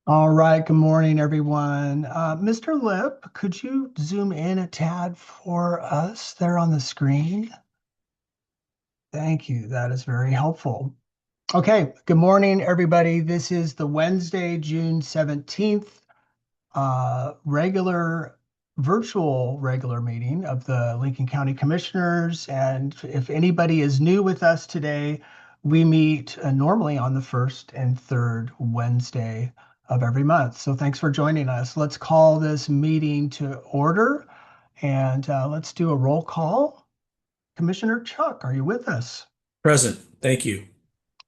All right, good morning, everyone. Mr. Lip, could you zoom in a tad for us there on the screen? Thank you. That is very helpful. Okay, good morning, everybody. This is the Wednesday, June 17th, regular virtual regular meeting of the Lincoln County Commissioners. And if anybody is new with us today, we meet normally on the first and third Wednesday of every month. So thanks for joining us. Let's call this meeting to order and let's do a roll call. Commissioner Chuck, are you with us? Present. Thank you.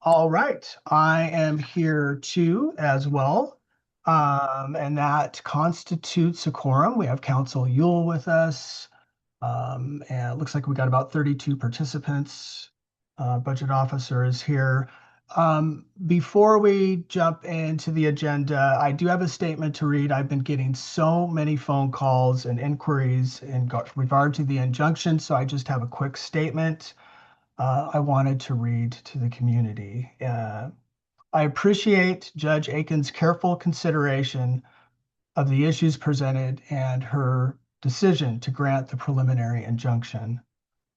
All right, I am here too as well. And that constitutes a quorum. We have Council Yule with us. And it looks like we got about 32 participants. Budget officer is here. Before we jump into the agenda, I do have a statement to read. I've been getting so many phone calls and inquiries in regard to the injunction, so I just have a quick statement I wanted to read to the community. I appreciate Judge Aiken's careful consideration of the issues presented and her decision to grant the preliminary injunction.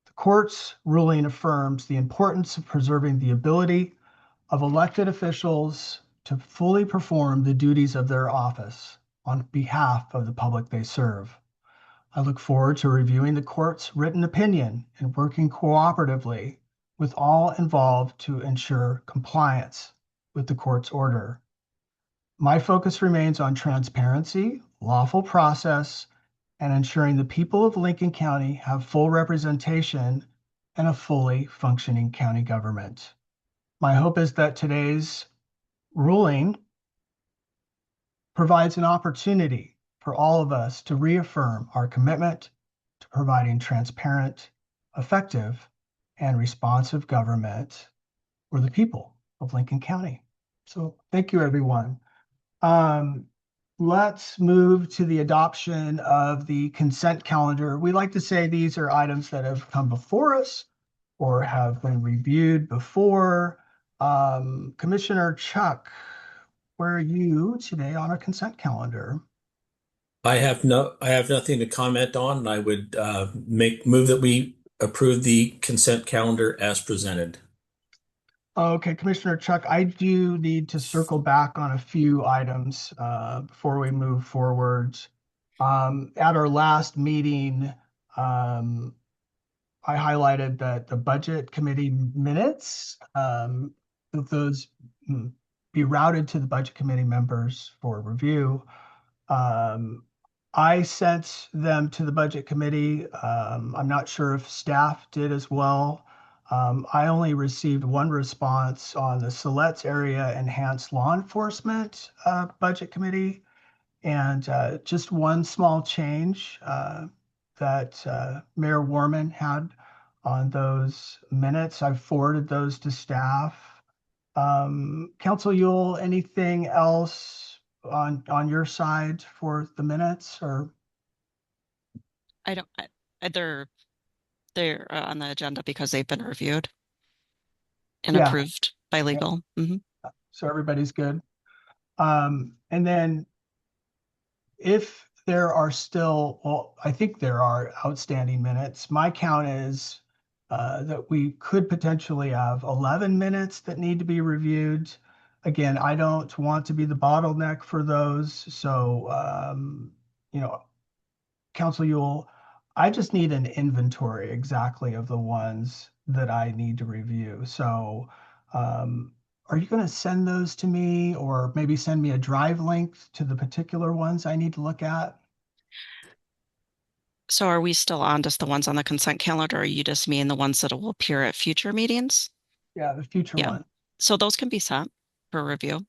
The court's ruling affirms the importance of preserving the ability of elected officials to fully perform the duties of their office on behalf of the public they serve. I look forward to reviewing the court's written opinion and working cooperatively with all involved to ensure compliance with the court's order. My focus remains on transparency, lawful process, and ensuring the people of Lincoln County have full representation and a fully functioning county government. My hope is that today's ruling provides an opportunity for all of us to reaffirm our commitment to providing transparent, effective, and responsive government for the people of Lincoln County. So thank you, everyone. Um, let's move to the adoption of the consent calendar. We like to say these are items that have come before us or have been reviewed before. Commissioner Chuck, where are you today on our consent calendar? I have nothing to comment on. I would move that we approve the consent calendar as presented. Okay, Commissioner Chuck, I do need to circle back on a few items before we move forward. At our last meeting, um, I highlighted that the Budget Committee minutes, that those be routed to the Budget Committee members for review. Um, I sent them to the Budget Committee. I'm not sure if staff did as well. I only received one response on the Siletz Area Enhanced Law Enforcement Budget Committee, and just one small change that Mayor Warman had on those minutes. I've forwarded those to staff. Council Yule, anything else on your side for the minutes or? I don't, they're on the agenda because they've been reviewed and Yeah, approved by yeah. legal. So everybody's good. And then if there are still, well, I think there are outstanding minutes. My count is that we could potentially have 11 minutes that need to be reviewed. Again, I don't want to be the bottleneck for those. So, you know, Council Yule, I just need an inventory exactly of the ones that I need to review. So, are you going to send those to me or maybe send me a drive link to the particular ones I need to look at? So are we still on just the ones on the consent calendar, or are you just mean the ones that will appear at future meetings? Yeah, the future Yeah. one. So those can be sent for review,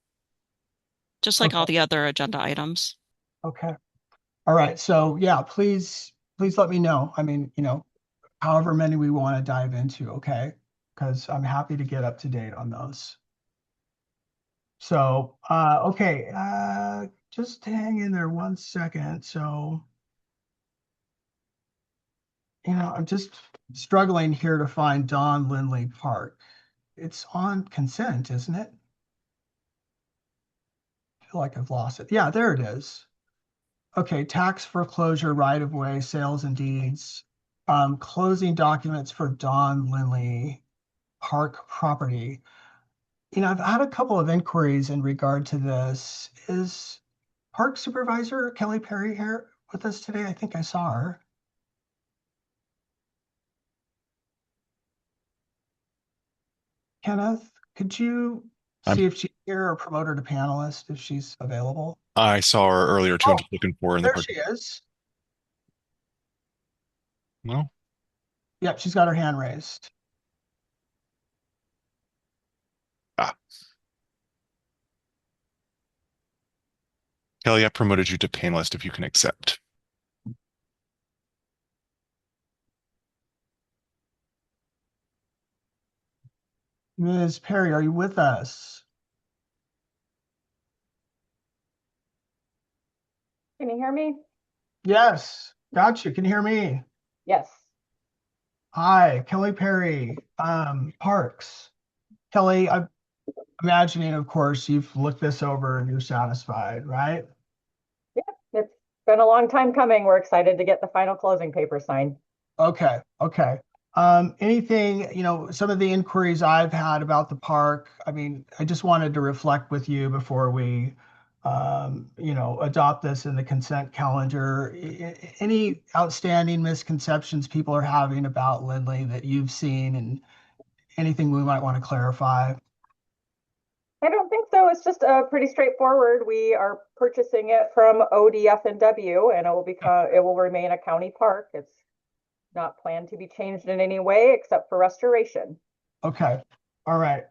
just like Okay. all the other agenda items. Okay. All right. So yeah, please let me know. I mean, however many we want to dive into, okay? Because I'm happy to get up to date on those. So, okay, just hang in there one second. So, I'm just struggling here to find Don Lindley Park. It's on consent, isn't it? feel like I've lost it. Yeah, there it is. Okay, tax foreclosure, right of way, sales and deeds, closing documents for Don Lindley Park property. I've had a couple of inquiries in regard to this. Is Park Supervisor Kelly Perry here with us today? I think I saw her. Kenneth, could you I'm, see if she's here or promote her to panelist if she's available? I saw her earlier too. I'm Oh, just looking for her in the there part. she is. No. Yep, she's got her hand raised. Ah, Kelly, I promoted you to panelist if you can accept. Ms. Perry, are you with us? Can you hear me? Yes, got you. Can you hear me? Yes. Hi, Kelly Perry, Parks. Kelly, I'm imagining, of course, you've looked this over and you're satisfied, right? Yeah, it's been a long time coming. We're excited to get the final closing paper signed. Okay, okay. Anything, some of the inquiries I've had about the park, I mean, I just wanted to reflect with you before we, adopt this in the consent calendar. Any outstanding misconceptions people are having about Lindley that you've seen and anything we might want to clarify? I don't think so. It's just pretty straightforward. We are purchasing it from ODF&W and it will remain a county park. It's not planned to be changed in any way except for restoration. Okay. All right.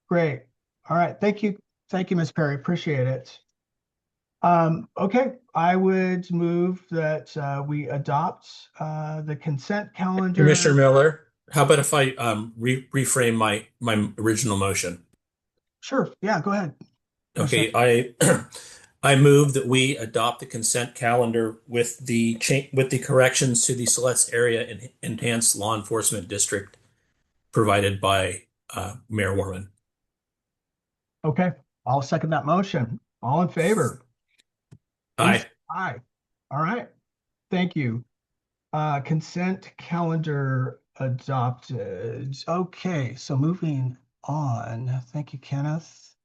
Great. All right. Thank you. Thank you, Ms. Perry. Appreciate it. Okay, I would move that we adopt the consent Commissioner calendar. Miller, how about if I reframe my original motion? Sure. Yeah, go ahead, Commissioner. Okay, I I move that we adopt the consent calendar with the corrections to the Siletz Area Enhanced Law Enforcement District provided by Mayor Warman. Okay, I'll second that motion. All in favor? Please say Aye. aye. All right. Thank you. Consent calendar adopted. Okay, so moving on. Thank you, Kenneth.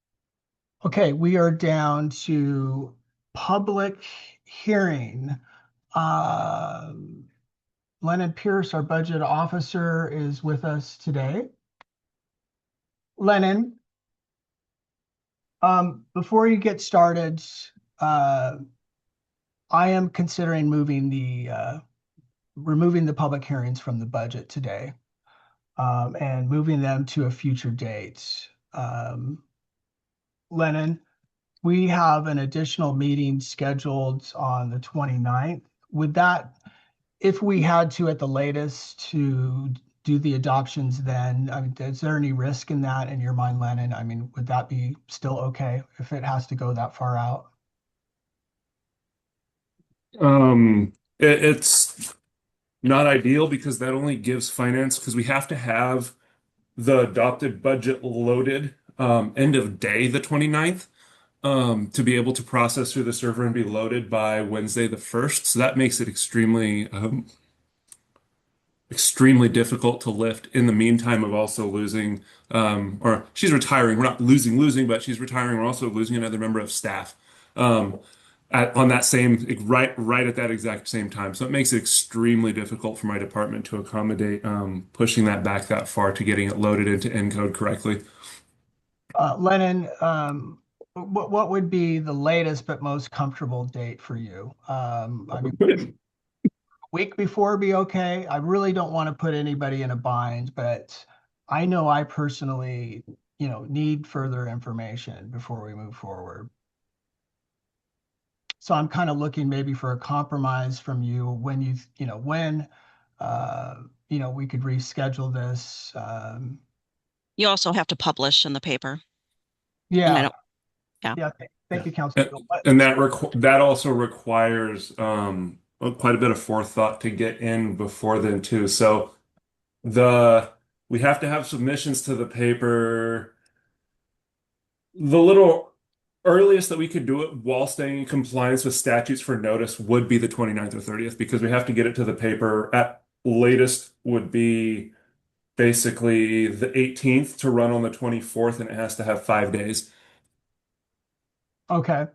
Okay, we are down to public hearing. Um, Lennon Pierce, our budget officer, is with us today. Lennon, before you get started, uh, I am considering removing the public hearings from the budget today, and moving them to a future date. Lennon, we have an additional meeting scheduled on the 29th. Would that, if we had to at the latest to do the adoptions then, I mean, is there any risk in that in your mind, Lennon? I mean, would that be still okay if it has to go that far out? It's not ideal because that only gives finance because we have to have the adopted budget loaded end of day the 29th to be able to process through the server and be loaded by Wednesday the 1st. So that makes it extremely difficult to lift in the meantime of also losing or she's retiring. We're not losing, but she's retiring. We're also losing another member of staff. Um, on that same right at that exact same time. So it makes it extremely difficult for my department to accommodate pushing that back that far to getting it loaded into encode correctly. Lennon, what would be the latest but most comfortable date for you? I mean, week before be okay. I really don't want to put anybody in a bind, but I know I personally, need further information before we move forward. So I'm kind of looking maybe for a compromise from you when we could reschedule this. You also have to publish in the paper. And I Yeah, don't, yeah. yeah. Thank Yeah. you, Council. And that also requires quite a bit of forethought to get in before then too. So the we have to have submissions to the paper the little earliest that we could do it while staying in compliance with statutes for notice would be the 29th or 30th because we have to get it to the paper. At latest would be basically the 18th to run on the 24th, and it has to have 5 days. Okay.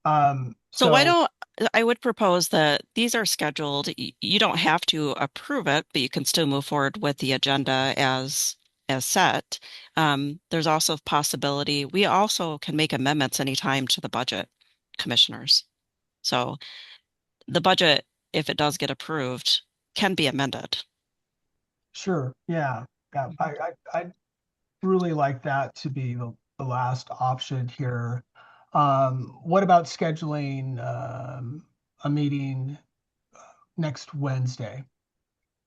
So why So don't I would propose that these are scheduled. You don't have to approve it, but you can still move forward with the agenda as set. There's also possibility we also can make amendments anytime to the budget, commissioners. So the budget, if it does get approved, can be amended. sure, yeah, yeah. I'd really like that to be the last option here. What about scheduling a meeting next Wednesday?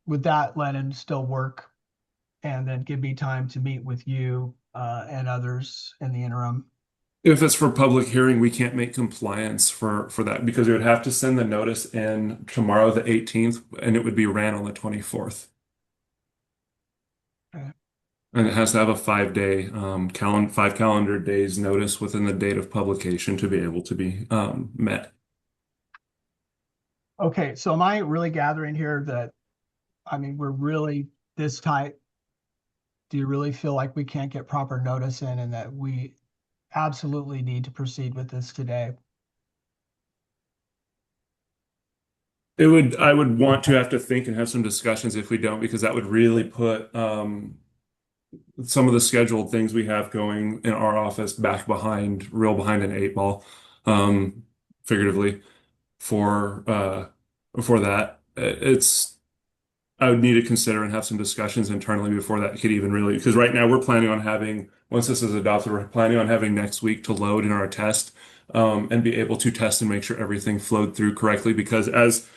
Would that, Lennon, still work? And then give me time to meet with you and others in the interim. If it's for public hearing, we can't make compliance for that because we would have to send the notice in tomorrow, the 18th, and it would be ran on the 24th. Okay. And it has to have a 5 day five calendar days notice within the date of publication to be able to be met. Okay, so am I really gathering here that, I mean, we're really this tight? Do you really feel like we can't get proper notice in and that we absolutely need to proceed with this today? I would want to have to think and have some discussions if we don't, because that would really put some of the scheduled things we have going in our office back behind, real behind an eight ball, um, figuratively for that. I would need to consider and have some discussions internally before that could even really, because right now we're planning on having, once this is adopted, we're planning on having next week to load in our test, and be able to test and make sure everything flowed through correctly. Because as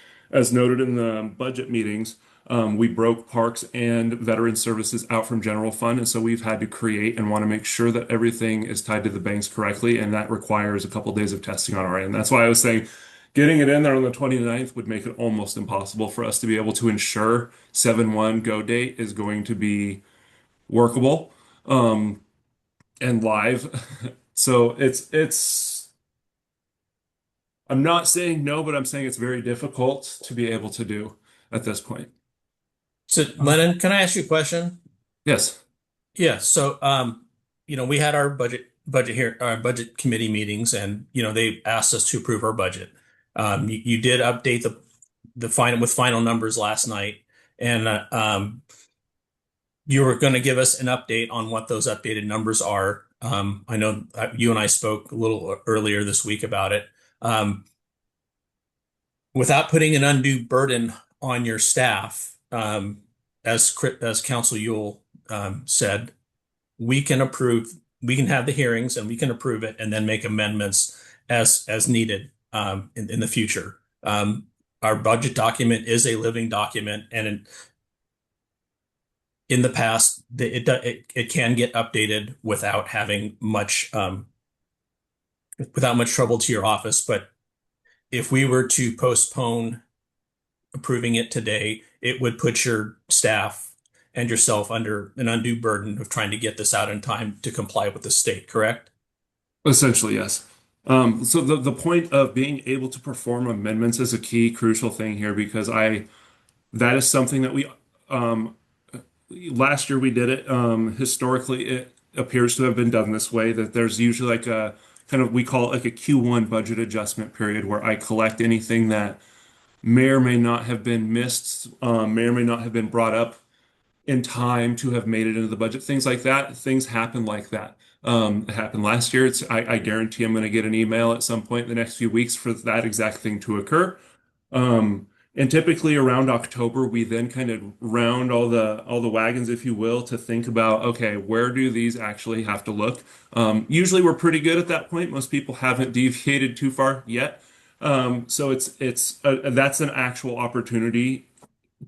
noted in the budget meetings, we broke parks and veteran services out from general fund, and so we've had to create and want to make sure that everything is tied to the banks correctly, and that requires a couple days of testing on our end. That's why I was saying getting it in there on the 29th would make it almost impossible for us to be able to ensure 7/1 go date is going to be workable, and live. So it's I'm not saying no, but I'm saying it's very difficult to be able to do at this point. So Lennon, can I ask you a question? Yes. Yeah, so we had our budget committee meetings, and they asked us to approve our budget. You did update the final numbers last night, and you were going to give us an update on what those updated numbers are. I know you and I spoke a little earlier this week about it. Without putting an undue burden on your staff, as Council Yule said, we can have the hearings and we can approve it and then make amendments as needed in the future. Our budget document is a living document, and in the past, it can get updated without much trouble to your office. But if we were to postpone approving it today, it would put your staff and yourself under an undue burden of trying to get this out in time to comply with the state, correct? Essentially, yes. So the point of being able to perform amendments is a key crucial thing here because that is something that we um, last year we did it. Historically, it appears to have been done this way, that there's usually like a kind of, we call it like a Q1 budget adjustment period where I collect anything that may or may not have been missed, may or may not have been brought up in time to have made it into the budget. Things like that. Things happen like that. It happened last year. I guarantee I'm going to get an email at some point in the next few weeks for that exact thing to occur. And typically around October, we then kind of round all the wagons, if you will, to think about, okay, where do these actually have to look? Usually we're pretty good at that point. Most people haven't deviated too far yet. So that's an actual opportunity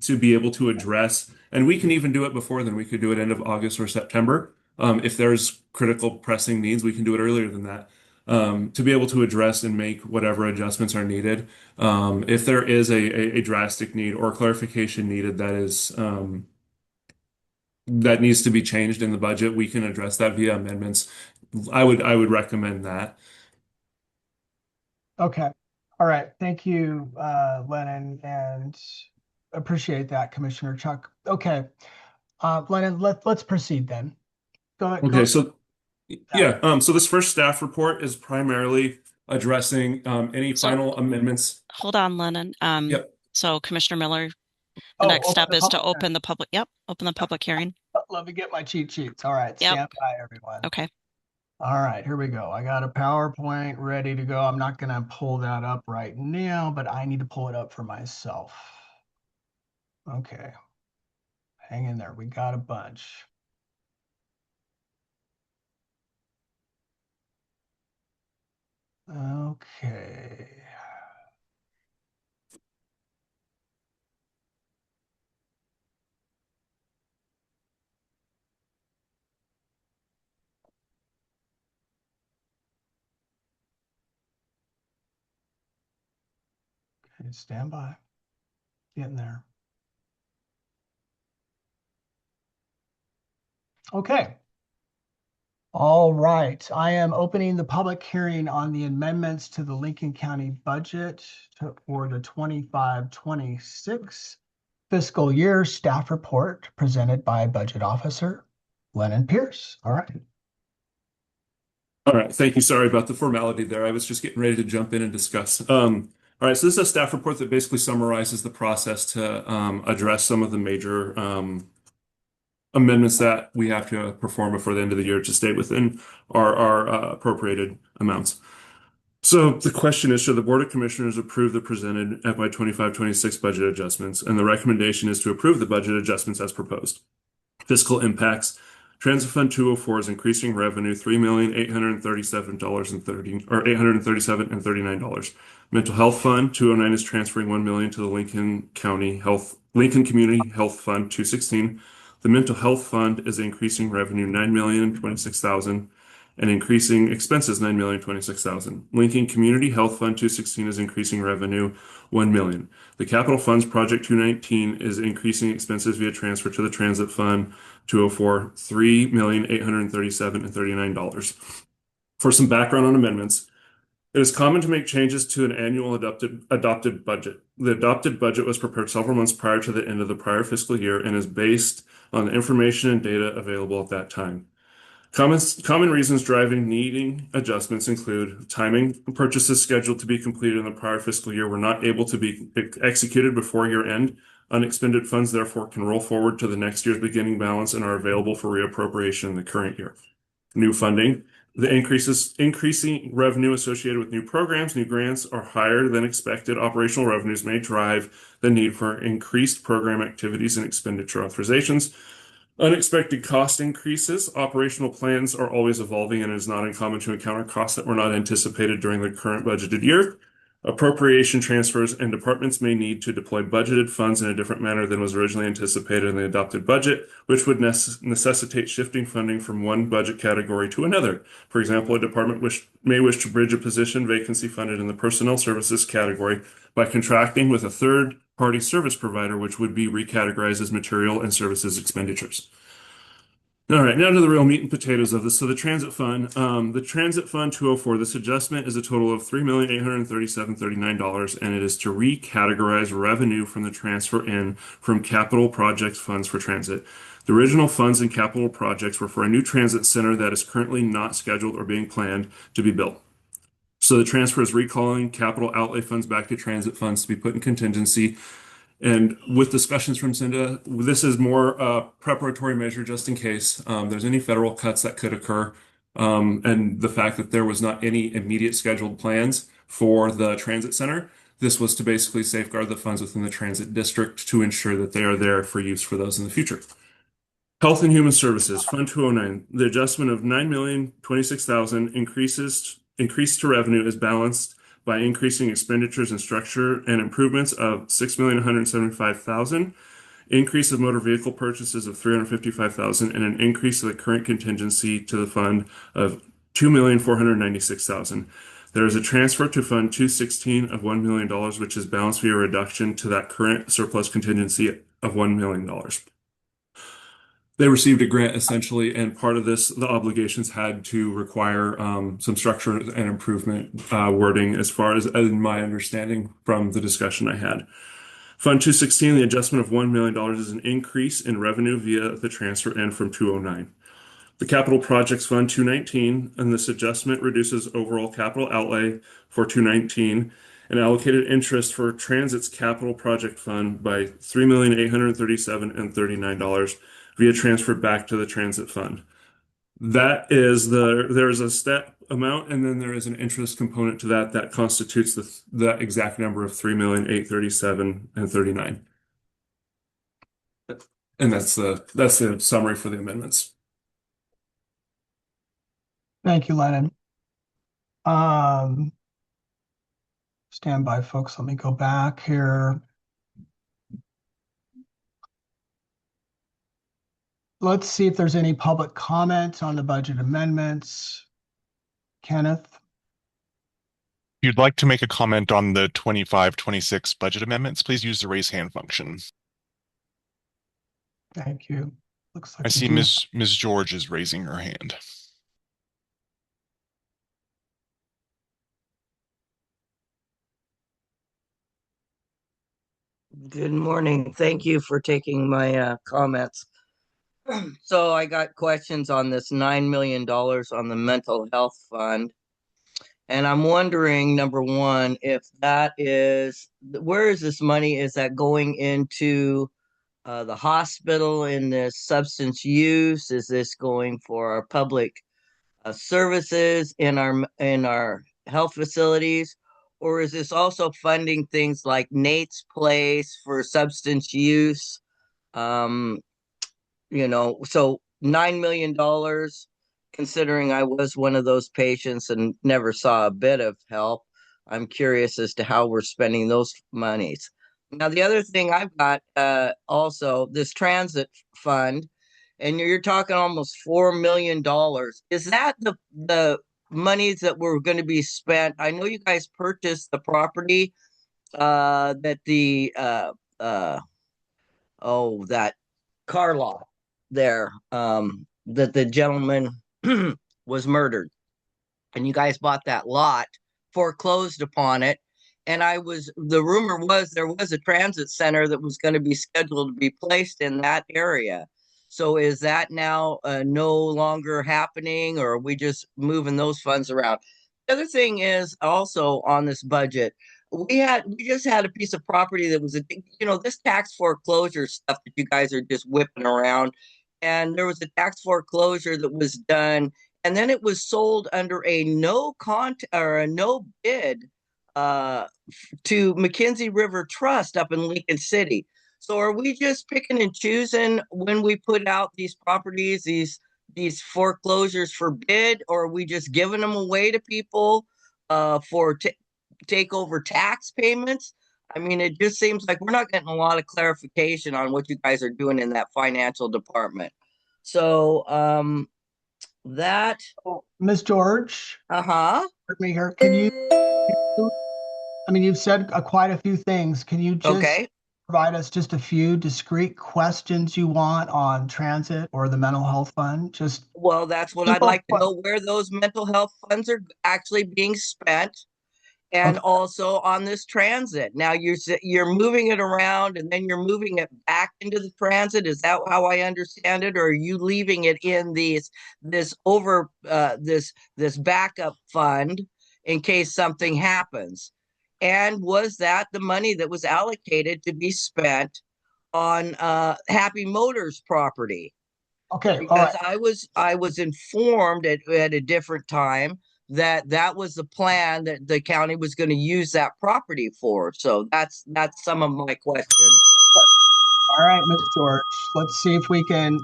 to be able to address, and we can even do it before then. We could do it end of August or September. If there's critical pressing needs, we can do it earlier than that. To be able to address and make whatever adjustments are needed. If there is a drastic need or clarification needed that needs to be changed in the budget, we can address that via amendments. I would recommend that. Okay. All right. Thank you, Lennon, and appreciate that, Commissioner Chuck. Okay. Lennon, let's proceed then. Go Okay, so that. yeah, so this first staff report is primarily addressing any So final amendments. hold on, Lennon. Yep. So Commissioner Miller, the Oh, next open step the is public to open the public, yep, open the public hearing. hearing. Let me get my cheat sheets. All right. Yep. Stand by, everyone. Okay. All right, here we go. I got a PowerPoint ready to go. I'm not going to pull that up right now, but I need to pull it up for myself. Okay. Hang in there. We got a bunch. Okay. Okay, stand by. Getting there. Okay. All right. I am opening the public hearing on the amendments to the Lincoln County budget for the 25-26 fiscal year staff report presented by Budget Officer Lennon Pierce. All right. All right, thank you. Sorry about the formality there. I was just getting ready to jump in and discuss. All right, so this is a staff report that basically summarizes the process to address some of the major amendments that we have to perform before the end of the year to stay within our appropriated amounts. So the question is, should the Board of Commissioners approve the presented FY 25-26 budget adjustments? And the recommendation is to approve the budget adjustments as proposed. Fiscal impacts. Transit Fund 204 is increasing revenue $3,837.30 or $837.39. Mental Health Fund 209 is transferring $1 million to the Lincoln Community Health Fund 216. The Mental Health Fund is increasing revenue $9,026,000 and increasing expenses $9,026,000. Lincoln Community Health Fund 216 is increasing revenue $1 million. The Capital Funds Project 219 is increasing expenses via transfer to the Transit Fund 204 $3,837.39. For some background on amendments, it is common to make changes to an annual adopted budget. The adopted budget was prepared several months prior to the end of the prior fiscal year and is based on the information and data available at that time. Common reasons driving needing adjustments include timing. Purchases scheduled to be completed in the prior fiscal year were not able to be executed before year end. Unexpended funds therefore can roll forward to the next year's beginning balance and are available for reappropriation in the current year. New funding. The increasing revenue associated with new programs, new grants are higher than expected. Operational revenues may drive the need for increased program activities and expenditure authorizations. Unexpected cost increases. Operational plans are always evolving, and it is not uncommon to encounter costs that were not anticipated during the current budgeted year. Appropriation transfers and departments may need to deploy budgeted funds in a different manner than was originally anticipated in the adopted budget, which would necessitate shifting funding from one budget category to another. For example, a department may wish to bridge a position vacancy funded in the personnel services category by contracting with a third-party service provider, which would be recategorized as material and services expenditures. All right, now to the real meat and potatoes of this. So the Transit Fund 204, this adjustment is a total of $3,837.39, and it is to recategorize revenue from the transfer in from capital projects funds for transit. The original funds and capital projects were for a new transit center that is currently not scheduled or being planned to be built. So the transfer is recalling capital outlay funds back to transit funds to be put in contingency. And with discussions from Cinda, this is more a preparatory measure just in case there's any federal cuts that could occur. And the fact that there was not any immediate scheduled plans for the transit center, this was to basically safeguard the funds within the transit district to ensure that they are there for use for those in the future. Health and Human Services, Fund 209, the adjustment of $9,026,000 increased to revenue is balanced by increasing expenditures and structure and improvements of $6,175,000, increase of motor vehicle purchases of $355,000, and an increase of the current contingency to the fund of $2,496,000. There is a transfer to Fund 216 of $1 million, which is balanced via reduction to that current surplus contingency of $1 million. They received a grant essentially, and part of this, the obligations had to require some structure and improvement wording, as far as in my understanding from the discussion I had. Fund 216, the adjustment of $1 million is an increase in revenue via the transfer in from 209. The Capital Projects Fund 219, and this adjustment reduces overall capital outlay for 219 and allocated interest for Transit's Capital Project Fund by $3,837,039 and $39 via transfer back to the Transit Fund. There's a step amount, and then there is an interest component to that that constitutes the exact number of 3,837,039 and $39. And that's the summary for the amendments. Thank you, Lennon. Stand by, folks. Let me go back here. Let's see if there's any public comment on the budget amendments. Kenneth? If you'd like to make a comment on the 25-26 budget amendments, please use the raise hand function. Thank you. Looks like I we see do. Ms. George is raising her hand. Good morning. Thank you for taking my comments. So I got questions on this $9 million on the mental health fund. And I'm wondering, number one, if that is, where is this money? Is that going into the hospital in this substance use? Is this going for our public services in our health facilities? Or is this also funding things like Nate's Place for substance use? Um, so $9 million, considering I was one of those patients and never saw a bit of help, I'm curious as to how we're spending those monies. Now, the other thing I've got also this transit fund, and you're talking almost $4 million. Is that the monies that were going to be spent? I know you guys purchased the property that that car lot there, that the gentleman was murdered, and you guys bought that lot, foreclosed upon it, and the rumor was there was a transit center that was going to be scheduled to be placed in that area. So is that now no longer happening, or are we just moving those funds around? The other thing is also on this budget, we just had a piece of property that was this tax foreclosure stuff that you guys are just whipping around, and there was a tax foreclosure that was done, and then it was sold under a no bid to McKenzie River Trust up in Lincoln City. So are we just picking and choosing when we put out these properties, these foreclosures for bid, or are we just giving them away to people for takeover tax payments? I mean, it just seems like we're not getting a lot of clarification on what you guys are doing in that financial department. So that Ms. George, uh-huh. let me hear. You've said quite a few things. Can you just Okay. provide us just a few discrete questions you want on transit or the mental health fund? Just Well, that's what I'd like to know, where those mental health funds are actually being spent, and Okay. also on this transit. Now you're moving it around and then you're moving it back into the transit. Is that how I understand it, or are you leaving it in this backup fund in case something happens? And was that the money that was allocated to be spent on Happy Motors property? Okay. All Because right. I was informed at a different time that was the plan that the county was going to use that property for. So that's some of my questions. All right, Ms. George. Let's see if we can,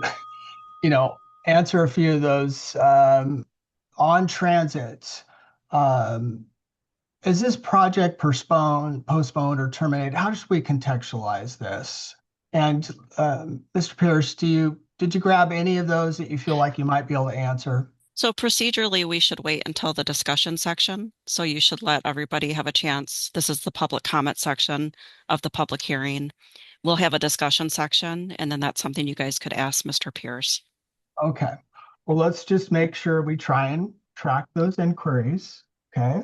answer a few of those. On transit, is this project postponed, or terminated? How should we contextualize this? And Mr. Pierce, did you grab any of those that you feel like you might be able to answer? So procedurally, we should wait until the discussion section. So you should let everybody have a chance. This is the public comment section of the public hearing. we'll have a discussion section, and then that's something you guys could ask Mr. Pierce. Okay. Well, let's just make sure we try and track those inquiries. Okay.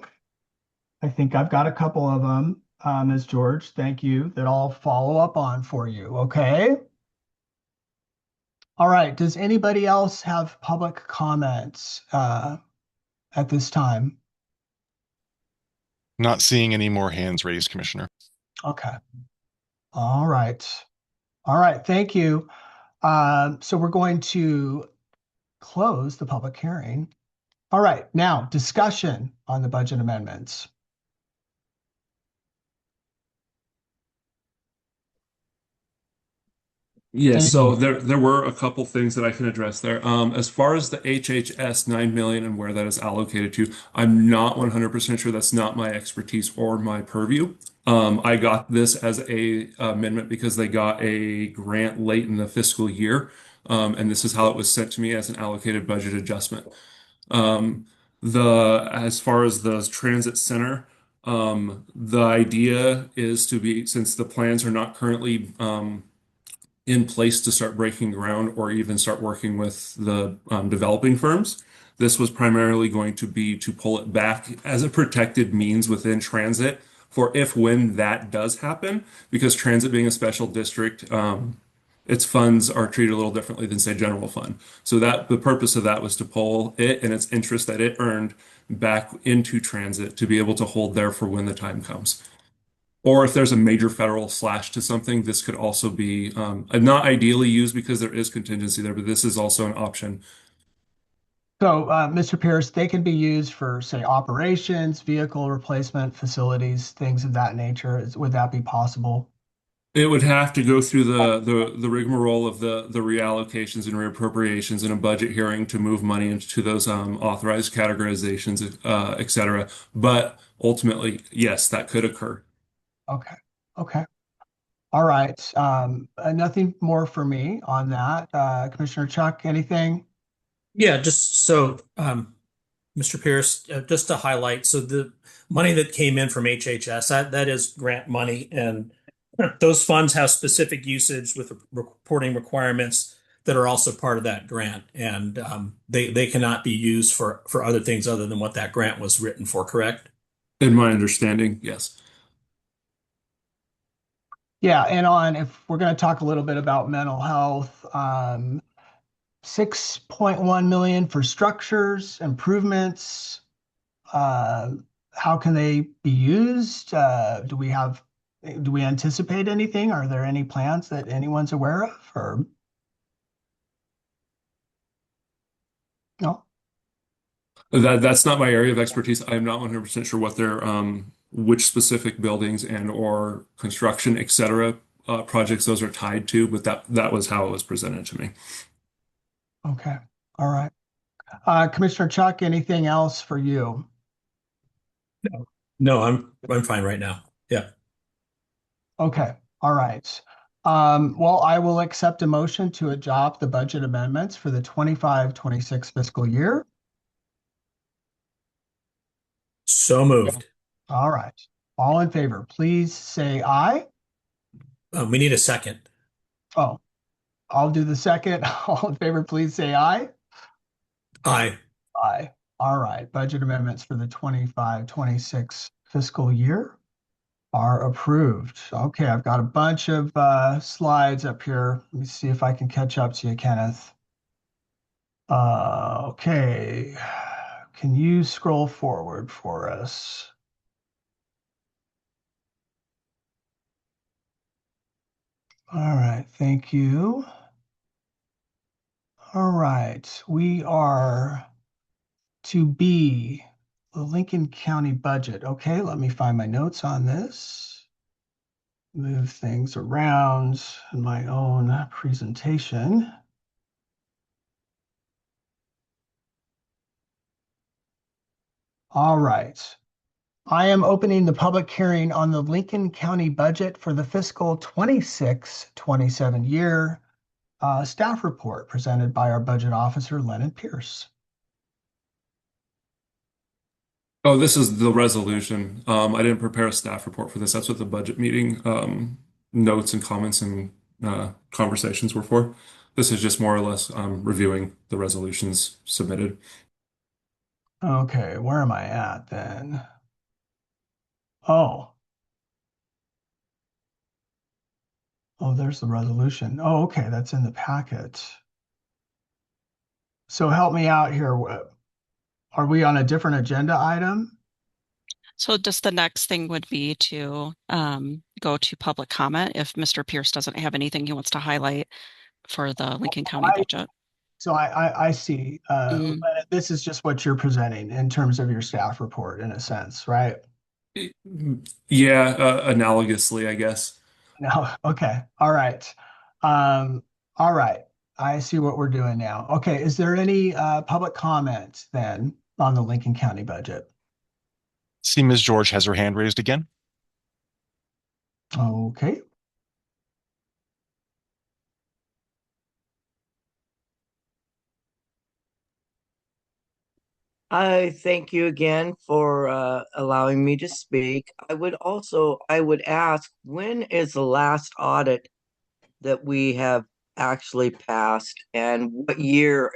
I think I've got a couple of them, Ms. George. Thank you. That I'll follow up on for you. Okay. All right. Does anybody else have public comments at this time? Not seeing any more hands raised, Commissioner. Okay. All right. All right. Thank you. So we're going to close the public hearing. All right. Now, discussion on the budget amendments. Yes, so Anything? there were a couple things that I can address there. As far as the HHS 9 million and where that is allocated to, I'm not 100% sure. That's not my expertise or my purview. I got this as a amendment because they got a grant late in the fiscal year, and this is how it was sent to me as an allocated budget adjustment. Um, the as far as the transit center, the idea is to be, since the plans are not currently in place to start breaking ground or even start working with the developing firms. This was primarily going to be to pull it back as a protected means within transit for if when that does happen, because transit being a special district, its funds are treated a little differently than say general fund. So that the purpose of that was to pull it and its interest that it earned back into transit to be able to hold there for when the time comes. Or if there's a major federal slash to something, this could also be not ideally used because there is contingency there, but this is also an option. So, Mr. Pierce, they can be used for, say, operations, vehicle replacement facilities, things of that nature. Would that be possible? It would have to go through the rigmarole of the reallocations and reappropriations in a budget hearing to move money into those authorized categorizations, et cetera. But ultimately, yes, that could occur. Okay. Okay. All right. Nothing more for me on that. Commissioner Chuck, anything? Yeah, just so Mr. Pierce, just to highlight, so the money that came in from HHS, that is grant money, and those funds have specific usage with reporting requirements that are also part of that grant, and they cannot be used for other things other than what that grant was written for, correct? In my understanding, yes. Yeah, and on if we're going to talk a little bit about mental health, 6.1 million for structures, improvements. Uh, how can they be used? Do we anticipate anything? Are there any plans that anyone's aware of or no? That's not my area of expertise. I'm not 100% sure what their which specific buildings and or construction, et cetera, projects those are tied to, but that was how it was presented to me. Okay. All right. Commissioner Chuck, anything else for you? No, no, I'm fine right now. Yeah. Okay. All right. Well, I will accept a motion to adopt the budget amendments for the 25-26 fiscal year. So moved. All right. All in favor, please say aye. We need a second. Oh, I'll do the second. All in favor, please say aye. Aye. Aye. All right. Budget amendments for the 25-26 fiscal year are approved. Okay, I've got a bunch of slides up here. Let me see if I can catch up to you, Kenneth. Okay. Can you scroll forward for us? All right, thank you. All right, we are to be the Lincoln County budget. Okay, let me find my notes on this. Move things around in my own presentation. All right. I am opening the public hearing on the Lincoln County budget for the fiscal 26-27 year staff report presented by our budget officer, Lennon Pierce. Oh, this is the resolution. I didn't prepare a staff report for this. That's what the budget meeting notes and comments and conversations were for. This is just more or less reviewing the resolutions submitted. Okay, where am I at then? Oh, oh, there's the resolution. Oh, okay, that's in the packet. So help me out here. Are we on a different agenda item? So just the next thing would be to go to public comment if Mr. Pierce doesn't have anything he wants to highlight for the Lincoln County I, budget. so I see. Mhm. This is just what you're presenting in terms of your staff report in a sense, right? Yeah, analogously, I guess. No, okay. All right. All right. I see what we're doing now. Okay, is there any public comment then on the Lincoln County budget? See, Ms. George has her hand raised again. Okay. I thank you again for allowing me to speak. I would ask, when is the last audit that we have actually passed, and what year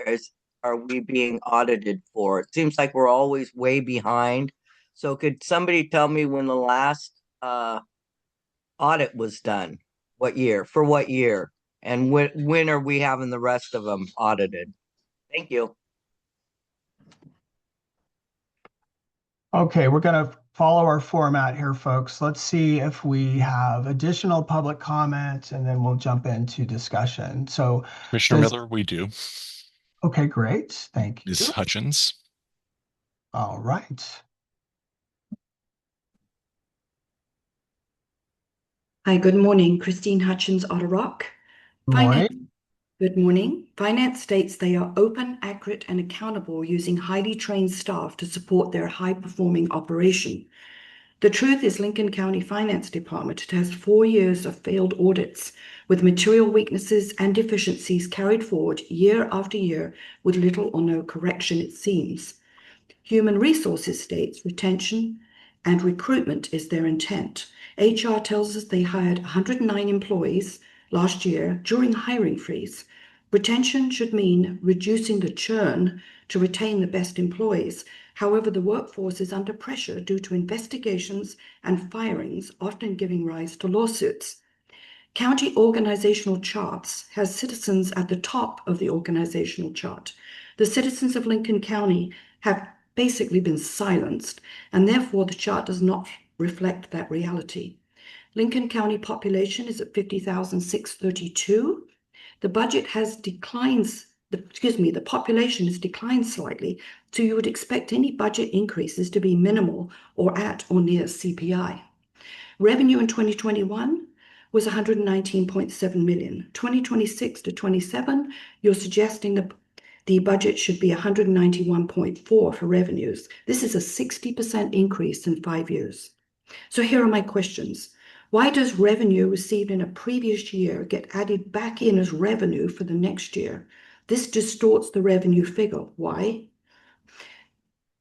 are we being audited for? It seems like we're always way behind. So could somebody tell me when the last audit was done? What year? For what year? And when are we having the rest of them audited? Thank you. Okay, we're going to follow our format here, folks. Let's see if we have additional public comment and then we'll jump into discussion. So Commissioner does, Miller, we do. okay, great. Thank Ms. you. Hutchins. All right. Hi, good morning. Christine Hutchins, Otter Rock. Good morning. Good morning. Finance states they are open, accurate, and accountable using highly trained staff to support their high-performing operation. The truth is Lincoln County Finance Department has 4 years of failed audits with material weaknesses and deficiencies carried forward year after year with little or no correction, it seems. Human Resources states retention and recruitment is their intent. HR tells us they hired 109 employees last year during a hiring freeze. Retention should mean reducing the churn to retain the best employees. However, the workforce is under pressure due to investigations and firings, often giving rise to lawsuits. County organizational charts has citizens at the top of the organizational chart. The citizens of Lincoln County have basically been silenced, and therefore the chart does not reflect that reality. Lincoln County population is at 50,632. The budget has declines, the population has declined slightly, so you would expect any budget increases to be minimal or at or near CPI. Revenue in 2021 was 119.7 million. 2026 to 27, you're suggesting the budget should be 191.4 for revenues. This is a 60% increase in 5 years. So here are my questions. Why does revenue received in a previous year get added back in as revenue for the next year? This distorts the revenue figure. Why?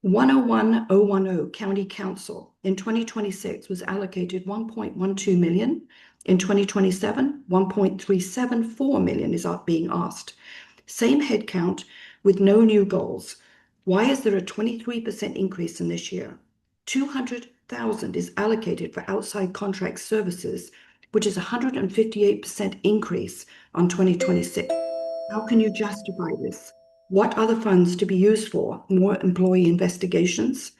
101010 County Council in 2026 was allocated 1.12 million. In 2027, 1.374 million is being asked. Same headcount with no new goals. Why is there a 23% increase in this year? 200,000 is allocated for outside contract services, which is a 158% increase on 2026. How can you justify this? What other funds to be used for? More employee investigations?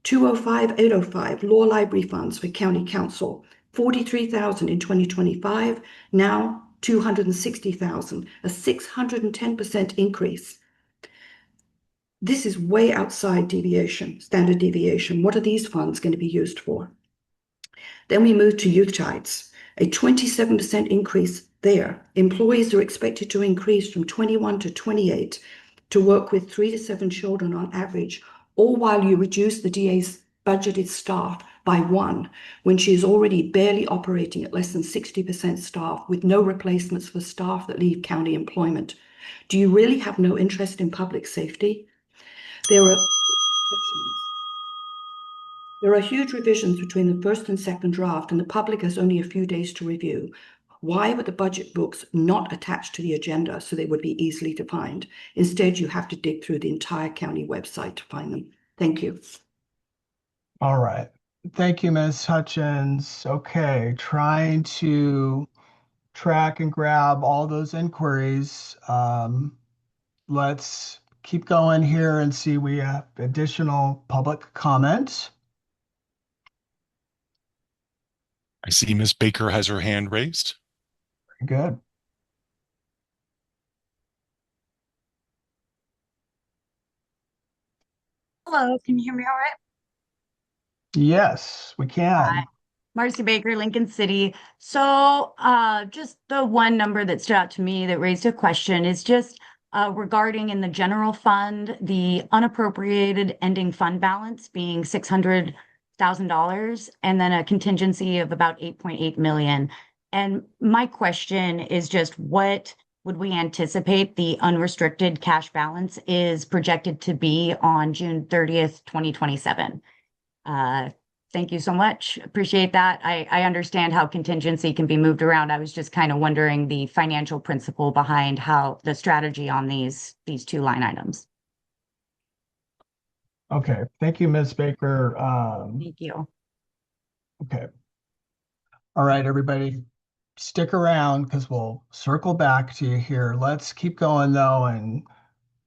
205-805 law library funds for county council, 43,000 in 2025, now 260,000, a 610% increase. This is way outside standard deviation. What are these funds going to be used for? Then we move to youth tides, a 27% increase there. Employees are expected to increase from 21 to 28 to work with 3 to 7 children on average, all while you reduce the DA's budgeted staff by 1 when she is already barely operating at less than 60% staff with no replacements for staff that leave county employment. Do you really have no interest in public safety? There are There are huge revisions between the first and second draft, and the public has only a few days to review. Why were the budget books not attached to the agenda so they would be easily to find? Instead, you have to dig through the entire county website to find them. Thank you. All right. Thank you, Ms. Hutchins. Okay, trying to track and grab all those inquiries. Let's keep going here and see we have additional public comments. I see Ms. Baker has her hand raised. Good. Hello, can you hear me all right? Yes, we Hi, can. Marcy Baker, Lincoln City. So, just the one number that stood out to me that raised a question is just regarding in the general fund, the unappropriated ending fund balance being $600,000 and then a contingency of about 8.8 million. And my question is just what would we anticipate the unrestricted cash balance is projected to be on June 30th, 2027? Thank you so much. Appreciate that. I understand how contingency can be moved around. I was just kind of wondering the financial principle behind how the strategy on these two line items. Okay, thank you, Ms. Baker. Thank you. Okay. All right, everybody, stick around because we'll circle back to you here. Let's keep going though and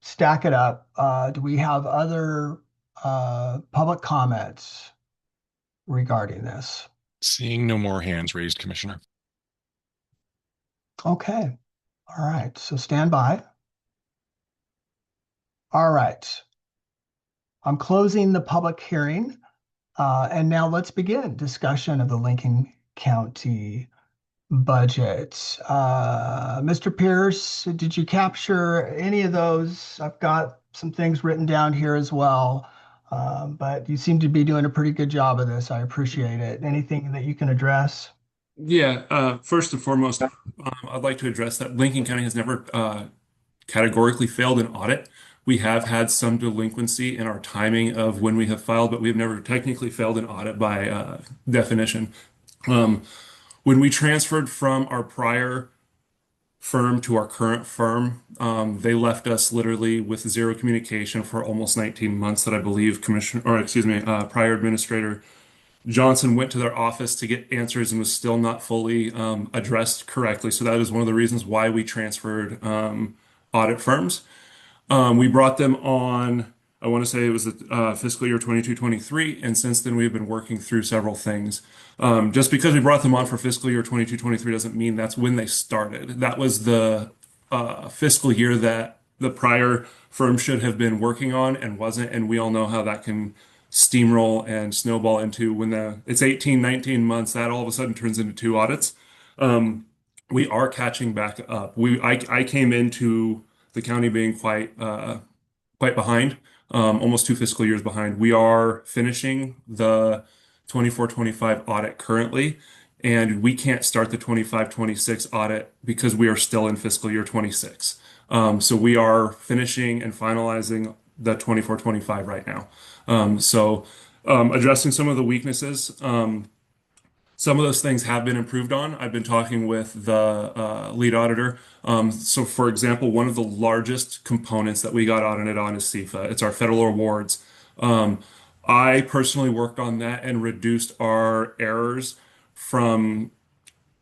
stack it up. Do we have other public comments regarding this? Seeing no more hands raised, Commissioner. Okay. All right. So stand by. All right. I'm closing the public hearing. And now let's begin discussion of the Lincoln County budget. Mr. Pierce, did you capture any of those? I've got some things written down here as well. But you seem to be doing a pretty good job of this. I appreciate it. Anything that you can address? Yeah, first and foremost, I'd like to address that Lincoln County has never categorically failed an audit. We have had some delinquency in our timing of when we have filed, but we've never technically failed an audit by definition. When we transferred from our prior firm to our current firm, they left us literally with zero communication for almost 19 months that I believe prior administrator Johnson went to their office to get answers and was still not fully addressed correctly. So that is one of the reasons why we transferred audit firms. We brought them on, I want to say it was the fiscal year 22-23, and since then we've been working through several things. Just because we brought them on for fiscal year 22-23 doesn't mean that's when they started. That was the fiscal year that the prior firm should have been working on and wasn't, and we all know how that can steamroll and snowball into when it's 18, 19 months, that all of a sudden turns into two audits. We are catching back up. I came into the county being quite behind, almost two fiscal years behind. We are finishing the 24-25 audit currently, and we can't start the 25-26 audit because we are still in fiscal year 26. So we are finishing and finalizing the 24-25 right now. Addressing some of the weaknesses, some of those things have been improved on. I've been talking with the lead auditor. So, for example, one of the largest components that we got audited on is CFA. It's our federal awards. I personally worked on that and reduced our errors from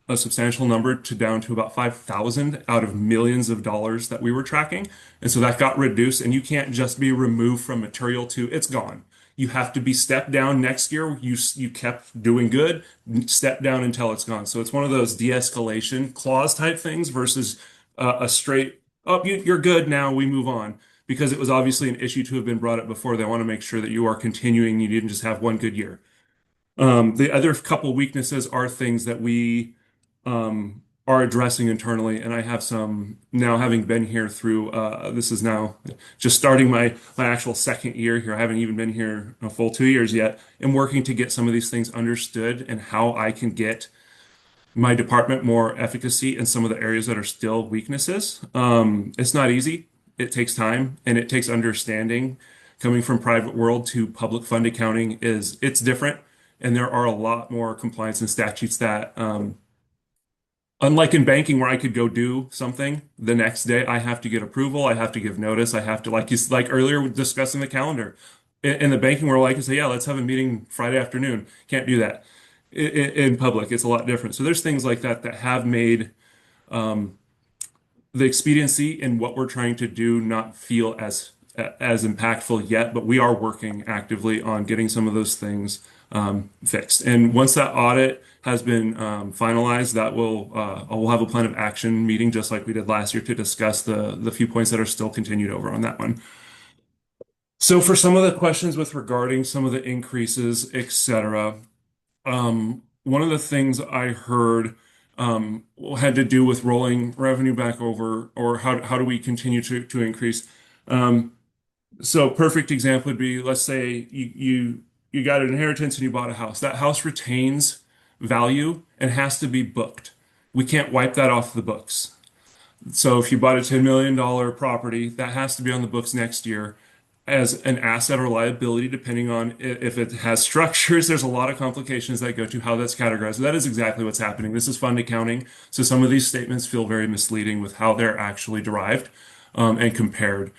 a substantial number to down to about 5,000 out of millions of dollars that we were tracking. And so that got reduced, and you can't just be removed from material to it's gone. You have to be stepped down next year. You kept doing good, step down until it's gone. So it's one of those de-escalation clause type things versus a straight, oh, you're good now, we move on. Because it was obviously an issue to have been brought up before. They want to make sure that you are continuing, you didn't just have one good year. The other couple weaknesses are things that we are addressing internally, and I have some now having been here through this is now just starting my actual second year here. I haven't even been here a full 2 years yet, and working to get some of these things understood and how I can get my department more efficacy in some of the areas that are still weaknesses. It's not easy. It takes time and it takes understanding coming from private world to public fund accounting it's different. And there are a lot more compliance and statutes that, unlike in banking where I could go do something the next day, I have to get approval, I have to give notice, I have to, like earlier discussing the calendar. In the banking world, I can say, yeah, let's have a meeting Friday afternoon. Can't do that. In public, it's a lot different. So there's things like that that have made the expediency in what we're trying to do not feel as impactful yet, but we are working actively on getting some of those things fixed. And once that audit has been finalized, that we'll have a plan of action meeting just like we did last year to discuss the few points that are still continued over on that one. So for some of the questions with regarding some of the increases, et cetera, one of the things I heard had to do with rolling revenue back over, or how do we continue to increase? Um, so perfect example would be, let's say you got an inheritance and you bought a house. That house retains value and has to be booked. We can't wipe that off the books. So if you bought a $10 million property, that has to be on the books next year as an asset or liability, depending on if it has structures. There's a lot of complications that go to how that's categorized. That is exactly what's happening. This is fund accounting. So some of these statements feel very misleading with how they're actually derived and compared.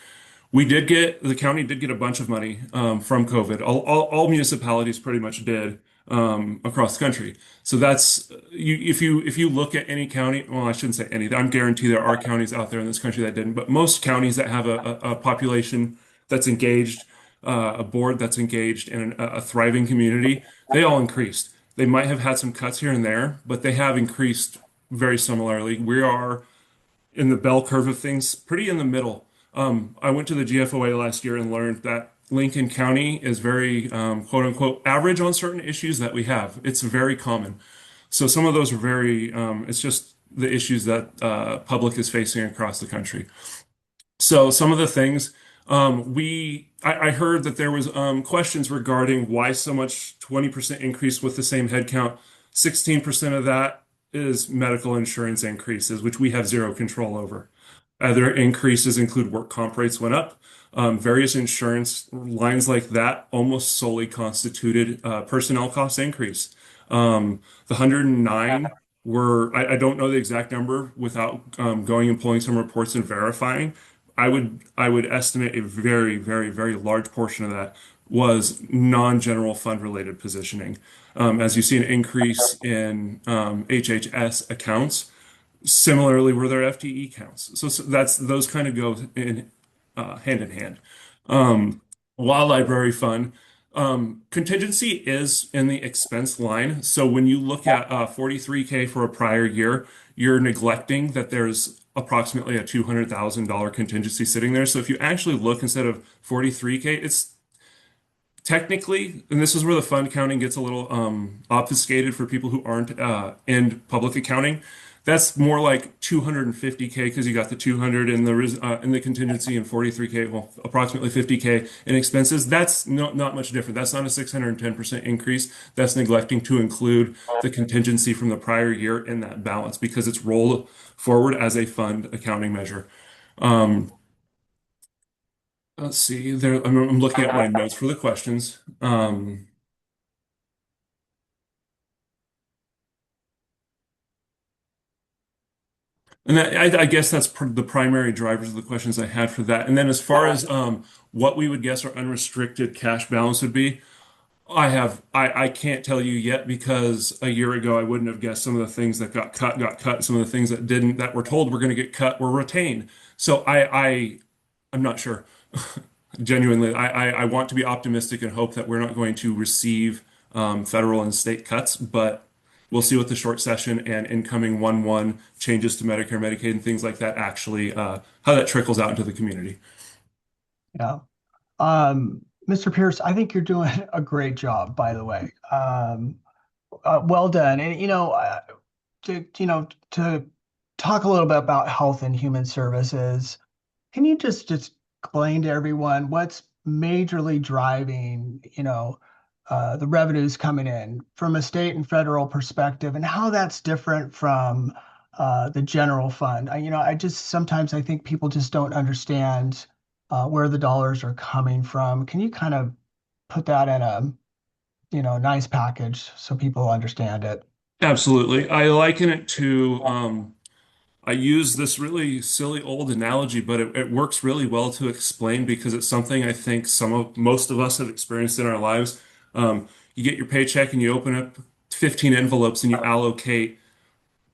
The county did get a bunch of money from COVID. All municipalities pretty much did across the country. So that's if you look at any county, well, I shouldn't say any. I'm guaranteed there are counties out there in this country that didn't, but most counties that have a population that's engaged, a board that's engaged, and a thriving community, they all increased. They might have had some cuts here and there, but they have increased very similarly. We are in the bell curve of things, pretty in the middle. I went to the GFOA last year and learned that Lincoln County is very, quote unquote, average on certain issues that we have. It's very common. So some of those are very, it's just the issues that public is facing across the country. So some of the things I heard that there was questions regarding why so much 20% increase with the same headcount. 16% of that is medical insurance increases, which we have zero control over. Other increases include work comp rates went up. Various insurance lines like that almost solely constituted personnel cost increase. The 109 I don't know the exact number without going and pulling some reports and verifying. I would estimate a very, very, very large portion of that was non-general fund related positioning. As you see an increase in HHS accounts, similarly were their FTE counts. So that's those kind of go in hand in hand. Law library fund. Contingency is in the expense line. So when you look at 43K for a prior year, you're neglecting that there's approximately a $200,000 contingency sitting there. So if you actually look instead of 43K, it's technically, and this is where the fund counting gets a little obfuscated for people who aren't in public accounting. That's more like 250K because you got the 200 in the contingency and 43K, well, approximately 50K in expenses. That's not much different. That's not a 610% increase. That's neglecting to include the contingency from the prior year in that balance because it's rolled forward as a fund accounting measure. Let's see. There, I'm looking at my notes for the questions. And I guess that's the primary drivers of the questions I had for that. And then as far as what we would guess our unrestricted cash balance would be, I can't tell you yet because a year ago I wouldn't have guessed some of the things that got cut, some of the things that didn't, that were told were going to get cut were retained. So I'm not sure. Genuinely, I want to be optimistic and hope that we're not going to receive federal and state cuts, but we'll see what the short session and incoming 1/1 changes to Medicare, Medicaid, and things like that actually, how that trickles out into the community. Yeah. Mr. Pierce, I think you're doing a great job, by the way. Well done. And to talk a little bit about health and human services, can you just explain to everyone what's majorly driving, the revenues coming in from a state and federal perspective and how that's different from the general fund? I just sometimes I think people just don't understand where the dollars are coming from. Can you kind of put that in a, nice package so people understand it? Absolutely. I liken it to, I use this really silly old analogy, but it works really well to explain because it's something I think most of us have experienced in our lives. You get your paycheck and you open up 15 envelopes and you allocate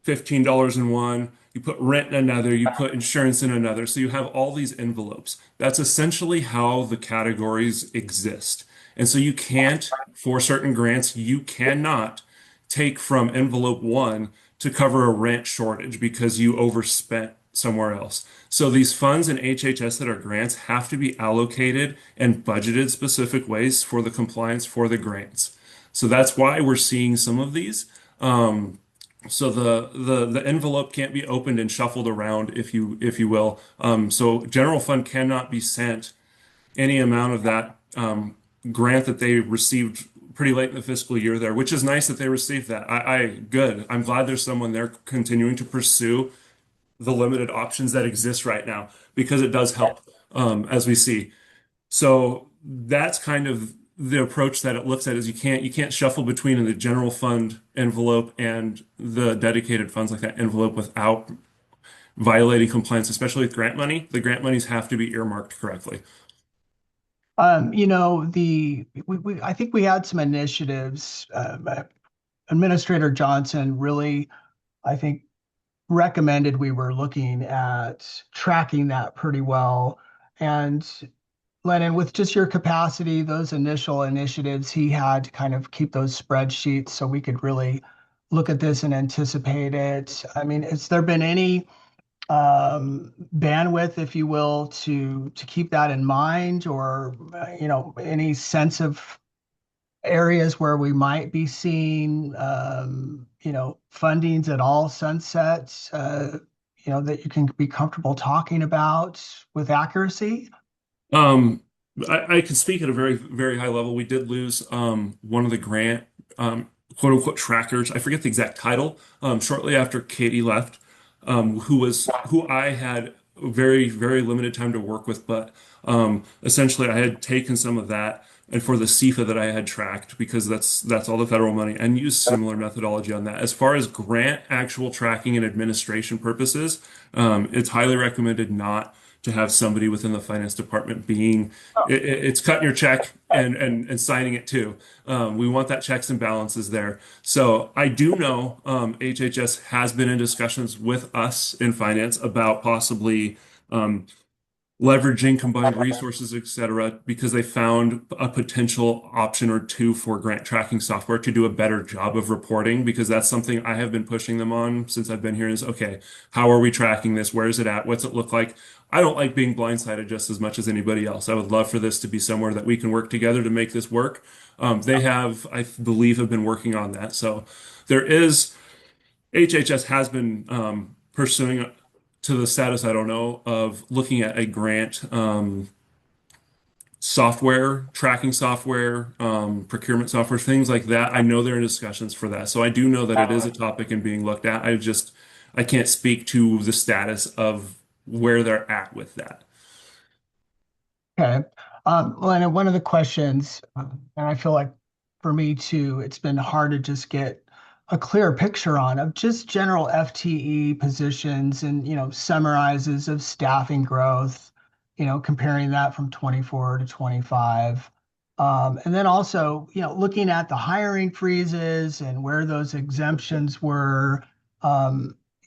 $15 in one, you put rent in another, you put insurance in another. So you have all these envelopes. That's essentially how the categories exist. And so you can't, for certain grants, you cannot take from envelope one to cover a rent shortage because you overspent somewhere else. So these funds in HHS that are grants have to be allocated and budgeted specific ways for the compliance for the grants. So that's why we're seeing some of these. So the envelope can't be opened and shuffled around, if you will. So general fund cannot be sent any amount of that grant that they received pretty late in the fiscal year there, which is nice that they received that. Good. I'm glad there's someone there continuing to pursue the limited options that exist right now because it does help, as we see. So that's kind of the approach that it looks at is you can't shuffle between the general fund envelope and the dedicated funds like that envelope without violating compliance, especially with grant money. The grant monies have to be earmarked correctly. I think we had some initiatives. Administrator Johnson really, I think, recommended we were looking at tracking that pretty well. And Lennon, with just your capacity, those initial initiatives, he had to kind of keep those spreadsheets so we could really look at this and anticipate it. I mean, has there been any bandwidth, if you will, to keep that in mind, or any sense of areas where we might be seeing fundings at all sunsets, that you can be comfortable talking about with accuracy? Um, I can speak at a very, very high level. We did lose one of the grant quote unquote trackers. I forget the exact title. Shortly after Katie left, who I had very, very limited time to work with, but essentially I had taken some of that and for the CFA that I had tracked because that's all the federal money and used similar methodology on that. As far as grant actual tracking and administration purposes, it's highly recommended not to have somebody within the finance department it's cutting your check and signing it too. We want that checks and balances there. So I do know HHS has been in discussions with us in finance about possibly leveraging combined resources, et cetera, because they found a potential option or two for grant tracking software to do a better job of reporting, because that's something I have been pushing them on since I've been here is, okay, how are we tracking this? Where is it at? What's it look like? I don't like being blindsided just as much as anybody else. I would love for this to be somewhere that we can work together to make this work. They have, I believe, have been working on that. So there is HHS has been pursuing to the status, I don't know, of looking at a grant software, tracking software, procurement software, things like that. I know they're in discussions for that. So I do know that it is a topic and being looked at. I can't speak to the status of where they're at with that. Okay. Well, and one of the questions, and I feel like for me too, it's been hard to just get a clear picture on of just general FTE positions and, summarizes of staffing growth, comparing that from 24 to 25. And then also, looking at the hiring freezes and where those exemptions were.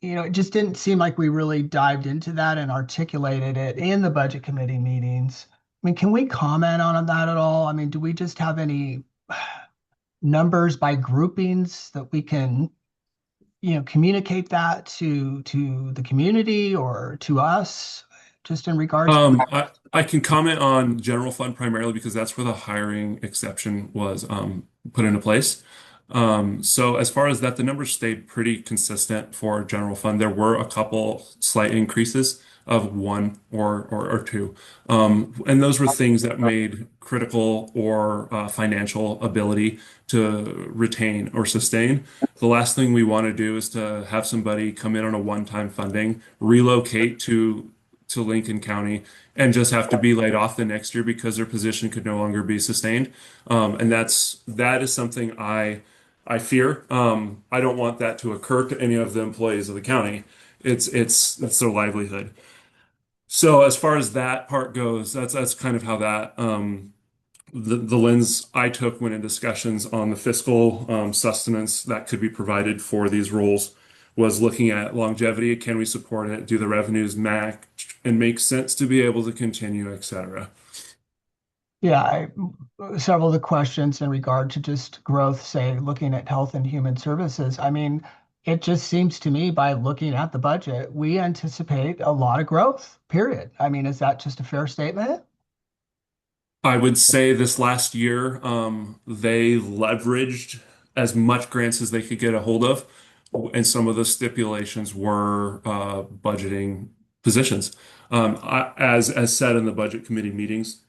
It just didn't seem like we really dived into that and articulated it in the budget committee meetings. I mean, can we comment on that at all? I mean, do we just have any numbers by groupings that we can, communicate that to the community or to us, just in regards to I can comment on general fund primarily because that's where the hiring exception was put into place. So as far as that, the numbers stayed pretty consistent for general fund. There were a couple slight increases of one or two. And those were things that made critical or financial ability to retain or sustain. The last thing we want to do is to have somebody come in on a one-time funding, relocate to Lincoln County and just have to be laid off the next year because their position could no longer be sustained. And that is something I fear. I don't want that to occur to any of the employees of the county. It's their livelihood. So as far as that part goes, that's kind of how that the lens I took when in discussions on the fiscal sustenance that could be provided for these roles was looking at longevity. Can we support it? Do the revenues match and make sense to be able to continue, et cetera? Yeah, several of the questions in regard to just growth, say, looking at health and human services. I mean, it just seems to me by looking at the budget, we anticipate a lot of growth, period. I mean, is that just a fair statement? I would say this last year, they leveraged as much grants as they could get a hold of, and some of the stipulations were budgeting positions. As said in the budget committee meetings,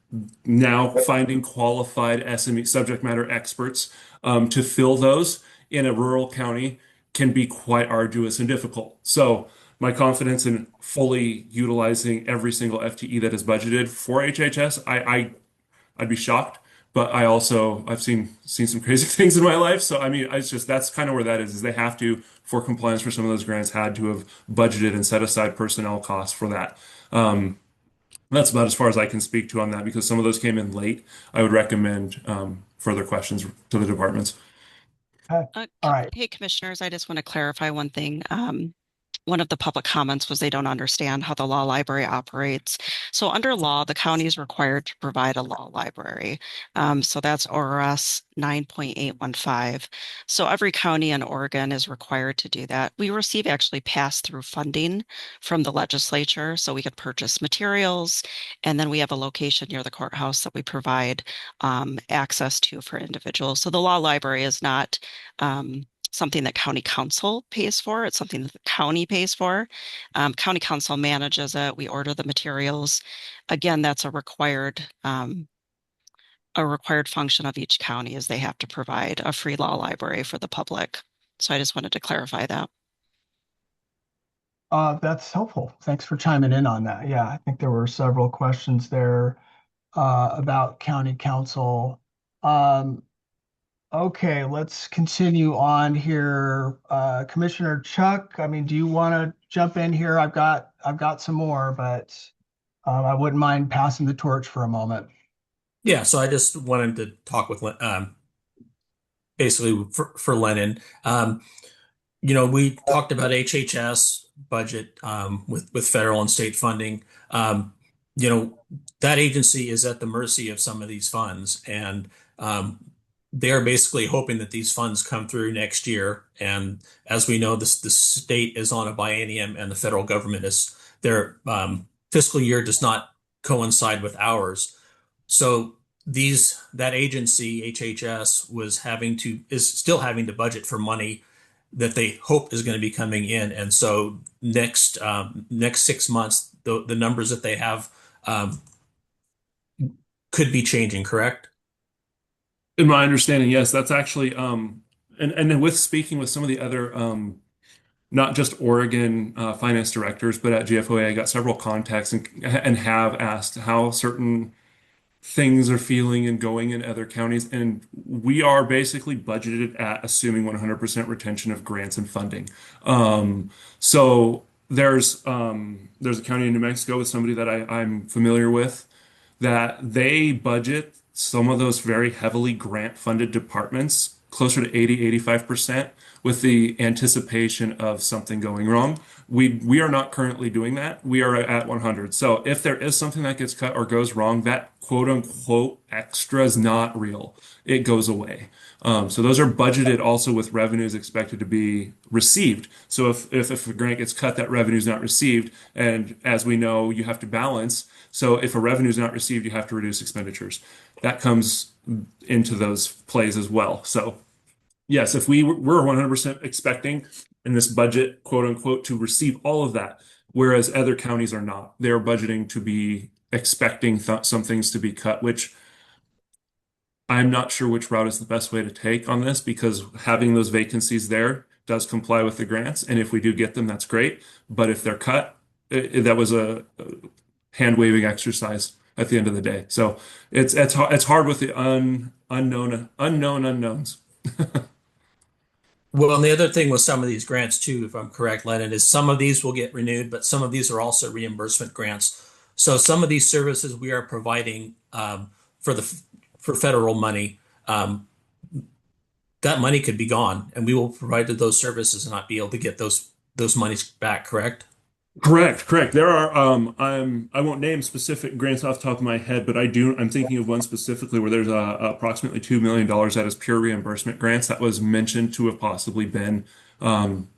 now finding qualified SME subject matter experts to fill those in a rural county can be quite arduous and difficult. So my confidence in fully utilizing every single FTE that is budgeted for HHS, I'd be shocked. But I've seen some crazy things in my life. So I mean, it's just that's kind of where that is they have to, for compliance for some of those grants, had to have budgeted and set aside personnel costs for that. That's about as far as I can speak to on that because some of those came in late. I would recommend further questions to the departments. Okay. All right. Hey, commissioners, I just want to clarify one thing. One of the public comments was they don't understand how the law library operates. So under law, the county is required to provide a law library. So that's ORS 9.815. So every county in Oregon is required to do that. We receive actually pass-through funding from the legislature so we could purchase materials. And then we have a location near the courthouse that we provide access to for individuals. So the law library is not something that county council pays for. It's something that the county pays for. County council manages it. We order the materials. Again, that's a required function of each county is they have to provide a free law library for the public. So I just wanted to clarify that. That's helpful. Thanks for chiming in on that. Yeah, I think there were several questions there about county council. Okay, let's continue on here. Commissioner Chuck, I mean, do you want to jump in here? I've got some more, but I wouldn't mind passing the torch for a moment. Yeah, so I just wanted to talk with basically for Lennon. We talked about HHS budget with federal and state funding. You know, that agency is at the mercy of some of these funds, and they're basically hoping that these funds come through next year. And as we know, the state is on a biennium, and the federal government is their fiscal year does not coincide with ours. So that agency, HHS, is still having to budget for money that they hope is going to be coming in. And so next 6 months, the numbers that they have could be changing, correct? In my understanding, yes, that's actually and then with speaking with some of the other not just Oregon finance directors, but at GFOA, I got several contacts and have asked how certain things are feeling and going in other counties. And we are basically budgeted at assuming 100% retention of grants and funding. So there's a county in New Mexico with somebody that I'm familiar with that they budget some of those very heavily grant funded departments closer to 85% with the anticipation of something going wrong. We are not currently doing that. We are at 100. So if there is something that gets cut or goes wrong, that quote unquote extra is not real. It goes away. So those are budgeted also with revenues expected to be received. So if a grant gets cut, that revenue is not received. And as we know, you have to balance. So if a revenue is not received, you have to reduce expenditures. That comes into those plays as well. So yes, if we're 100% expecting in this budget, quote unquote, to receive all of that, whereas other counties are not. They're budgeting to be expecting some things to be cut, which I'm not sure which route is the best way to take on this because having those vacancies there does comply with the grants. And if we do get them, that's great. But if they're cut, that was a hand waving exercise at the end of the day. So it's hard with the unknown unknowns. Well, and the other thing with some of these grants too, if I'm correct, Lennon, is some of these will get renewed, but some of these are also reimbursement grants. So some of these services we are providing for for federal money, that money could be gone, and we will provide those services and not be able to get those monies back, correct? Correct. There are I won't name specific grants off the top of my head, but I'm thinking of one specifically where there's approximately $2 million that is pure reimbursement grants that was mentioned to have possibly been um,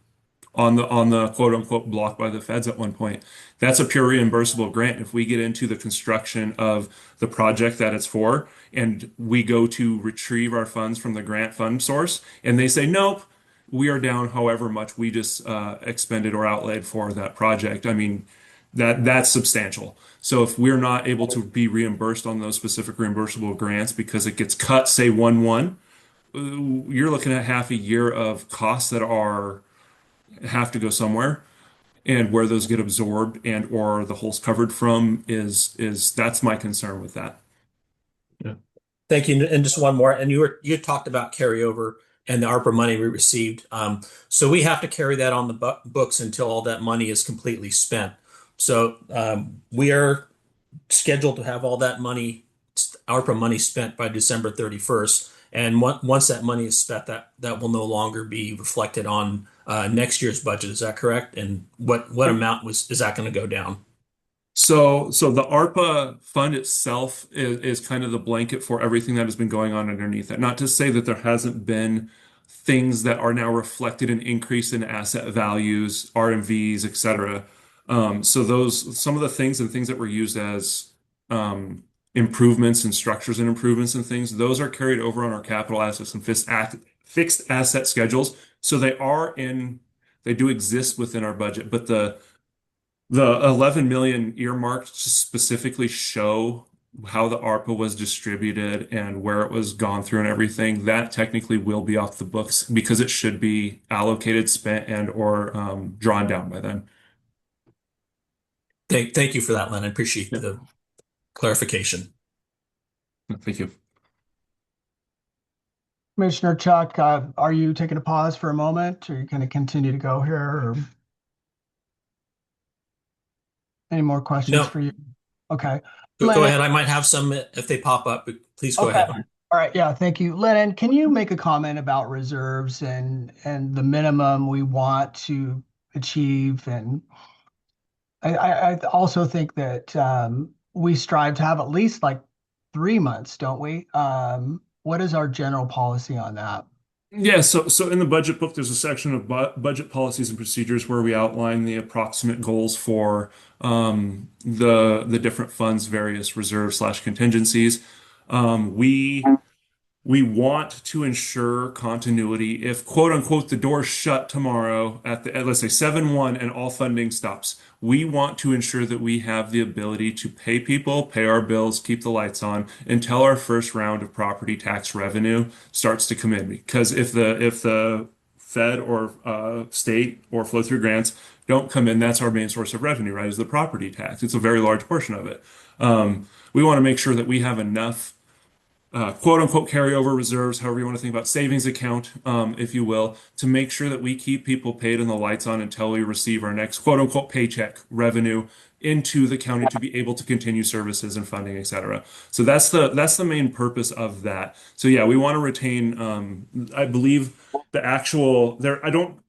on the quote unquote block by the feds at one point. That's a pure reimbursable grant. If we get into the construction of the project that it's for, and we go to retrieve our funds from the grant fund source, and they say, nope, we are down however much we just expended or outlaid for that project. I mean, that's substantial. So if we're not able to be reimbursed on those specific reimbursable grants because it gets cut, say 1/1, you're looking at half a year of costs that are have to go somewhere, and where those get absorbed and or the holes covered from is that's my concern with that. Yeah. Thank you. And just one more. And you talked about carryover and the ARPA money we received. So we have to carry that on the books until all that money is completely spent. So we are scheduled to have all that money, ARPA money, spent by December 31st. And once that money is spent, that will no longer be reflected on next year's budget. Is that correct? And what amount is that going to go down? So the ARPA fund itself is kind of the blanket for everything that has been going on underneath it. Not to say that there hasn't been things that are now reflected in increase in asset values, RMVs, et cetera. So those some of the things that were used as improvements and structures and improvements and things, those are carried over on our capital assets and fixed asset schedules. So they do exist within our budget, but the 11 million earmarked to specifically show how the ARPA was distributed and where it was gone through and everything, that technically will be off the books because it should be allocated, spent, and or drawn down by then. Thank you for that, Len. I appreciate Yeah. the clarification. Thank you. Commissioner Chuck, are you taking a pause for a moment? Or are you going to continue to go here? Or any more questions No, for you? Okay. go Lennon, ahead. I might have some if they pop up, but please go okay. ahead. All right. Yeah. Thank you. Lennon, can you make a comment about reserves and the minimum we want to achieve? And I also think that we strive to have at least like 3 months, don't we? What is our general policy on that? Yeah, so in the budget book, there's a section of budget policies and procedures where we outline the approximate goals for the different funds, various reserves slash contingencies. We want to ensure continuity. If quote unquote the doors shut tomorrow let's say 7/1 and all funding stops, we want to ensure that we have the ability to pay people, pay our bills, keep the lights on until our first round of property tax revenue starts to come in. Because if the Fed or state or flow through grants don't come in, that's our main source of revenue, right? Is the property tax. It's a very large portion of it. We want to make sure that we have enough quote unquote carryover reserves, however you want to think about savings account, if you will, to make sure that we keep people paid and the lights on until we receive our next quote unquote paycheck revenue into the county to be able to continue services and funding, et cetera. So that's the main purpose of that. So yeah, we want to retain, I believe the actual there, I don't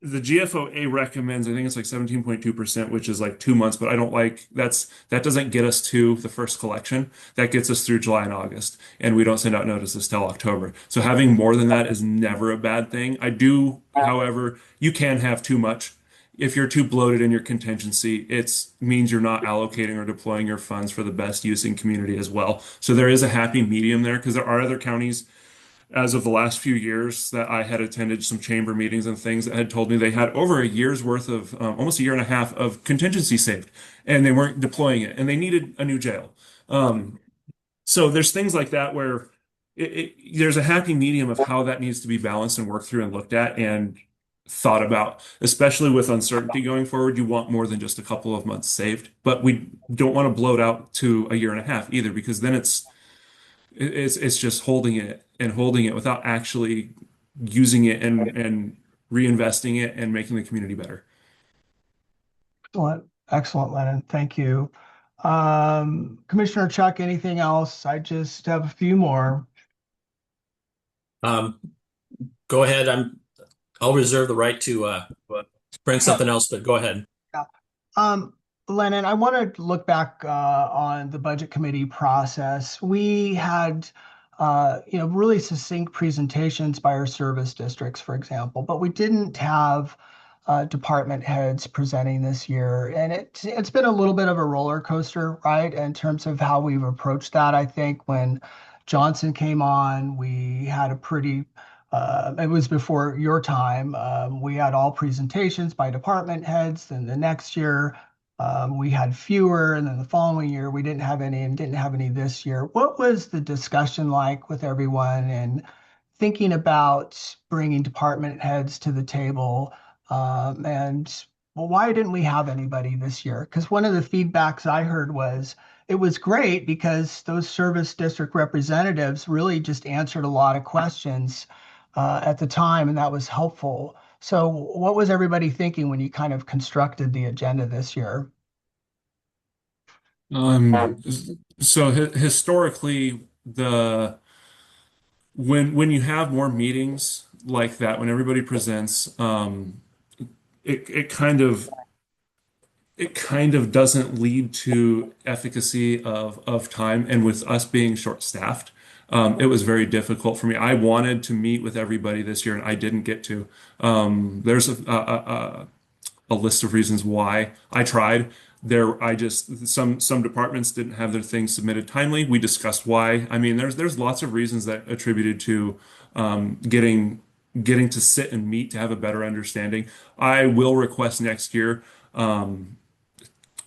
the GFOA recommends, I think it's like 17.2%, which is like 2 months, but I don't like that doesn't get us to the first collection. That gets us through July and August, and we don't send out notices till October. So having more than that is never a bad thing. However, you can have too much. If you're too bloated in your contingency, it means you're not allocating or deploying your funds for the best use in community as well. So there is a happy medium there because there are other counties as of the last few years that I had attended some chamber meetings and things that had told me they had over a year's worth of almost a year and a half of contingency saved and they weren't deploying it and they needed a new jail. So there's things like that where there's a happy medium of how that needs to be balanced and worked through and looked at. And thought about, especially with uncertainty going forward. You want more than just a couple of months saved, but we don't want to blow it out to a year and a half either, because then it's just holding it and holding it without actually using it and reinvesting it and making the community better. Excellent. Excellent, Lennon. Thank you. Commissioner Chuck, anything else? I just have a few more. Um, Go ahead. I'll reserve the right to bring something else, but go ahead. Yeah. Um, Lennon, I want to look back on the budget committee process. We had, really succinct presentations by our service districts, for example, but we didn't have department heads presenting this year, and it's been a little bit of a roller coaster, right, in terms of how we've approached that. I think when Johnson came on, we had a pretty it was before your time. We had all presentations by department heads. Then the next year, we had fewer. And then the following year, we didn't have any and didn't have any this year. What was the discussion like with everyone and thinking about bringing department heads to the table? And well, why didn't we have anybody this year? Because one of the feedbacks I heard was it was great because those service district representatives really just answered a lot of questions at the time, and that was helpful. So, what was everybody thinking when you kind of constructed the agenda this year? Um, so historically, the when you have more meetings like that, when everybody presents, it it kind of it kind of doesn't lead to efficacy of time. And with us being short-staffed, it was very difficult for me. I wanted to meet with everybody this year, and I didn't get to. There's a list of reasons why I tried. I just some departments didn't have their things submitted timely. We discussed why. I mean, there's lots of reasons that attributed to getting to sit and meet to have a better understanding. I will request next year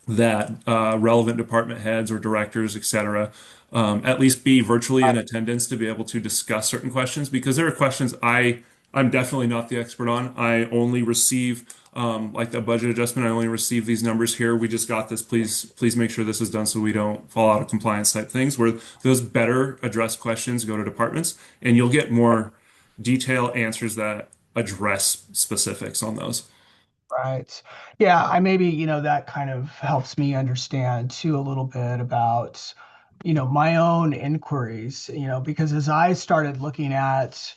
that relevant department heads or directors, et cetera, at least be virtually in attendance to be able to discuss certain questions, because there are questions I'm definitely not the expert on. I only receive like the budget adjustment. I only receive these numbers here. We just got this. Please make sure this is done so we don't fall out of compliance type things. Where those better addressed questions go to departments, and you'll get more detailed answers that address specifics on those. Right. Yeah, I maybe, that kind of helps me understand too a little bit about, my own inquiries, because as I started looking at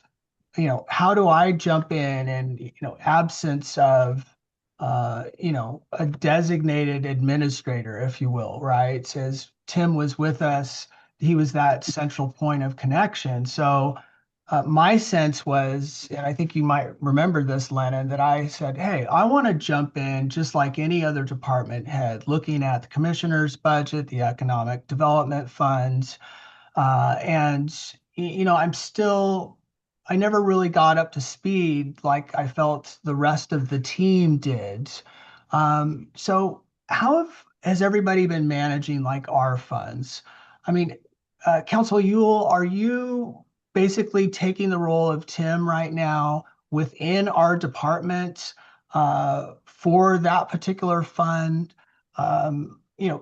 how do I jump in and, absence of, a designated administrator, if you will, right? Says Tim was with us, he was that central point of connection. So my sense was, and I think you might remember this, Lennon, that I said, hey, I want to jump in just like any other department head, looking at the commissioner's budget, the economic development funds, and I never really got up to speed like I felt the rest of the team did. So has everybody been managing like our funds? I mean, Council Yule, are you basically taking the role of Tim right now within our department for that particular fund?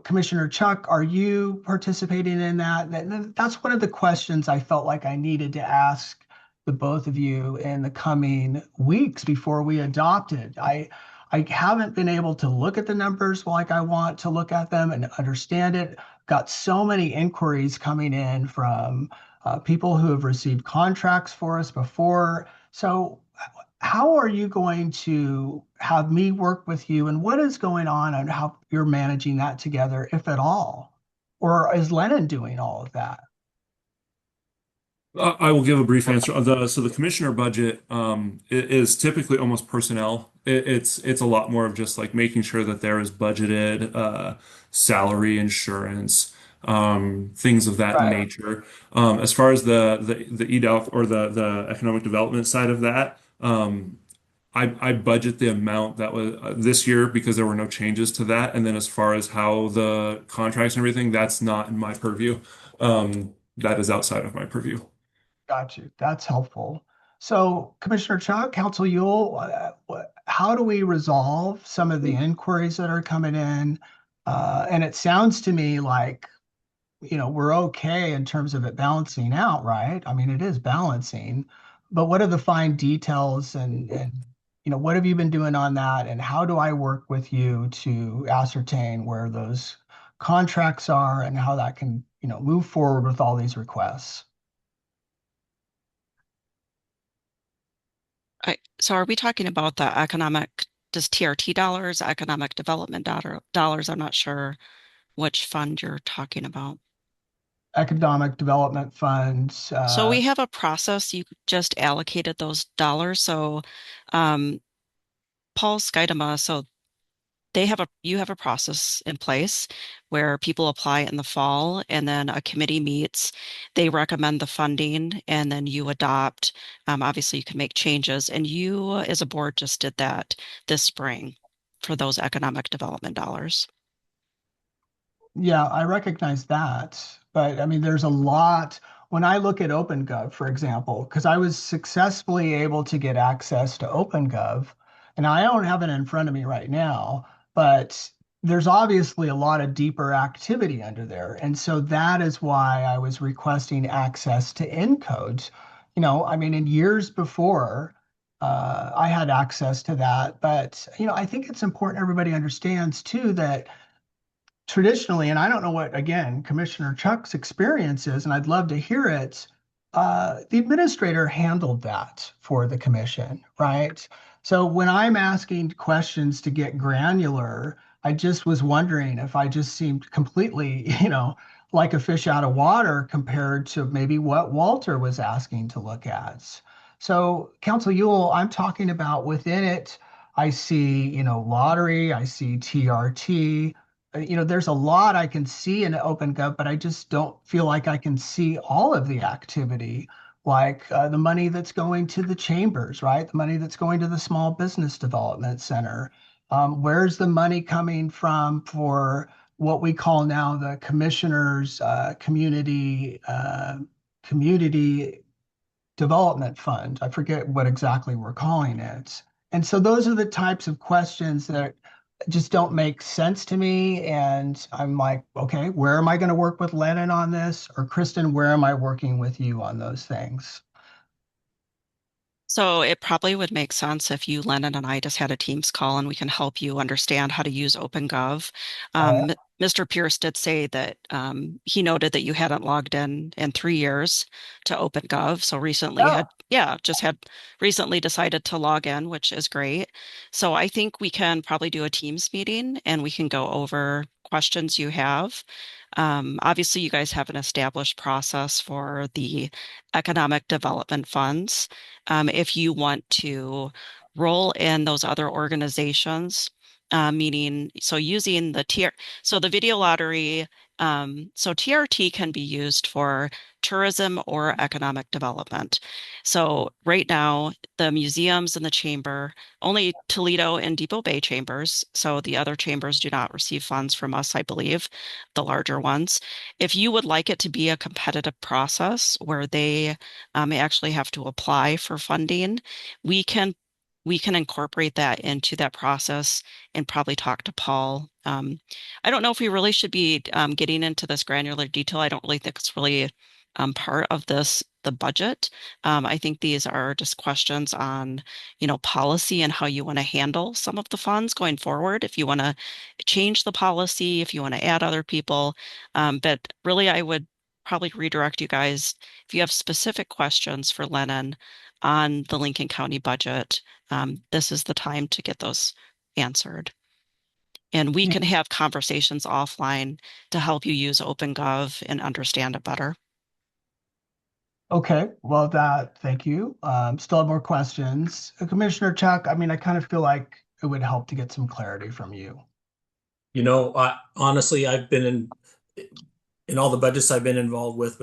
Commissioner Chuck, are you participating in that? That's one of the questions I felt like I needed to ask the both of you in the coming weeks before we adopt it. I haven't been able to look at the numbers like I want to look at them and understand it. Got so many inquiries coming in from people who have received contracts for us before. So how are you going to have me work with you and what is going on and how you're managing that together, if at all? Or is Lennon doing all of that? I will give a brief answer. So the commissioner budget is typically almost personnel. It's a lot more of just like making sure that there is budgeted salary, insurance, things of that Right. nature. As far as the EDALC or the economic development side of that, I budget the amount that was this year because there were no changes to that. And then as far as how the contracts and everything, that's not in my purview. That is outside of my purview. Got you. That's helpful. So, Commissioner Chuck, Council Yule, how do we resolve some of the inquiries that are coming in? And it sounds to me like, we're okay in terms of it balancing out, right? I mean, it is balancing, but what are the fine details and what have you been doing on that? And how do I work with you to ascertain where those contracts are and how that can, move forward with all these requests? So are we talking about the does TRT dollars, economic development dollars? I'm not sure which fund you're talking about. Economic Development Funds. So we have a process. You just allocated those dollars. So um, Paul Skidema, so you have a process in place where people apply in the fall and then a committee meets, they recommend the funding and then you adopt. Obviously you can make changes and you as a board just did that this spring for those economic development dollars. Yeah, I recognize that. But I mean, there's a lot. When I look at OpenGov, for example, because I was successfully able to get access to OpenGov, and I don't have it in front of me right now, but there's obviously a lot of deeper activity under there. And so that is why I was requesting access to encodes. I mean, in years before, I had access to that. But, I think it's important everybody understands too that traditionally, and I don't know what, again, Commissioner Chuck's experience is, and I'd love to hear it. The administrator handled that for the commission, right? So when I'm asking questions to get granular, I just was wondering if I just seemed completely, like a fish out of water compared to maybe what Walter was asking to look at. So, Council Yule, I'm talking about within it, I see, lottery, I see TRT, there's a lot I can see in OpenGov, but I just don't feel like I can see all of the activity, like the money that's going to the chambers, right? The money that's going to the Small Business Development Center. Where's the money coming from for what we call now the commissioners' community development fund? I forget what exactly we're calling it. And so those are the types of questions that just don't make sense to me. And I'm like, okay, where am I going to work with Lennon on this? Or Kristen, where am I working with you on those things? So it probably would make sense if you, Lennon, and I just had a Teams call and we can help you understand how to use OpenGov. Uh, Mr. Pierce did say that he noted that you hadn't logged in 3 years to OpenGov. So recently oh, had, yeah, just had recently decided to log in, which is great. So I think we can probably do a Teams meeting and we can go over questions you have. Obviously, you guys have an established process for the economic development funds. If you want to roll in those other organizations, meaning so using so the video lottery, so TRT can be used for tourism or economic development. So right now, the museums and the chamber, only Toledo and Depot Bay chambers, so the other chambers do not receive funds from us, I believe, the larger ones. If you would like it to be a competitive process where they actually have to apply for funding, we can we can incorporate that into that process and probably talk to Paul. I don't know if we really should be getting into this granular detail. I don't really think it's really part of the budget. I think these are just questions on, policy and how you want to handle some of the funds going forward. If you want to change the policy, if you want to add other people. But really, I would probably redirect you guys if you have specific questions for Lennon on the Lincoln County budget. This is the time to get those answered. And we yeah, can have conversations offline to help you use OpenGov and understand it better. okay. Well, thank you. Still have more questions. Commissioner Chuck, I mean, I kind of feel like it would help to get some clarity from you. Honestly, I've been in all the budgets I've been involved with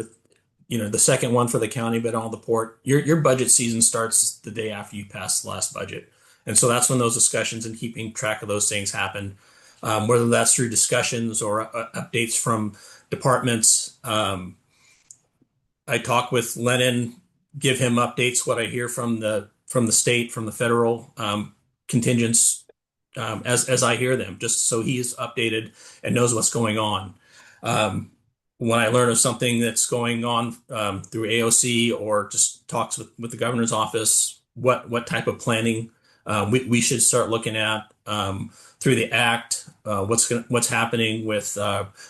the second one for the county, but all the port. Your budget season starts the day after you pass the last budget, and so that's when those discussions and keeping track of those things happen. Whether that's through discussions or updates from departments. I talk with Lennon give him updates, what I hear from the state, from the federal contingents, as I hear them, just so he's updated and knows what's going on. Um, when I learn of something that's going on through AOC or just talks with the governor's office, what type of planning we should start looking at through the act, what's happening with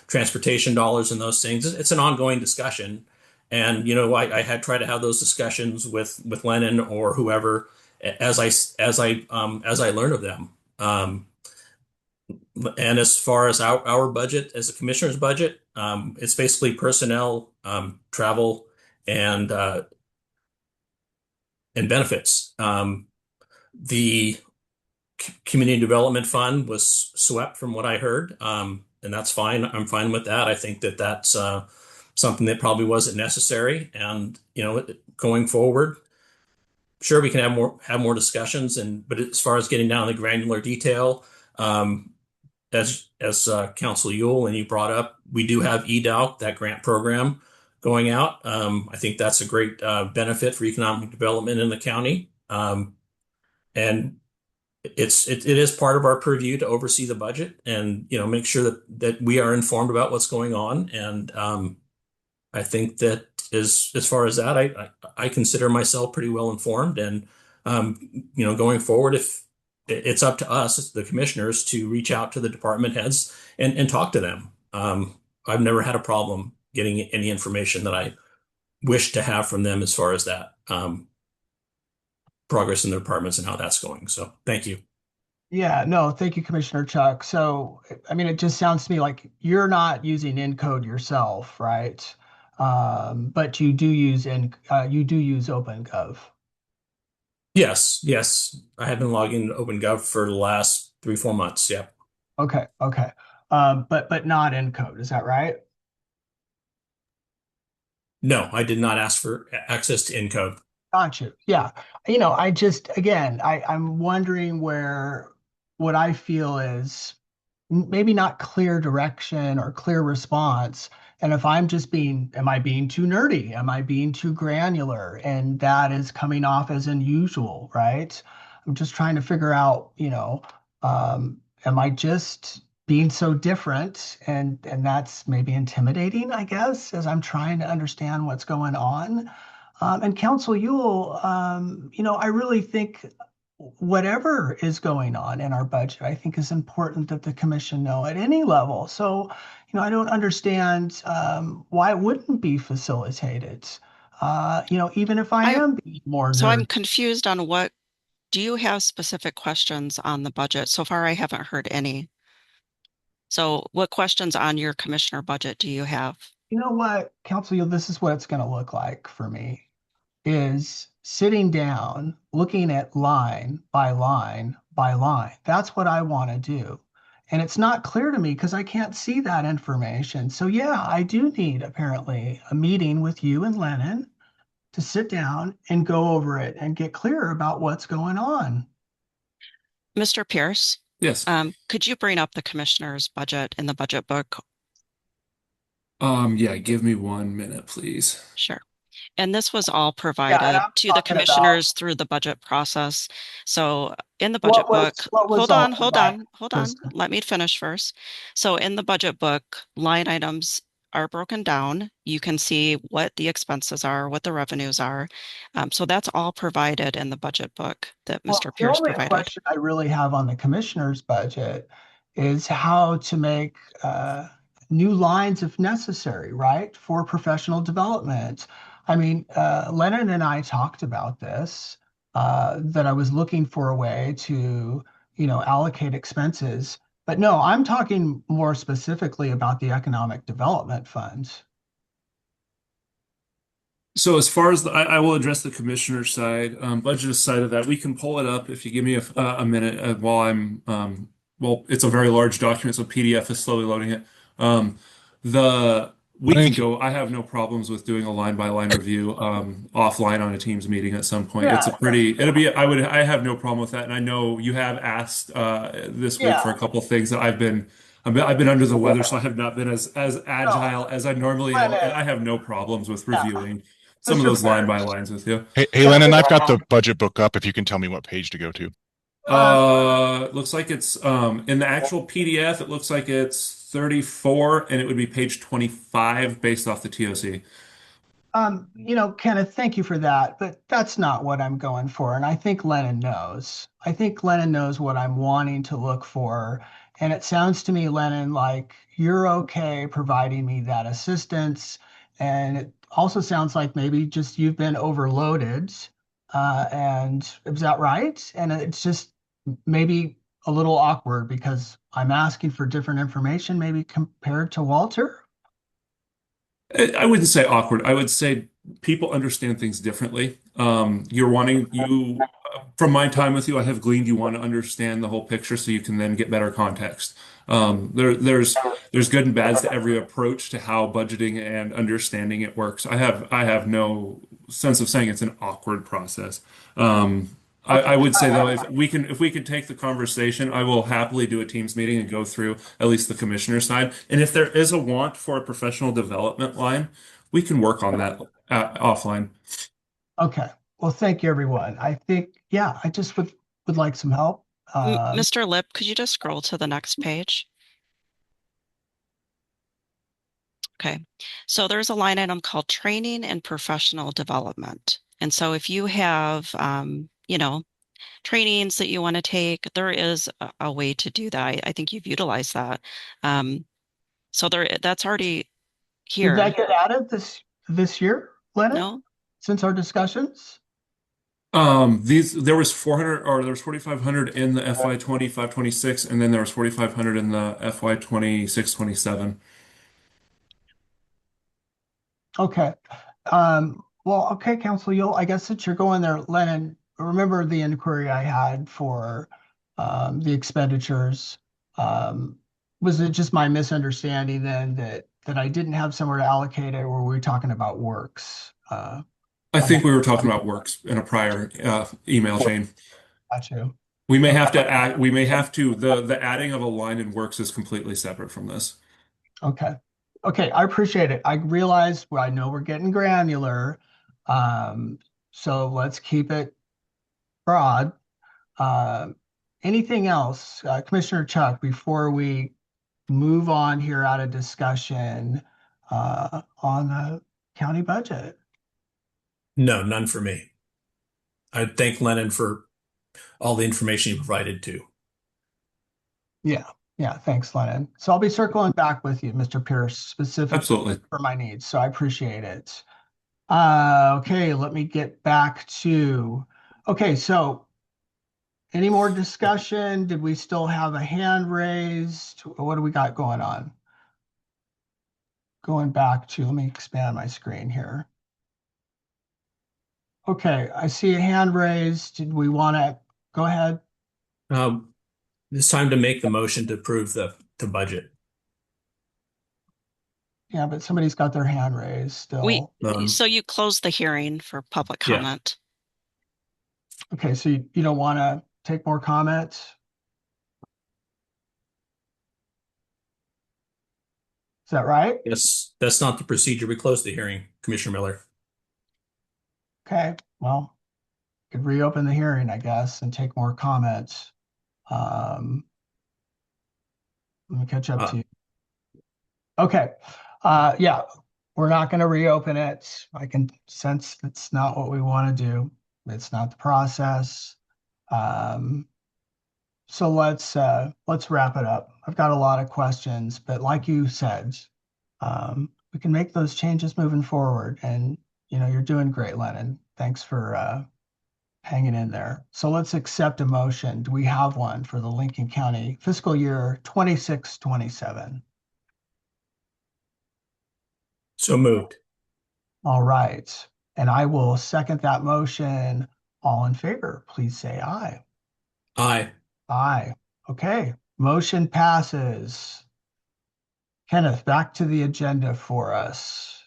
transportation dollars and those things. It's an ongoing discussion. And I had tried to have those discussions with Lennon or whoever as I learn of them. And as far as our budget, as a commissioner's budget, it's basically personnel, travel, and uh, and benefits. The community development fund was swept from what I heard, and that's fine. I'm fine with that. I think that that's something that probably wasn't necessary. And going forward, sure, we can have more discussions. But as far as getting down to the granular detail, as Council Yule and you brought up, we do have EDALC, that grant program going out. I think that's a great benefit for economic development in the county. And it is part of our purview to oversee the budget and make sure that we are informed about what's going on. And I think that as far as that, I consider myself pretty well informed. And going forward, if it's up to us, the commissioners, to reach out to the department heads and talk to them. I've never had a problem getting any information that I wish to have from them as far as that progress in the departments and how that's going. So thank you. Yeah, no, thank you, Commissioner Chuck. So, I mean, it just sounds to me like you're not using Encode yourself, right? But you do use OpenGov. Yes. I have been logging into OpenGov for the last 3-4 months. Yeah. Okay. But not Encode, is that right? No, I did not ask for access to Encode. Gotcha. Yeah. I'm wondering where what I feel is maybe not clear direction or clear response. And if am I being too nerdy? Am I being too granular? And that is coming off as unusual, right? I'm just trying to figure out, am I just being so different? And that's maybe intimidating, I guess, as I'm trying to understand what's going on. And Council Yule, I really think whatever is going on in our budget, I think is important that the commission know at any level. So, I don't understand why it wouldn't be facilitated. Even if I I am being more so I'm nerd. confused on what do you have specific questions on the budget? So far, I haven't heard any. So what questions on your commissioner budget do you have? You know what, Council Yule, this is what it's going to look like for me. Is sitting down, looking at line by line by line. That's what I want to do. And it's not clear to me because I can't see that information. So, yeah, I do need apparently a meeting with you and Lennon to sit down and go over it and get clear about what's going on. Mr. Pierce, Yes. could you bring up the commissioner's budget in the budget book? Yeah, give me 1 minute, please. Sure. And this was all Yeah, and provided I'm to the talking about commissioners through the budget process. So in the budget book, what was hold all on, provided. Let me finish first. So in the budget book, line items are broken down. You can see what the expenses are, what the revenues are. So that's all provided in the budget book that Well, Mr. the Pierce only provided. question I really have on the commissioner's budget is how to make new lines if necessary, right, for professional development. I mean, Lennon and I talked about this, that I was looking for a way to, allocate expenses. But no, I'm talking more specifically about the economic development funds. So as far as I will address the commissioner side, budget side of that, we can pull it up if you give me a minute while well, it's a very large document, so PDF is slowly loading it. The we can go. I have no problems with doing a line by line review offline on a Teams meeting at some point. It's a pretty. I have no problem with that, and I know you have asked this week for a couple of things that I've been under the weather, so I have not been as agile as I normally am, and I have no problems with reviewing some of Mr. those line by Pierce. lines with you. Hey, Lennon, I've got the budget book up if you can tell me what page to go to. Looks like it's in the actual PDF, it looks like it's 34 and it would be page 25 based off the TOC. Kenneth, thank you for that, but that's not what I'm going for. And I think Lennon knows. I think Lennon knows what I'm wanting to look for. And it sounds to me, Lennon, like you're okay providing me that assistance. And it also sounds like maybe just you've been overloaded. And is that right? And it's just maybe a little awkward because I'm asking for different information, maybe compared to Walter. I wouldn't say awkward. I would say people understand things differently. You're wanting you from my time with you, I have gleaned you want to understand the whole picture so you can then get better context. There's good and bads to every approach to how budgeting and understanding it works. I have no sense of saying it's an awkward process. I would say though, if we could take the conversation, I will happily do a Teams meeting and go through at least the commissioner side. And if there is a want for a professional development line, we can work on that offline. Okay. Well, thank you, everyone. I think, yeah, I just would like some help. Mr. Lip, could you just scroll to the next page? Okay. So there's a line item called training and professional development. And so if you have, trainings that you want to take, there is a way to do that. I think you've utilized that. So that's already Did that here. get added this year, Lennon, No? since our discussions? There was 400 or there was 4,500 in the FY 25-26, and then there was 4,500 in the FY 26-27. Okay. Well, okay, Council, I guess since you're going there, Lennon, remember the inquiry I had for the expenditures. Was it just my misunderstanding then that I didn't have somewhere to allocate it, or were we talking about works? I On that? think we were talking about works in a prior email chain. Got you. We may have Okay. to add, we may have to, the adding of a line in works is completely separate from this. Okay. Okay, I appreciate it. I realize, well, I know we're getting granular. Um, so let's keep it broad. Anything else, Commissioner Chuck, before we move on here out of discussion on the county budget? No, none for me. I thank Lennon for all the information you provided too. Yeah, yeah, thanks, Lennon. So I'll be circling back with you, Mr. Pierce, specifically Absolutely. for my needs. So I appreciate it. Okay, let me get back to, okay, so any more discussion? Did we still have a hand raised? What do we got going on? Going back to, let me expand my screen here. Okay, I see a hand raised. Did we want to go ahead? It's time to make the motion to approve the budget. Yeah, but somebody's got their hand raised still. So you closed the hearing for public Yeah. comment. Okay, so you don't want to take more comments? Is that right? Yes, that's not the procedure. We closed the hearing, Commissioner Miller. Okay, well, could reopen the hearing, I guess, and take more comments. Let me catch up to you. Okay, yeah, we're not going to reopen it. I can sense it's not what we want to do. It's not the process. So let's wrap it up. I've got a lot of questions, but like you said, we can make those changes moving forward. And you're doing great, Lennon. Thanks for hanging in there. So let's accept a motion. Do we have one for the Lincoln County fiscal year 26-27? So moved. All right. And I will second that motion. All in favor, please say aye. Aye. Aye. Okay. Motion passes. Kenneth, back to the agenda for us.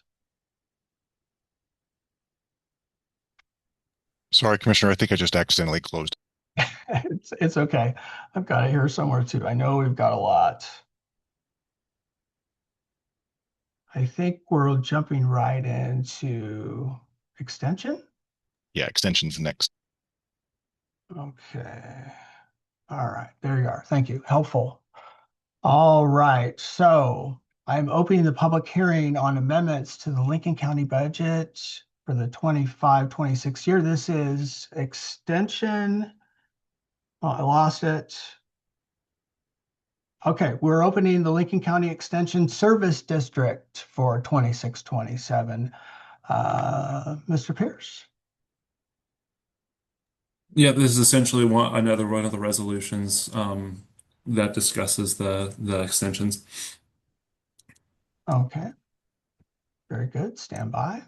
Sorry, Commissioner, I think I just accidentally closed. It's okay. I've got it here somewhere too. I know we've got a lot. I think we're jumping right into extension? Yeah, extension's next. Okay. All right, there you are. Thank you. Helpful. All right, so I'm opening the public hearing on amendments to the Lincoln County budget for the 25-26 year. This is extension. Oh, I lost it. Okay, we're opening the Lincoln County Extension Service District for 26-27. Mr. Pierce. Yeah, this is essentially another one of the resolutions that discusses the extensions. Okay, very good. Stand by.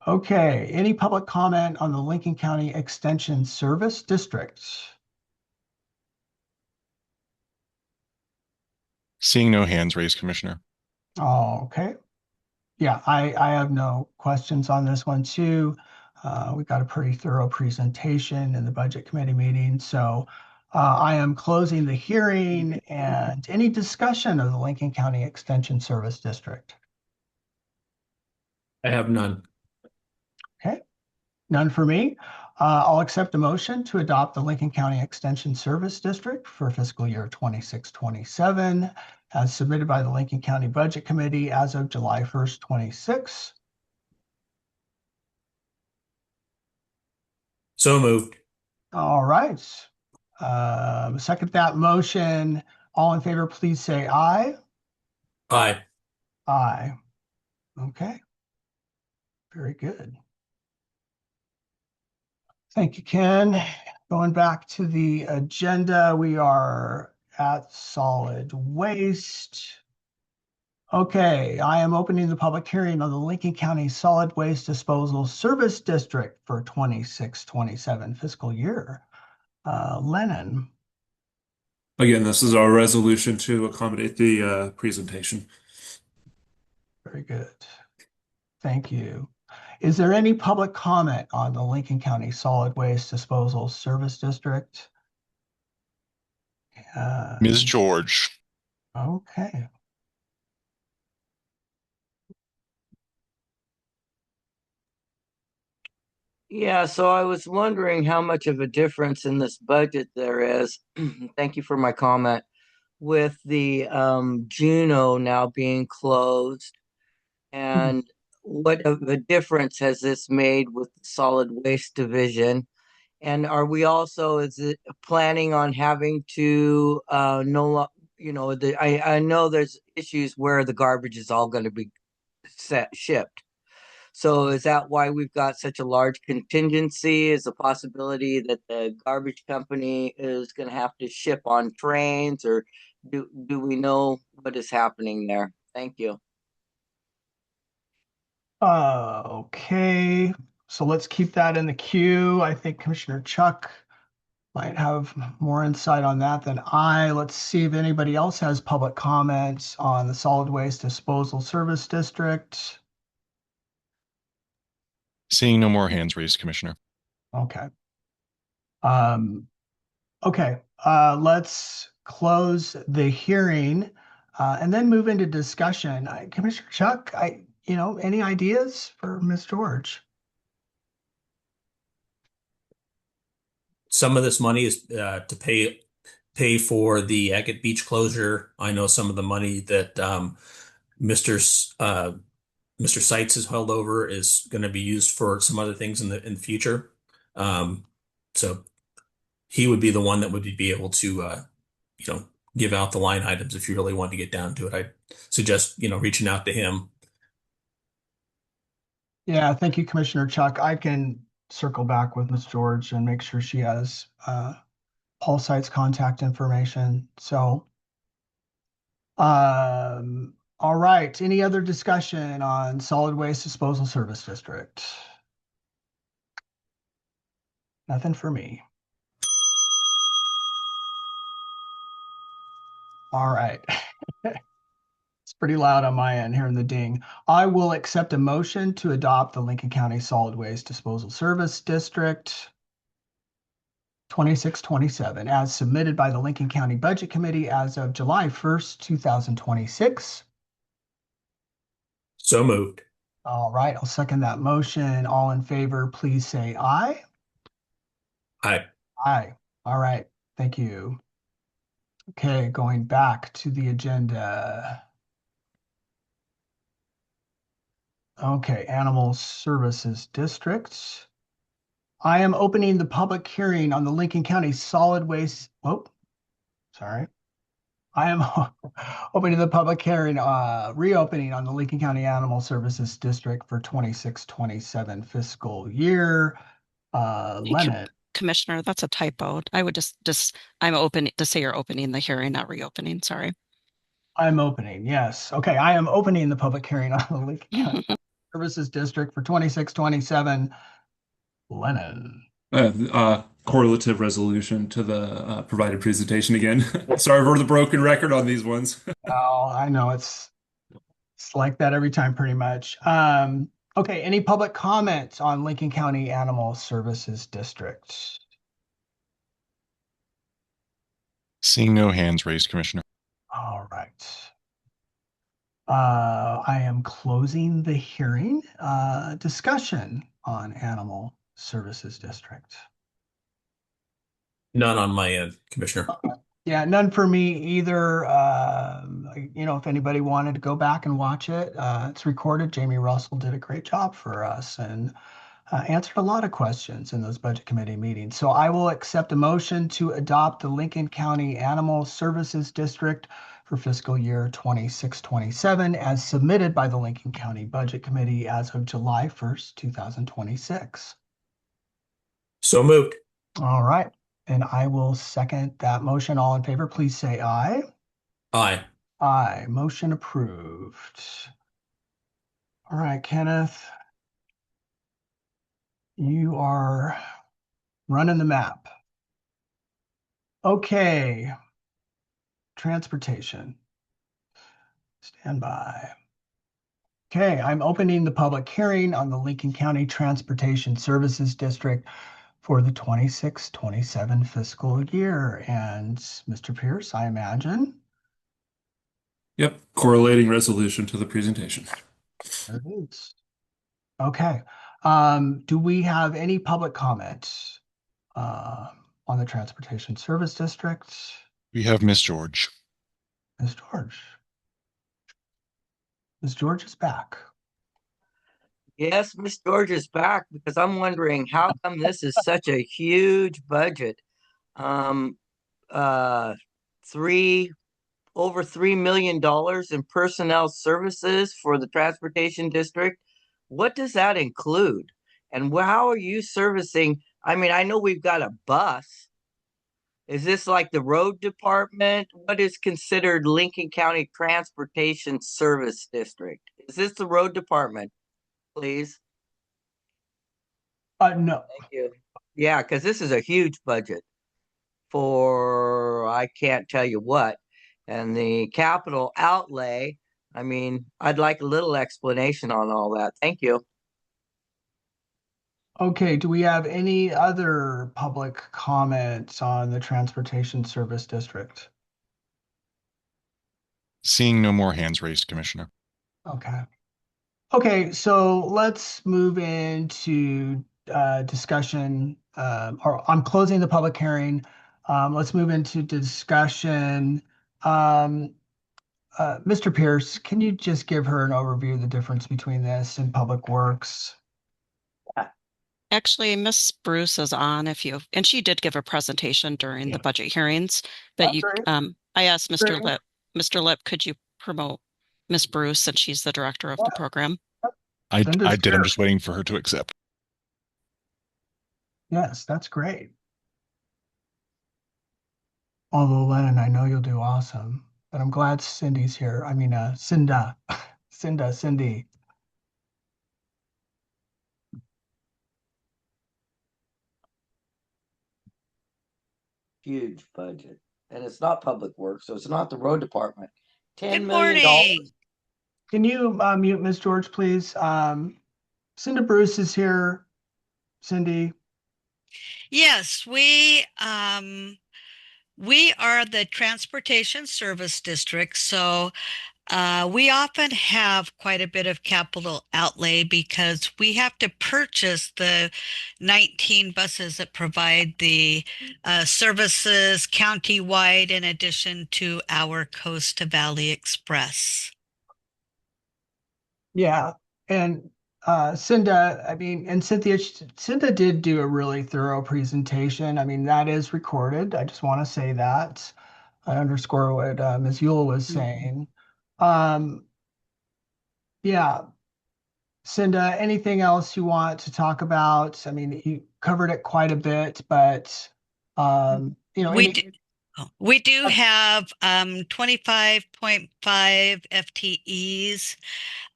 Okay, any public comment on the Lincoln County Extension Service District? Seeing no hands raised, Commissioner. Oh, okay. Yeah, I have no questions on this one too. We got a pretty thorough presentation in the Budget Committee meeting. So I am closing the hearing and any discussion of the Lincoln County Extension Service District. I have none. Okay, none for me. I'll accept a motion to adopt the Lincoln County Extension Service District for fiscal year 26-27 as submitted by the Lincoln County Budget Committee as of July 1st, 26. So moved. All right. Second that motion. All in favor, please say aye. Aye. Aye. Okay. Very good. Thank you, Ken. Going back to the agenda, we are at solid waste. Okay, I am opening the public hearing on the Lincoln County Solid Waste Disposal Service District for 26-27 fiscal year. Lennon. Again, this is our resolution to accommodate the presentation. Very good. Thank you. Is there any public comment on the Lincoln County Solid Waste Disposal Service District? Ms. George. Okay. Yeah, so I was wondering how much of a difference in this budget there is. Thank you for my comment. With the Juno now being closed, and what of a difference has this made with the solid waste division? And are we also is it planning on having to I know there's issues where the garbage is all going to be shipped. So is that why we've got such a large contingency? Is a possibility that the garbage company is going to have to ship on trains, or do we know what is happening there? Thank you. Okay. So let's keep that in the queue. I think Commissioner Chuck might have more insight on that than I. Let's see if anybody else has public comments on the Solid Waste Disposal Service District. Seeing no more hands raised, Commissioner. Okay. Okay, let's close the hearing and then move into discussion. Commissioner Chuck, any ideas for Ms. George? Some of this money is to pay for the Agate Beach closure. I know some of the money that Mr. Mr. Seitz has held over is going to be used for some other things in the future. So he would be the one that would be able to give out the line items if you really want to get down to it. I'd suggest reaching out to him. Yeah, thank you, Commissioner Chuck. I can circle back with Ms. George and make sure she has Paul Seitz' contact information. So, all right. Any other discussion on Solid Waste Disposal Service District? Nothing for me. All right. It's pretty loud on my end, hearing the ding. I will accept a motion to adopt the Lincoln County Solid Waste Disposal Service District. 2627, as submitted by the Lincoln County Budget Committee as of July 1st, 2026. So moved. All right, I'll second that motion. All in favor, please say aye. Aye. Aye. All right, thank you. Okay, going back to the agenda. Okay, Animal Services District. I am opening the public hearing on the Lincoln County Solid Waste. Oh, sorry. I am opening the public hearing, reopening on the Lincoln County Animal Services District for 26-27 fiscal year. Lennon. Commissioner, that's a typo. I would I'm open to say you're opening the hearing, not reopening. Sorry. I'm opening, yes. Okay, I am opening the public hearing on the Lincoln County Services District for 26-27. Lennon. Correlative resolution to the provided presentation again. Sorry for the broken record on these ones. Oh, I know it's like that every time pretty much. Okay, any public comments on Lincoln County Animal Services District? Seeing no hands raised, Commissioner. All right. I am closing the hearing. Discussion on Animal Services District. None on my end, Commissioner. Yeah, none for me either. If anybody wanted to go back and watch it, it's recorded. Jamie Russell did a great job for us and answered a lot of questions in those budget committee meetings. So I will accept a motion to adopt the Lincoln County Animal Services District for fiscal year 26-27 as submitted by the Lincoln County Budget Committee as of July 1st, 2026. So moved. All right. And I will second that motion. All in favor, please say aye. Aye. Aye. Motion approved. All right, Kenneth, you are running the map. Okay. Transportation. Stand by. Okay, I'm opening the public hearing on the Lincoln County Transportation Services District for the 26-27 fiscal year. And Mr. Pierce, I imagine. Yep, correlating resolution to the presentation. There it is. Okay. Do we have any public comments on the Transportation Service District? We have Miss George. Ms. George. Ms. George is back. Yes, Miss George is back because I'm wondering how come this is such a huge budget. Um, uh, over $3 million in personnel services for the transportation district. What does that include? And how are you servicing? I mean, I know we've got a bus. Is this like the road department? What is considered Lincoln County Transportation Service District? Is this the road department, please? No. Thank you. Yeah, because this is a huge budget for I can't tell you what. And the capital outlay, I mean, I'd like a little explanation on all that. Thank you. Okay, do we have any other public comments on the Transportation Service District? Seeing no more hands raised, Commissioner. Okay. Okay, so let's move into discussion. Or I'm closing the public hearing. Let's move into discussion. Mr. Pierce, can you just give her an overview of the difference between this and Public Works? Actually, Miss Bruce is on and she did give a presentation during the budget hearings, but I asked Mr. Lip. Mr. Lip, could you promote Miss Bruce since she's the director of the program? I did. I'm just waiting for her to accept. Yes, that's great. Although Lennon, I know you'll do awesome, but I'm glad Cindy's here. I mean, Cindy. Huge budget. And it's not public works, so it's not the road department. $10 Good million. morning. Can you mute Miss George, please? Cindy Bruce is here. Cindy. Yes, we are the transportation service district, so we often have quite a bit of capital outlay because we have to purchase the 19 buses that provide the services countywide in addition to our Coast to Valley Express. Yeah. And Cinda, I mean, and Cynthia, Cinda did do a really thorough presentation. I mean, that is recorded. I just want to say that. I underscore what Ms. Yule was saying. Um, yeah, Cinda, anything else you want to talk about? I mean, you covered it quite a bit, but We do, we do have 25.5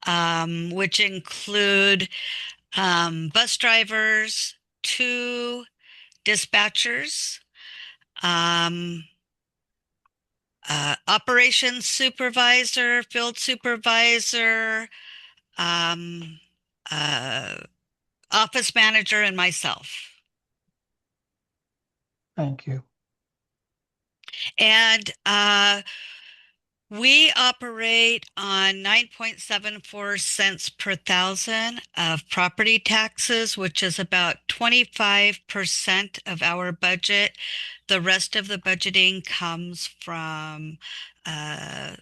FTEs, which include bus drivers, two dispatchers, um, operations supervisor, field supervisor, um, uh, office manager, and myself. Thank you. And we operate on 9.74 cents per thousand of property taxes, which is about 25% of our budget. The rest of the budgeting comes from uh,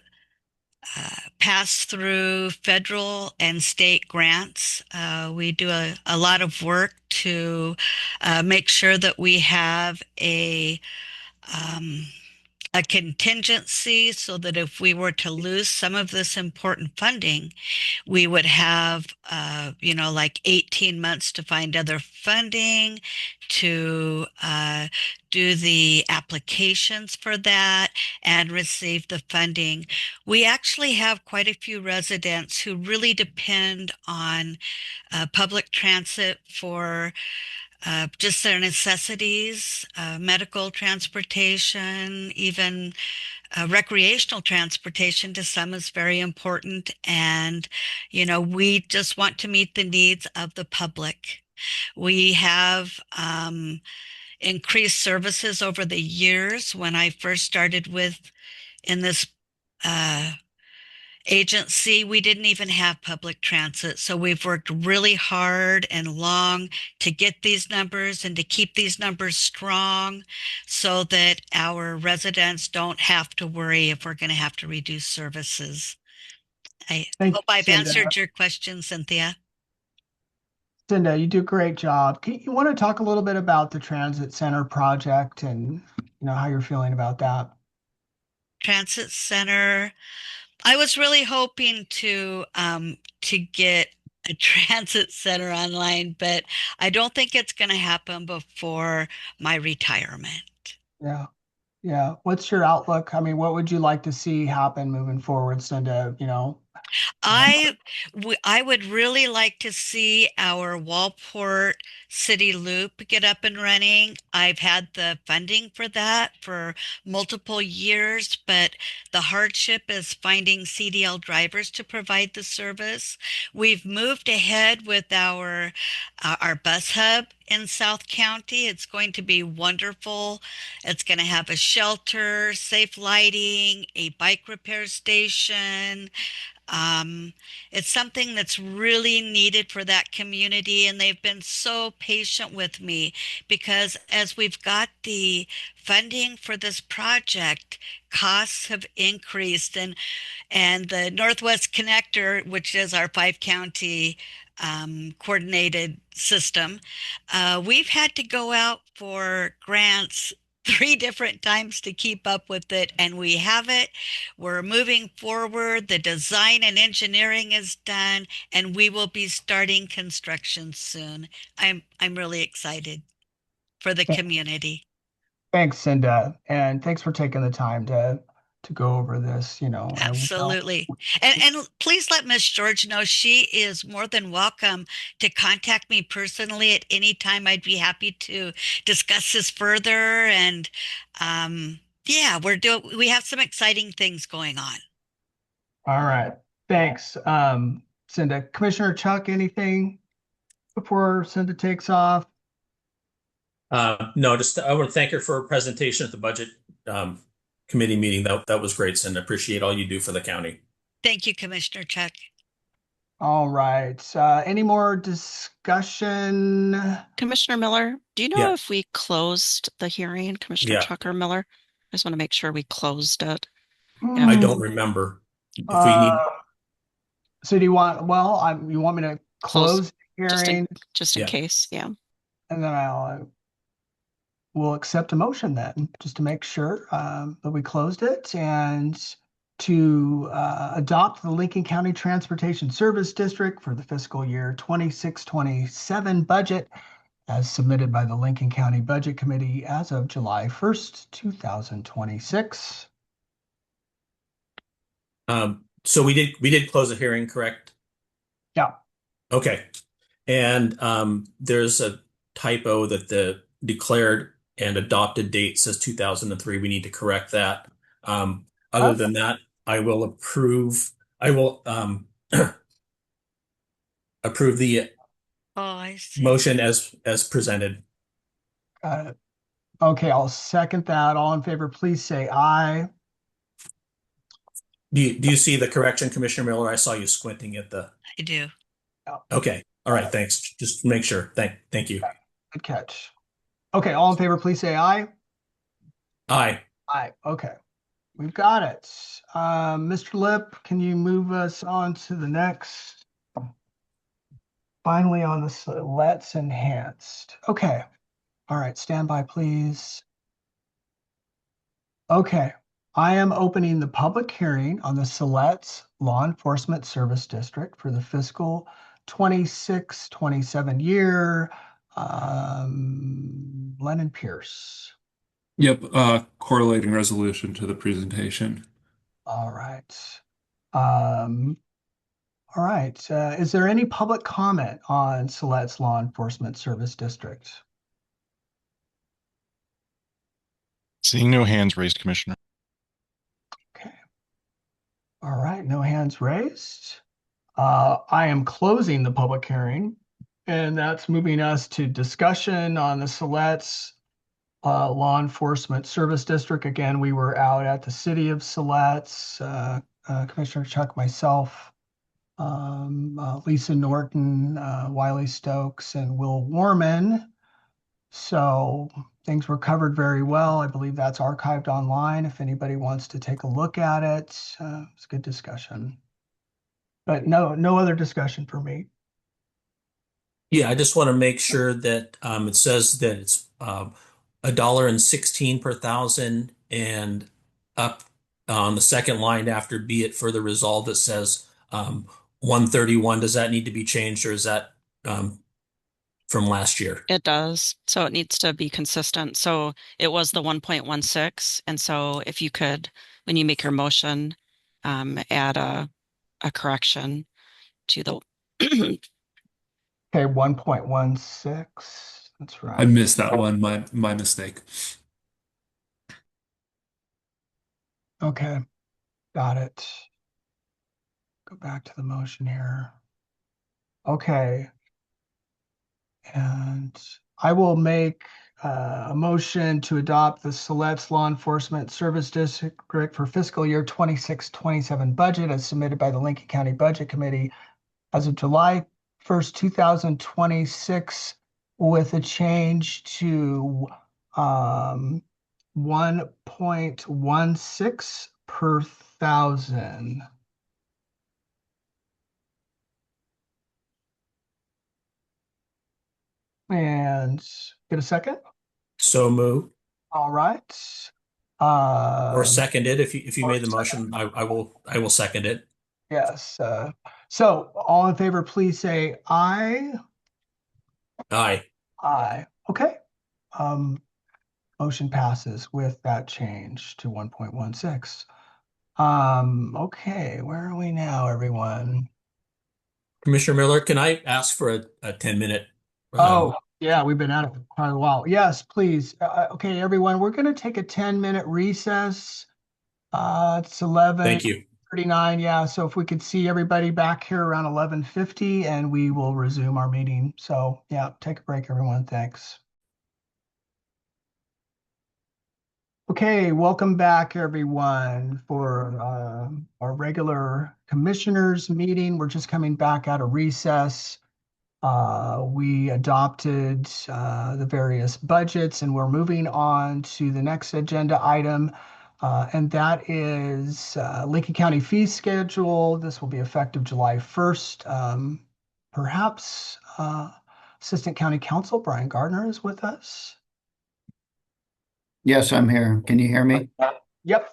pass through federal and state grants. We do a lot of work to make sure that we have um, a contingency so that if we were to lose some of this important funding, we would have, like 18 months to find other funding, to do the applications for that and receive the funding. We actually have quite a few residents who really depend on public transit for just their necessities, medical transportation, even recreational transportation to some is very important. And, we just want to meet the needs of the public. We have increased services over the years. When I first started in this uh, agency, we didn't even have public transit. So we've worked really hard and long to get these numbers and to keep these numbers strong so that our residents don't have to worry if we're going to have to reduce services. I Thank hope you, I've Cinda. answered your question, Cynthia. Cinda, you do a great job. You want to talk a little bit about the Transit Center project and how you're feeling about that? Transit Center. I was really hoping to get a transit center online, but I don't think it's going to happen before my retirement. Yeah. Yeah. What's your outlook? I mean, what would you like to see happen moving forward, Cinda? Um, I would really like to see our Wallport City Loop get up and running. I've had the funding for that for multiple years, but the hardship is finding CDL drivers to provide the service. We've moved ahead with our bus hub in South County. It's going to be wonderful. It's going to have a shelter, safe lighting, a bike repair station. Um, it's something that's really needed for that community, and they've been so patient with me because as we've got the funding for this project, costs have increased, and the Northwest Connector, which is our five county coordinated system, we've had to go out for grants three different times to keep up with it, and we have it. We're moving forward. The design and engineering is done, and we will be starting construction soon. I'm really excited for the community. Thanks, Cinda, and thanks for taking the time to go over this. And we know. Absolutely. And please let Miss George know she is more than welcome to contact me personally at any time. I'd be happy to discuss this further. And yeah, we have some exciting things going on. All right. Thanks, Cinda. Commissioner Chuck, anything before Cinda takes off? No, just I want to thank her for her presentation at the budget committee meeting. That was great, and appreciate all you do for the county. Thank you, Commissioner Chuck. All right. Any more discussion? Commissioner Miller, do you know Yeah, if we closed the hearing, Commissioner yeah. Chuck or Miller? I just want to make sure we closed it. I After don't remember if we Uh, need. so do you want, well, you want me to close close the just in hearing just in Yeah. case, yeah. and then we'll accept a motion then, just to make sure that we closed it and to adopt the Lincoln County Transportation Service District for the fiscal year 26-27 budget as submitted by the Lincoln County Budget Committee as of July 1st, 2026. So we did close the hearing, correct? Yeah. Okay. And there's a typo that the declared and adopted date says 2003. We need to correct that. Other than that, I will approve. I will approve the Oh, I see. motion as presented. Okay, I'll second that. All in favor, please say aye. Do you see the correction, Commissioner Miller? I saw you squinting at the. I do. Okay. All right. Thanks. Just make sure. Thank you. Good catch. Okay, all in favor, please say aye. Aye. Aye. Okay, we've got it. Mr. Lip, can you move us on to the next? Finally on this, let's enhanced. Okay. All right, stand by, please. Okay, I am opening the public hearing on the Siletz Law Enforcement Service District for the fiscal 26-27 year. Lennon Pierce. Yep, correlating resolution to the presentation. All right. All right. Is there any public comment on Siletz Law Enforcement Service District? Seeing no hands raised, Commissioner. Okay. All right. No hands raised. I am closing the public hearing, and that's moving us to discussion on the Siletz Law Enforcement Service District. Again, we were out at the city of Siletz, Commissioner Chuck, myself, Lisa Norton, Wiley Stokes, and Will Warman. So things were covered very well. I believe that's archived online if anybody wants to take a look at it. It's a good discussion. But no other discussion for me. Yeah, I just want to make sure that it says that it's $1.16 per thousand, and up on the second line after be it further resolved, it says 131. Does that need to be changed, or is that from last year? It does. So it needs to be consistent. So it was the 1.16. And so if you could, when you make your motion, add a correction to the Okay, 1.16. That's right. I missed that one. My mistake. Okay, got it. Go back to the motion here. Okay. And I will make a motion to adopt the Siletz Law Enforcement Service District for fiscal year 26-27 budget as submitted by the Lincoln County Budget Committee as of July 1st, 2026, with a change to 1.16 per thousand. And get a second? So move All right. or second it if you or made the motion. I will second it. Yes. So all in favor, please say aye. Aye. Aye. Okay. Motion passes with that change to 1.16. Okay, where are we now, everyone? Commissioner Miller, can I ask for a 10-minute? Oh, yeah, we've been at it for quite a while. Yes, please. Okay, everyone, we're going to take a 10-minute recess. It's 11. Thank you. 39, yeah. So if we could see everybody back here around 11:50 and we will resume our meeting. So yeah, take a break, everyone. Thanks. Okay, welcome back everyone for our regular commissioners meeting. We're just coming back out of recess. We adopted the various budgets and we're moving on to the next agenda item. And that is Lincoln County fee schedule. This will be effective July 1st. Perhaps Assistant County Counsel Brian Gardner is with us. Yes, I'm here. Can you hear me? Yep,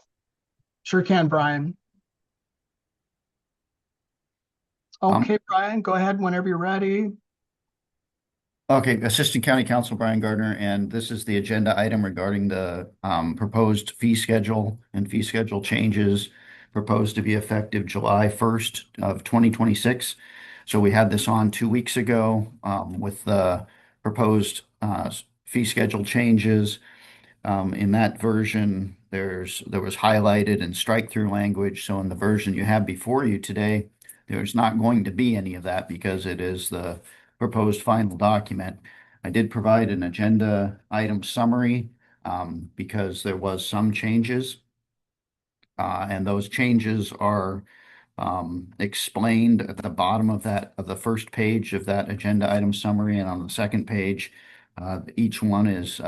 sure can, Brian. Okay, Brian, go ahead whenever you're ready. Okay, Assistant County Counsel Brian Gardner, and this is the agenda item regarding the proposed fee schedule and fee schedule changes proposed to be effective July 1st of 2026. So we had this on 2 weeks ago with the proposed fee schedule changes. In that version, there was highlighted and strike-through language. So in the version you have before you today, there's not going to be any of that because it is the proposed final document. I did provide an agenda item summary because there was some changes. And those changes are explained at the bottom of the first page of that agenda item summary, and on the second page, each one is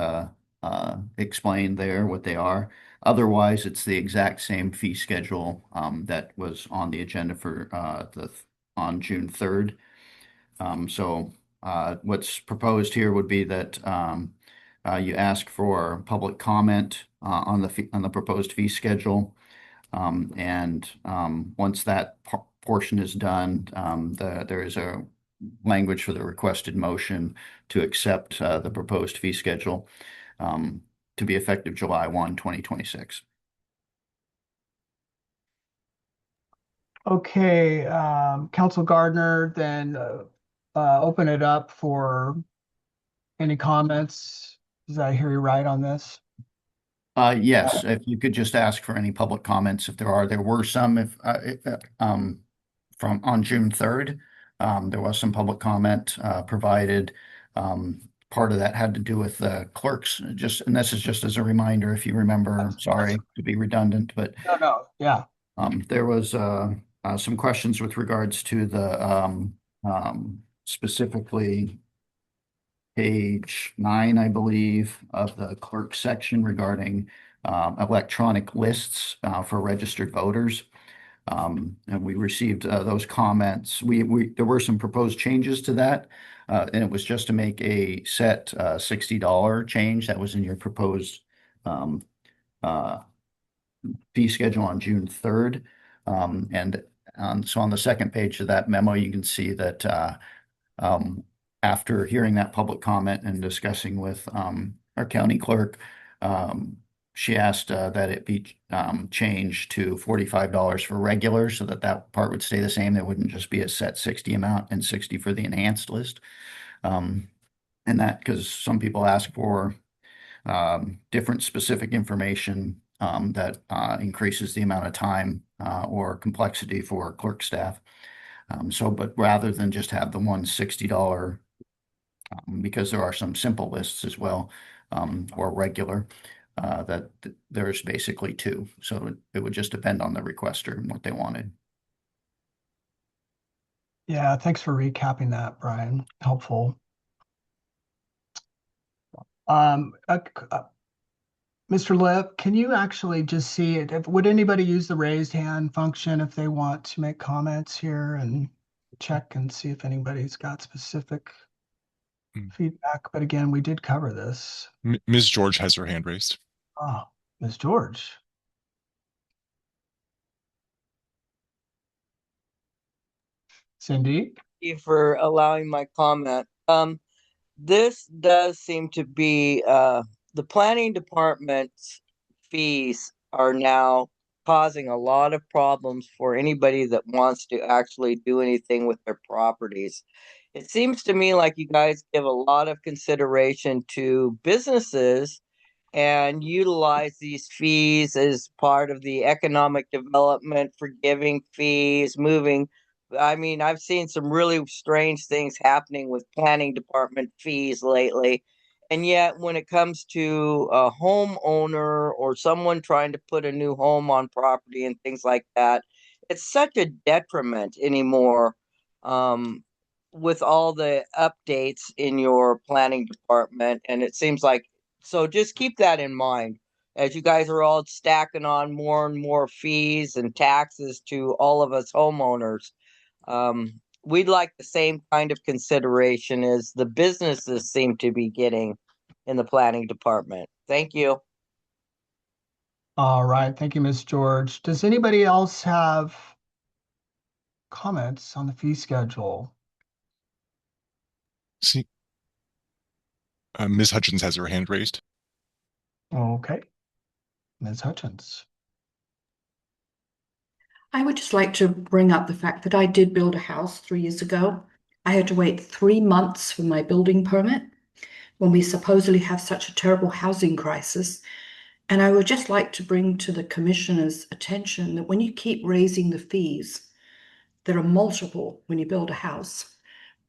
explained there what they are. Otherwise, it's the exact same fee schedule that was on the agenda for on June 3rd. What's proposed here would be that you ask for public comment on the proposed fee schedule. Once that portion is done, there is a language for the requested motion to accept the proposed fee schedule to be effective July 1, 2026. Okay, Council Gardner, then open it up for any comments. Did I hear you right on this? Yes, if you could just ask for any public comments, if there are. There were some from on June 3rd. There was some public comment provided. Part of that had to do with the clerks. And this is just as a reminder, if you remember, sorry to be redundant, but No, yeah. there was some questions with regards to the specifically page 9, I believe, of the clerk section regarding electronic lists for registered voters. And we received those comments. There were some proposed changes to that, and it was just to make a set $60 change that was in your proposed fee schedule on June 3rd. So on the second page of that memo, you can see that after hearing that public comment and discussing with our county clerk, she asked that it be changed to $45 for regular so that part would stay the same. There wouldn't just be a set 60 amount and 60 for the enhanced list. And that because some people ask for different specific information that increases the amount of time or complexity for clerk staff. But rather than just have the $160, because there are some simple lists as well, or regular, that there's basically two. So it would just depend on the requester and what they wanted. Yeah, thanks for recapping that, Brian. Helpful. Mr. Lip, can you actually just see it? Would anybody use the raised hand function if they want to make comments here and check and see if anybody's got specific feedback? But again, we did cover this. Ms. George has her hand raised. Oh, Ms. George. Cindy? Thank you for allowing my comment. This does seem to be the planning department's fees are now causing a lot of problems for anybody that wants to actually do anything with their properties. It seems to me like you guys give a lot of consideration to businesses and utilize these fees as part of the economic development, forgiving fees, moving. I mean, I've seen some really strange things happening with planning department fees lately. And yet, when it comes to a homeowner or someone trying to put a new home on property and things like that, it's such a detriment anymore, um, with all the updates in your planning department. And it seems like, so just keep that in mind as you guys are all stacking on more and more fees and taxes to all of us homeowners. We'd like the same kind of consideration as the businesses seem to be getting in the planning department. Thank you. All right. Thank you, Ms. George. Does anybody else have comments on the fee schedule? See, Ms. Hutchins has her hand raised. Okay. Ms. Hutchins. I would just like to bring up the fact that I did build a house 3 years ago. I had to wait 3 months for my building permit when we supposedly have such a terrible housing crisis. And I would just like to bring to the commissioner's attention that when you keep raising the fees, there are multiple when you build a house.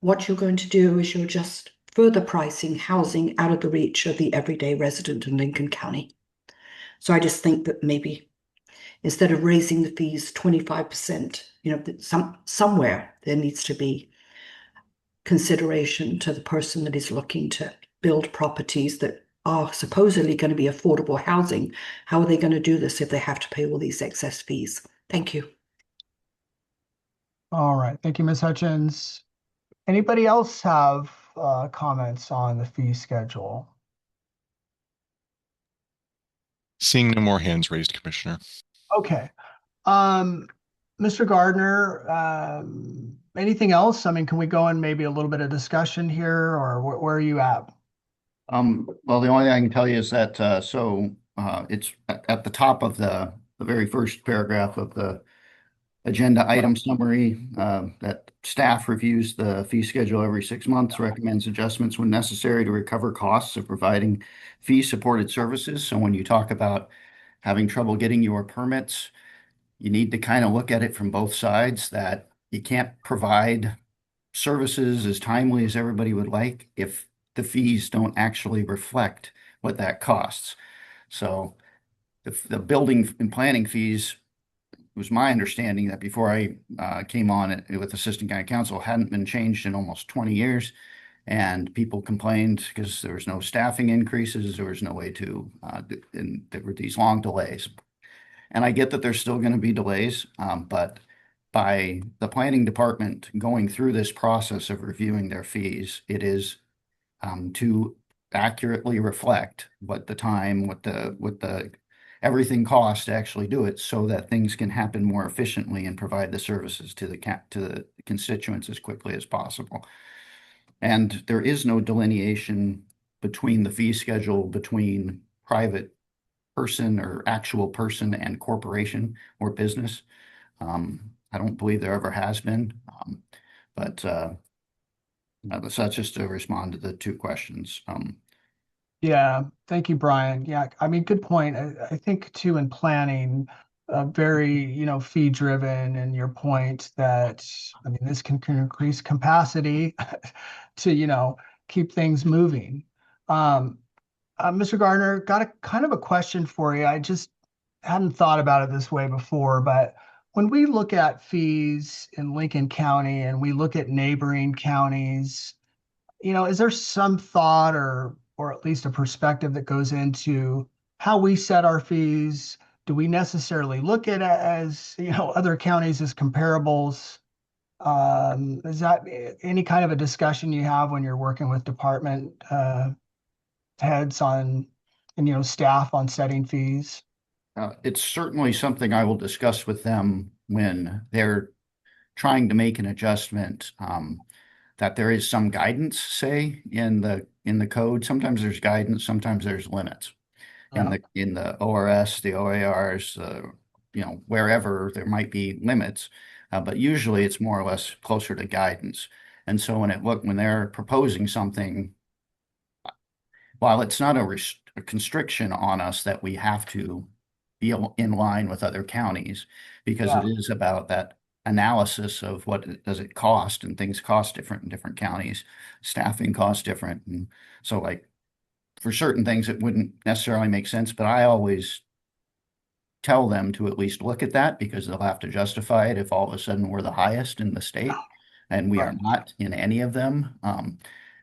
What you're going to do is you're just further pricing housing out of the reach of the everyday resident in Lincoln County. So I just think that maybe instead of raising the fees 25%, somewhere there needs to be consideration to the person that is looking to build properties that are supposedly going to be affordable housing. How are they going to do this if they have to pay all these excess fees? Thank you. All right. Thank you, Ms. Hutchins. Anybody else have comments on the fee schedule? Seeing no more hands raised, Commissioner. Okay. Mr. Gardner, anything else? I mean, can we go in maybe a little bit of discussion here, or where are you at? Well, the only thing I can tell you is that it's at the top of the very first paragraph of the agenda item summary, that staff reviews the fee schedule every 6 months, recommends adjustments when necessary to recover costs of providing fee-supported services. So when you talk about having trouble getting your permits, you need to kind of look at it from both sides, that you can't provide services as timely as everybody would like if the fees don't actually reflect what that costs. So the building and planning fees, it was my understanding that before I came on it with Assistant County Counsel, hadn't been changed in almost 20 years. And people complained because there was no staffing increases, there was no way to, and there were these long delays. And I get that there's still going to be delays, but by the planning department going through this process of reviewing their fees, it is to accurately reflect what the time, what the everything costs to actually do it, so that things can happen more efficiently and provide the services to the constituents as quickly as possible. And there is no delineation between the fee schedule between private person or actual person and corporation or business. I don't believe there ever has been, but so that's just to respond to the two questions. Yeah, thank you, Brian. Yeah, I mean, good point. I think too in planning, very, fee driven, and your point that, I mean, this can increase capacity to, keep things moving. Mr. Gardner, got a kind of a question for you. I just hadn't thought about it this way before, but when we look at fees in Lincoln County and we look at neighboring counties, is there some thought or at least a perspective that goes into how we set our fees? Do we necessarily look at it as, other counties as comparables? Is that any kind of a discussion you have when you're working with department heads on and staff on setting fees? It's certainly something I will discuss with them when they're trying to make an adjustment. That there is some guidance, say, in the code. Sometimes there's guidance, sometimes there's limits. In the ORS, the OARs, wherever there might be limits, but usually it's more or less closer to guidance. And so when they're proposing something, while it's not a constriction on us that we have to be in line with other counties, because Yeah. it is about that analysis of what does it cost, and things cost different in different counties. Staffing costs different. And so like for certain things, it wouldn't necessarily make sense, but I always tell them to at least look at that because they'll have to justify it if all of a sudden we're the highest in the state, and we are Right. not in any of them.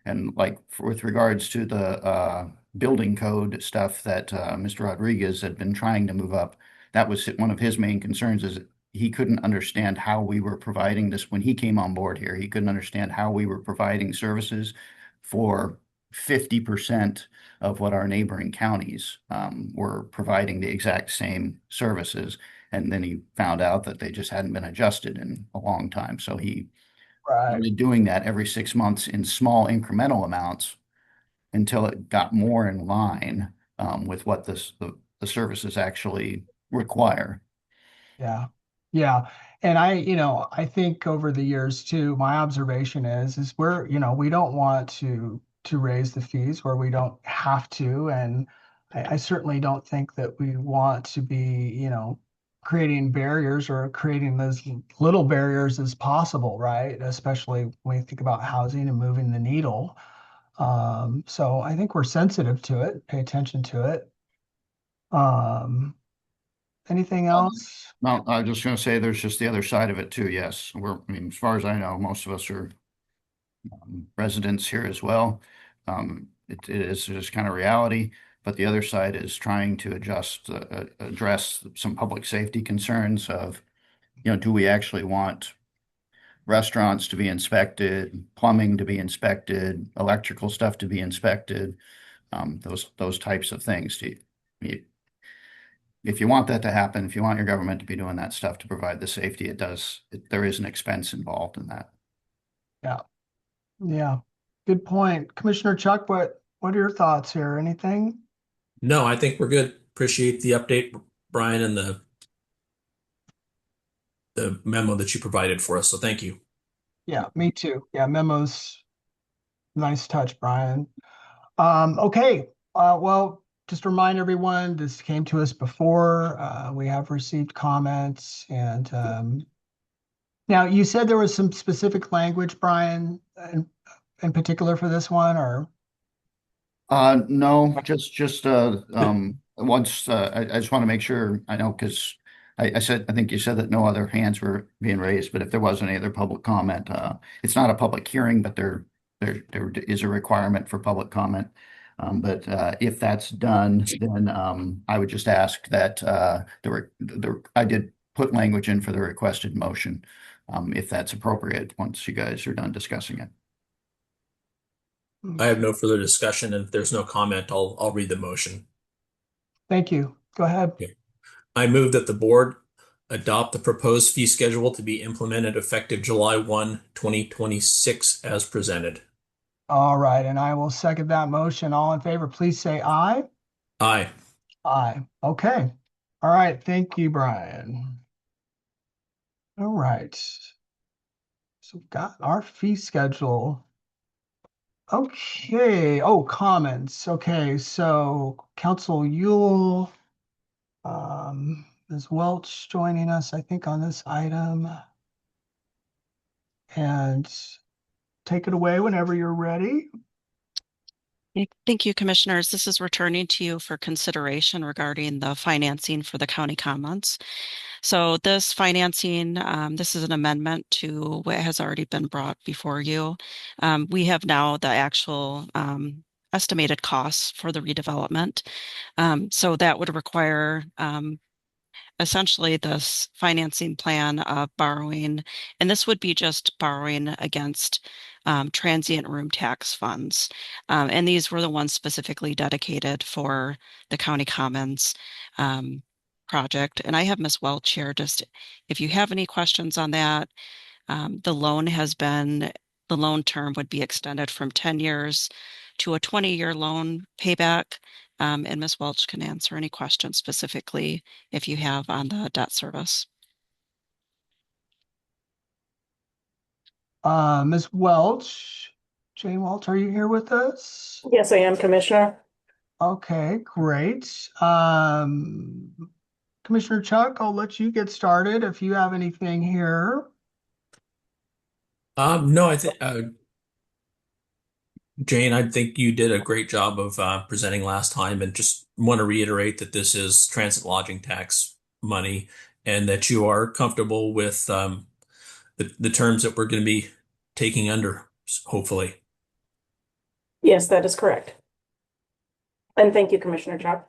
And like with regards to the building code stuff that Mr. Rodriguez had been trying to move up, that was one of his main concerns is he couldn't understand how we were providing this when he came on board here. He couldn't understand how we were providing services for 50% of what our neighboring counties were providing the exact same services. And then he found out that they just hadn't been adjusted in a long time. So he Right. started doing that every 6 months in small incremental amounts until it got more in line with what the services actually require. Yeah. Yeah. And I think over the years too, my observation is we're, we don't want to raise the fees where we don't have to. And I certainly don't think that we want to be, creating barriers or creating as little barriers as possible, right? Especially when you think about housing and moving the needle. So I think we're sensitive to it, pay attention to it. Um, Anything else? Well, I was just going to say there's just the other side of it too. Yes, I mean, as far as I know, most of us are residents here as well. It is just kind of reality, but the other side is trying to address some public safety concerns of, do we actually want restaurants to be inspected, plumbing to be inspected, electrical stuff to be inspected, those types of things. If you want that to happen, if you want your government to be doing that stuff to provide the safety, there is an expense involved in that. Yeah. Yeah. Good point. Commissioner Chuck, what are your thoughts here? Anything? No, I think we're good. Appreciate the update, Brian, and the memo that you provided for us. So thank you. Yeah, me too. Yeah, memos. Nice touch, Brian. Okay. Well, just to remind everyone, this came to us before. We have received comments, and now you said there was some specific language, Brian, in particular for this one, or No, just once I just want to make sure I know because I think you said that no other hands were being raised, but if there was any other public comment, it's not a public hearing, but there is a requirement for public comment. But if that's done, then I would just ask that I did put language in for the requested motion, if that's appropriate once you guys are done discussing it. I have no further discussion, and if there's no comment, I'll read the motion. thank you. Go ahead. Okay. I move that the board adopt the proposed fee schedule to be implemented effective July 1, 2026 as presented. All right, and I will second that motion. All in favor, please say aye. Aye. Aye. Okay. All right. Thank you, Brian. All right. So we've got our fee schedule. Okay. Oh, comments. Okay. So Council Yule, Ms. Welch joining us, I think, on this item. And take it away whenever you're ready. Thank you, Commissioners. This is returning to you for consideration regarding the financing for the county commons. So this financing, this is an amendment to what has already been brought before you. We have now the actual estimated costs for the redevelopment. So that would require essentially this financing plan of borrowing, and this would be just borrowing against transient room tax funds. And these were the ones specifically dedicated for the county commons project. And I have Ms. Welch here, just if you have any questions on that. The loan term would be extended from 10 years to a 20-year loan payback. And Ms. Welch can answer any questions specifically if you have on the debt service. Ms. Welch, Jane Welch, are you here with us? Yes, I am, Commissioner. Okay, great. Commissioner Chuck, I'll let you get started if you have anything here. No, I think Jane, I think you did a great job of presenting last time, and just want to reiterate that this is transit lodging tax money, and that you are comfortable with the terms that we're going to be taking under, hopefully. Yes, that is correct. And thank you, Commissioner Chuck.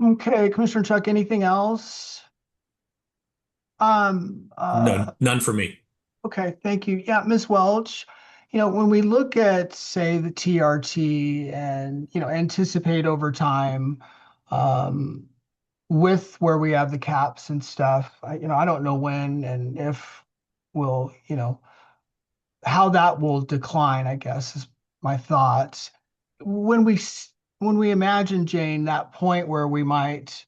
Okay, Commissioner Chuck, anything else? None for me. Okay, thank you. Yeah, Ms. Welch, when we look at, say, the TRT and, anticipate over time, um, with where we have the caps and stuff, I don't know when and if we'll, how that will decline, I guess, is my thoughts. When when we imagine, Jane, that point where we might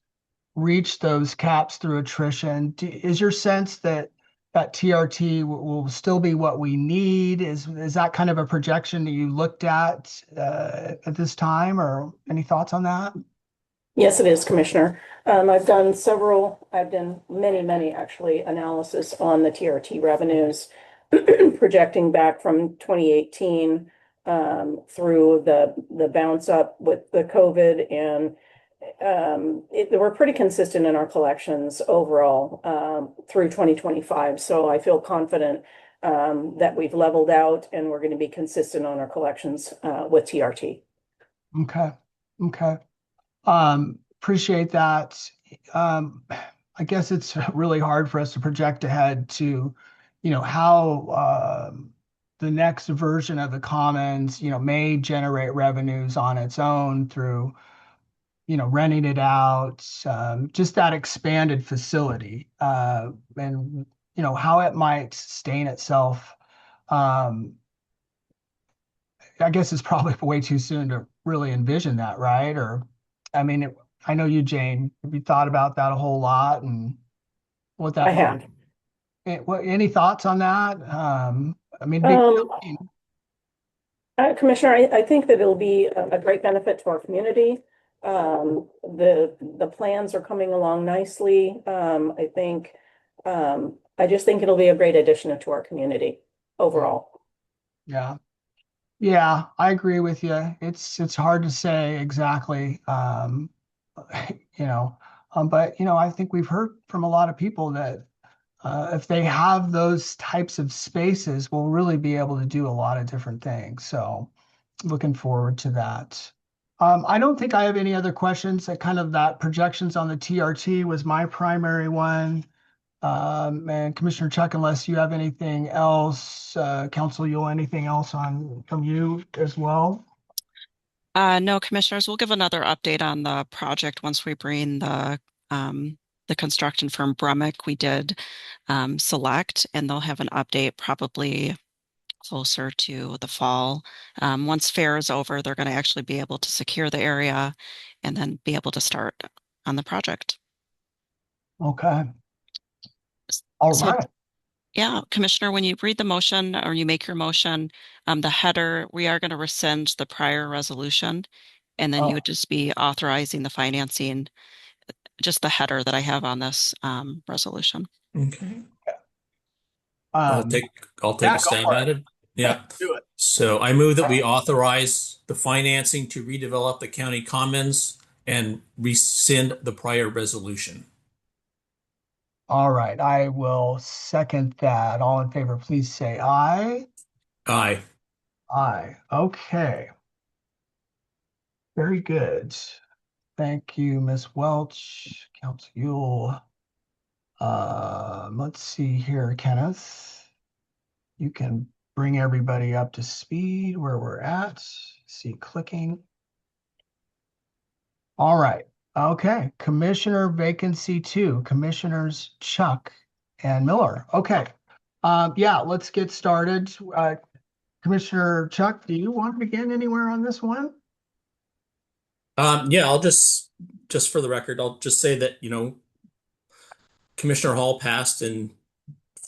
reach those caps through attrition, is your sense that that TRT will still be what we need? Is that kind of a projection that you looked at this time, or any thoughts on that? Yes, it is, Commissioner. I've done many actually analysis on the TRT revenues, projecting back from 2018 through the bounce up with the COVID, and we're pretty consistent in our collections overall through 2025. So I feel confident that we've leveled out and we're going to be consistent on our collections with TRT. Okay. Okay. Appreciate that. I guess it's really hard for us to project ahead to, how the next version of the commons, may generate revenues on its own through, renting it out, just that expanded facility, and, how it might sustain itself. Um, I guess it's probably way too soon to really envision that, right? Or, I mean, I know you, Jane. Have you thought about that a whole lot and what I that might? have. Any thoughts on that? I mean, big. Um, Commissioner, I think that it'll be a great benefit to our community. The plans are coming along nicely. I just think it'll be a great addition to our community overall. Yeah, yeah, I agree with you. It's hard to say exactly, you know, but I think we've heard from a lot of people that if they have those types of spaces, we'll really be able to do a lot of different things. So looking forward to that. I don't think I have any other questions. That projections on the TRT was my primary one. And Commissioner Chuck, unless you have anything else, Council Yule, anything else from you as well? No, commissioners, we'll give another update on the project once we bring the construction firm Brummik we did select, and they'll have an update probably closer to the fall. Once fair is over, they're going to actually be able to secure the area and then be able to start on the project. Okay. All So, right. yeah, Commissioner, when you read the motion or you make your motion, the header, we are going to rescind the prior resolution, and then you would Oh, just be authorizing the financing, just the header that I have on this resolution. Okay. I'll um, take I'll take yeah, a go stab for at it. it. Yeah. Do it. So I move that we authorize the financing to redevelop the county commons and rescind the prior resolution. All right. I will second that. All in favor, please say aye. Aye. Aye. Okay. Very good. Thank you, Ms. Welch, Council Yule. Let's see here, Kenneth. You can bring everybody up to speed where we're at. See clicking. All right. Okay. Commissioner vacancy 2, Commissioners Chuck and Miller. Okay. Yeah, let's get started. Commissioner Chuck, do you want to begin anywhere on this one? Yeah, I'll just for the record, I'll just say that, Commissioner Hall passed on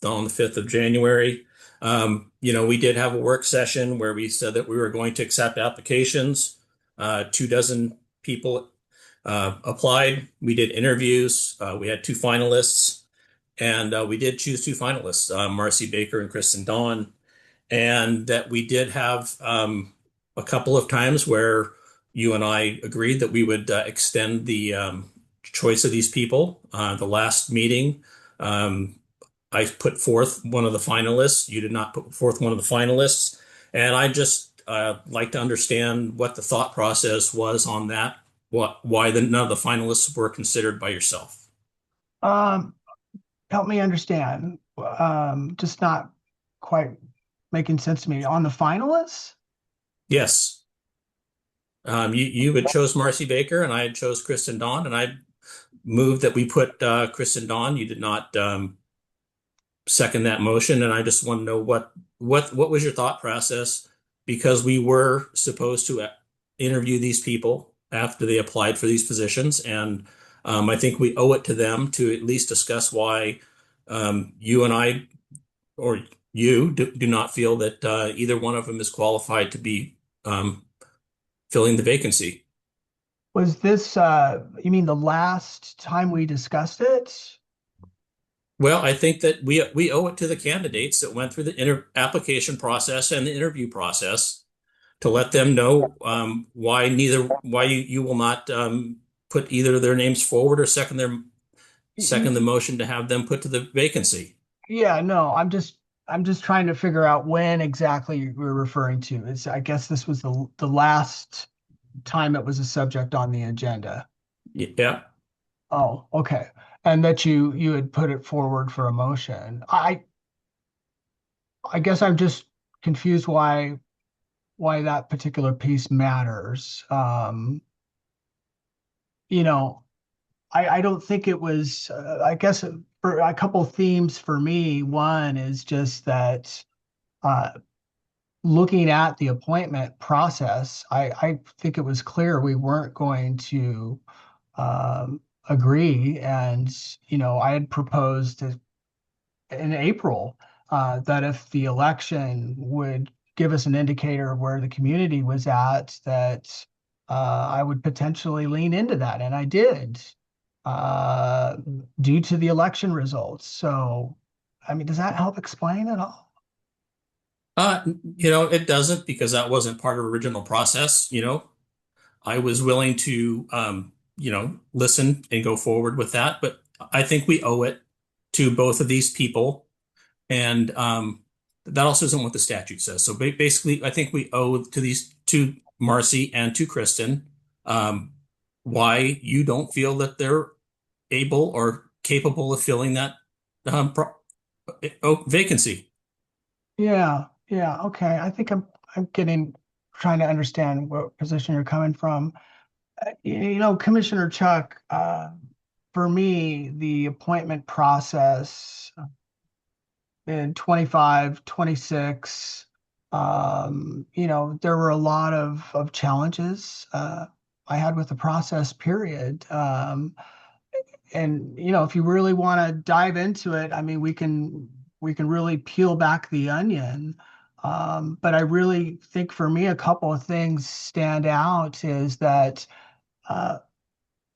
the 5th of January. We did have a work session where we said that we were going to accept applications. 24 people applied. We did interviews. We had 2 finalists, and we did choose 2 finalists, Marcy Baker and Kristen Dawn. and that we did have a couple of times where you and I agreed that we would extend the choice of these people. The last meeting, I put forth one of the finalists. You did not put forth one of the finalists. And I just like to understand what the thought process was on that, why none of the finalists were considered by yourself. Um, Help me understand. Just not quite making sense to me. On the finalists? Yes. You had chose Marcy Baker and I had chose Kristen Dawn, and I moved that we put Kristen Dawn. You did not second that motion, and I just want to know what was your thought process, because we were supposed to interview these people after they applied for these positions, and I think we owe it to them to at least discuss why you and I, or you, do not feel that either one of them is qualified to be filling the vacancy. Was this, you mean the last time we discussed it? Well, I think that we owe it to the candidates that went through the application process and the interview process to let them know why you will not put either of their names forward or second the motion to have them put to the vacancy. Yeah, no, I'm just trying to figure out when exactly you're referring to. I guess this was the last time it was a subject on the agenda. Yeah. Oh, okay. And that you had put it forward for a motion. I guess I'm just confused why that particular piece matters. You know, I don't think it was, I guess for a couple themes for me, one is just that uh, looking at the appointment process, I think it was clear we weren't going to agree. And, I had proposed in April that if the election would give us an indicator of where the community was at, that I would potentially lean into that. And I did uh, due to the election results. So, I mean, does that help explain at all? It doesn't, because that wasn't part of the original process. I was willing to, listen and go forward with that, but I think we owe it to both of these people. And that also isn't what the statute says. So basically, I think we owe to Marcy and to Kristen, why you don't feel that they're able or capable of filling that vacancy. Yeah, yeah, okay. I think I'm trying to understand what position you're coming from. Commissioner Chuck, for me, the appointment process in 25, 26, there were a lot of challenges I had with the process, period. And if you really want to dive into it, I mean, we can really peel back the onion. But I really think for me, a couple of things stand out is that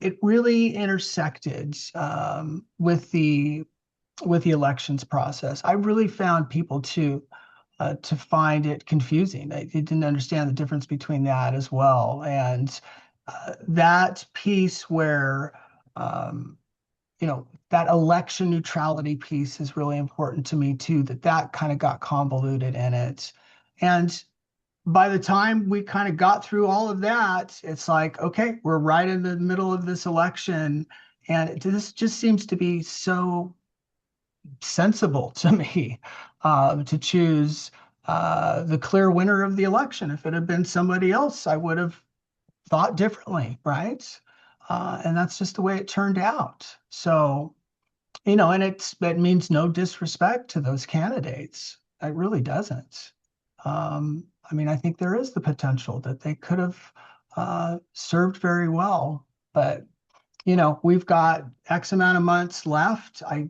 it really intersected with the elections process. I really found people to find it confusing. They didn't understand the difference between that as well, and that piece where that election neutrality piece is really important to me too. That kind of got convoluted in it, and by the time we kind of got through all of that, it's like, okay, we're right in the middle of this election. And this just seems to be so sensible to me to choose the clear winner of the election. If it had been somebody else, I would have thought differently, right? And that's just the way it turned out. So, and it means no disrespect to those candidates. It really doesn't. I mean, I think there is the potential that they could have served very well, but we've got X amount of months left. I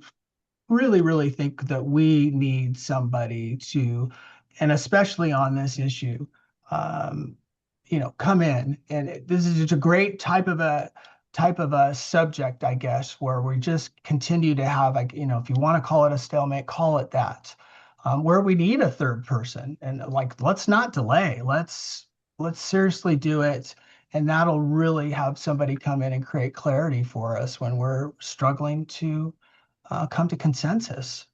really, really think that we need somebody to, and especially on this issue, um, come in. And this is just a great type of a subject, I guess, where we just continue to have, like, if you want to call it a stalemate, call it that. where we need a third person. And like, let's not delay. Let's seriously do it. And that'll really have somebody come in and create clarity for us when we're struggling to come to consensus.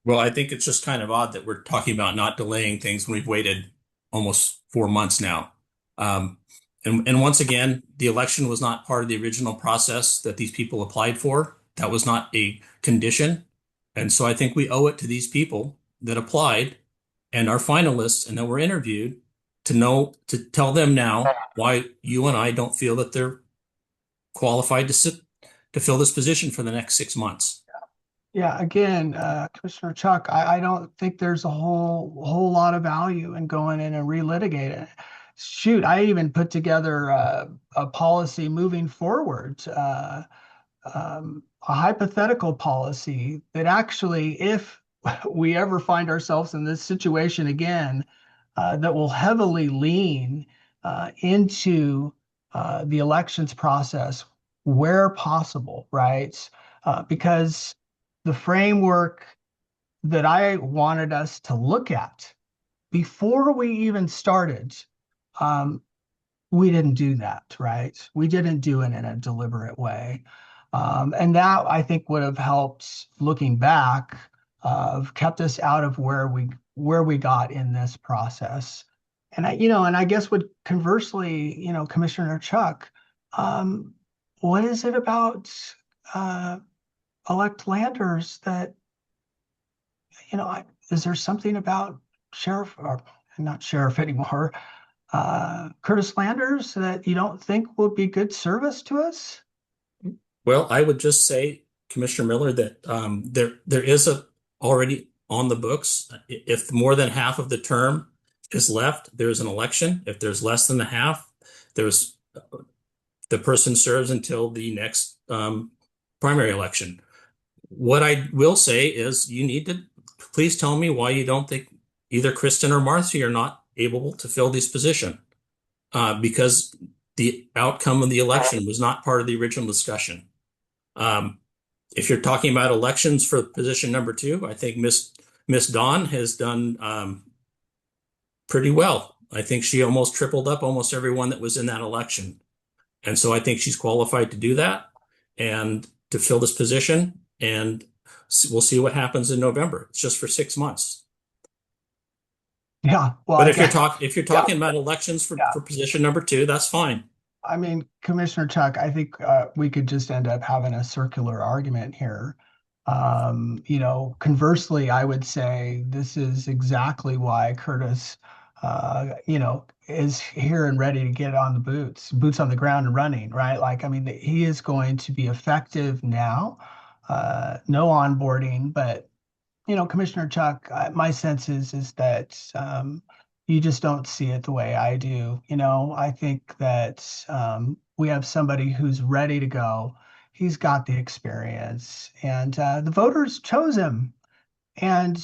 Well, I think it's just kind of odd that we're talking about not delaying things when we've waited almost 4 months now. Um, and once again, the election was not part of the original process that these people applied for. That was not a condition. And so I think we owe it to these people that applied and are finalists and that were interviewed to tell them now why you and I don't feel that they're qualified to fill this position for the next 6 months. Yeah, again, Commissioner Chuck, I don't think there's a whole lot of value in going in and relitigating it. Shoot, I even put together a policy moving forward, a hypothetical policy that actually, if we ever find ourselves in this situation again, that will heavily lean into the elections process where possible, right? Because the framework that I wanted us to look at before we even started, um, we didn't do that, right? We didn't do it in a deliberate way. And that I think would have helped looking back, kept us out of where we got in this process. And I guess would conversely, Commissioner Chuck, um, what is it about uh, elect landers that, is there something about Sheriff, or not Sheriff anymore, Curtis Landers that you don't think would be good service to us? Well, I would just say, Commissioner Miller, that there is a already on the books. If more than half of the term is left, there's an election. If there's less than the half, there's the person serves until the next primary election. What I will say is you need to please tell me why you don't think either Kristen or Marcy are not able to fill this position. Because the outcome of the election was not part of the original discussion. If you're talking about elections for position number 2, I think Miss Dawn has done pretty well. I think she almost tripled up almost everyone that was in that election. And so I think she's qualified to do that and to fill this position. And we'll see what happens in November. It's just for 6 months. Yeah, well, But I if you're guess, talking about elections for position number 2, that's fine. I mean, Commissioner Chuck, I think we could just end up having a circular argument here. Conversely, I would say this is exactly why Curtis, is here and ready to get on the boots on the ground and running, right? Like, I mean, he is going to be effective now. No onboarding, but Commissioner Chuck, my sense is that you just don't see it the way I do. I think that we have somebody who's ready to go. He's got the experience, and the voters chose him. And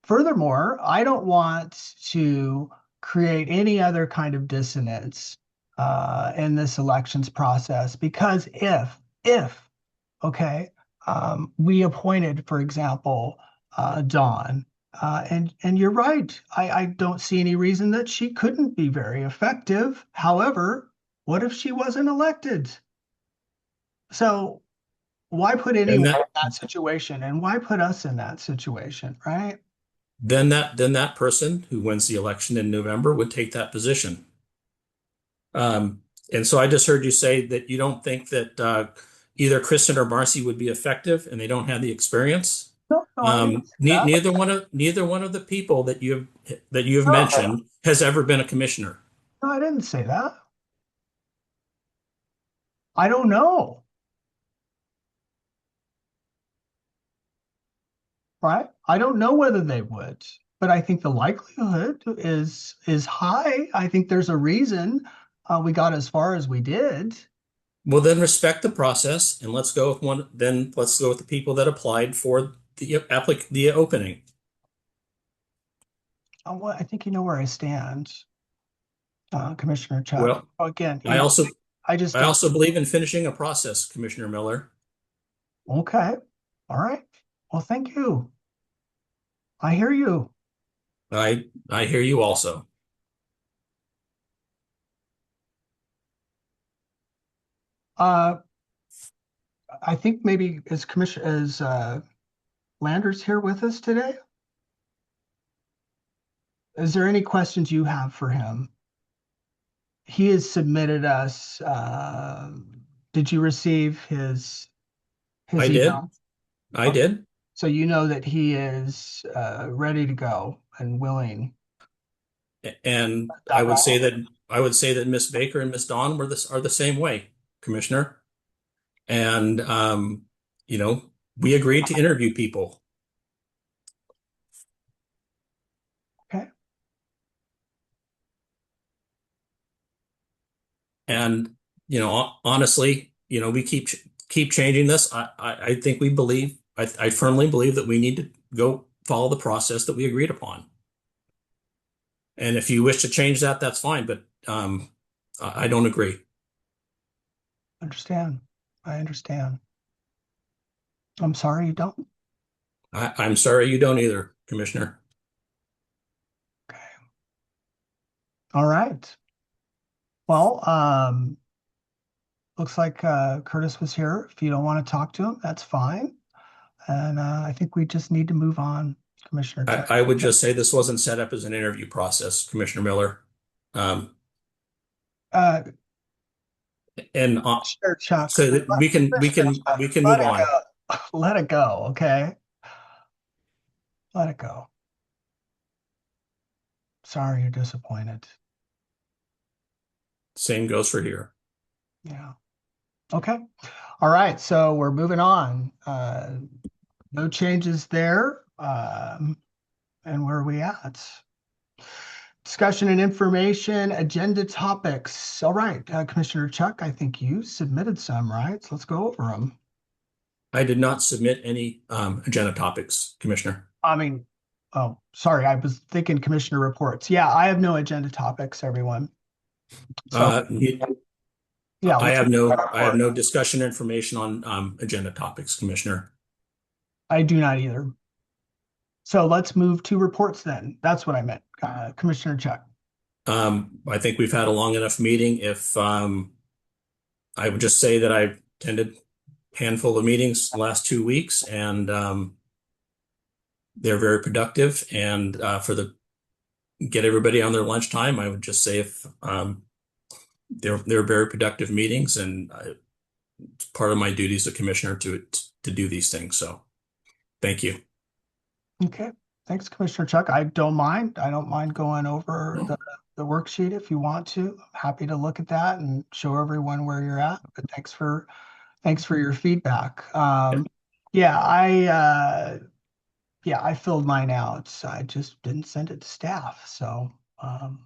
furthermore, I don't want to create any other kind of dissonance in this elections process because if okay, we appointed, for example, Dawn, and you're right. I don't see any reason that she couldn't be very effective. However, what if she wasn't elected? So why put And anyone in that that situation, and why put us in that situation, right? then that person who wins the election in November would take that position. And so I just heard you say that you don't think that either Kristen or Marcy would be effective, and they don't have the experience. No, I didn't say that. Neither one of the people that you have mentioned has ever been a commissioner. No, I didn't say that. I don't know. Right? I don't know whether they would, but I think the likelihood is high. I think there's a reason we got as far as we did. Well, then respect the process, and let's go with one. Then let's go with the people that applied for the opening. Well, I think you know where I stand, Commissioner Chuck. Well, Again, I also I just I don't. also believe in finishing a process, Commissioner Miller. Okay, all right. Well, thank you. I hear you. I hear you also. Uh, I think maybe is Landers here with us today? Is there any questions you have for him? He has submitted us. Did you receive his I did. email? I Okay. did. So you know that he is ready to go and willing. And Is that right? I would say that Miss Baker and Miss Dawn are the same way, Commissioner. And you know, we agreed to interview people. Okay. And you know, honestly, you know, we keep changing this. I think I firmly believe that we need to go follow the process that we agreed upon. And if you wish to change that, that's fine. But I don't agree. Understand. I understand. I'm sorry you don't. I'm sorry you don't either, Commissioner. Okay. All right. Well, looks like Curtis was here. If you don't want to talk to him, that's fine. And I think we just need to move on, Commissioner Chuck. I would just say this wasn't set up as an interview process, Commissioner Miller. Um, Uh, and Commissioner Chuck, so that Commissioner Chuck, we can let move it on. go. Let it go, okay? Let it go. Sorry you're disappointed. Same goes for here. Yeah. Okay. All right. So we're moving on. No changes there. And where are we at? Discussion and information, agenda topics. All right, Commissioner Chuck, I think you submitted some, right? So let's go over them. I did not submit any agenda topics, Commissioner. I mean, oh, sorry, I was thinking commissioner reports. Yeah, I have no agenda topics, everyone. So yeah, let's I have no discussion information on agenda topics, Commissioner. I do not either. So let's move to reports then. That's what I meant, Commissioner Chuck. I think we've had a long enough meeting. If I would just say that I've attended a handful of meetings the last 2 weeks, and they're very productive. And for the get everybody on their lunchtime, I would just say if they're very productive meetings, and it's part of my duty as a commissioner to do these things. So, thank you. Okay, thanks, Commissioner Chuck. I don't mind. I don't mind going over the worksheet if you want to. I'm happy to look at that and show everyone where you're at. But thanks for your feedback. Yeah, I filled mine out. I just didn't send it to staff, so I'm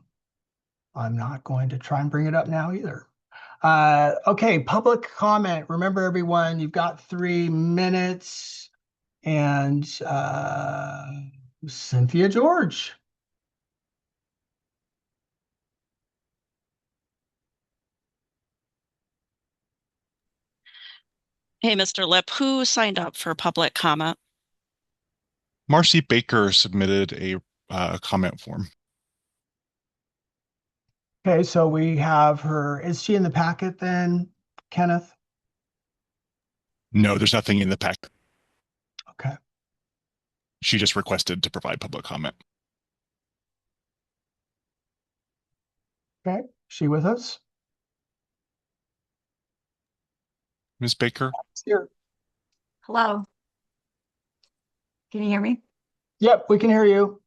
not going to try and bring it up now either. Okay, public comment. Remember, everyone, you've got 3 minutes. And Cynthia George. Hey, Mr. Lip, who signed up for public comment? Marcy Baker submitted a comment form. Okay, so we have her. Is she in the packet then, Kenneth? No, there's nothing in the pack. Okay. She just requested to provide public comment. Okay, she with us? Ms. Baker? Here. Hello. Can you hear me? Yep, we can hear you.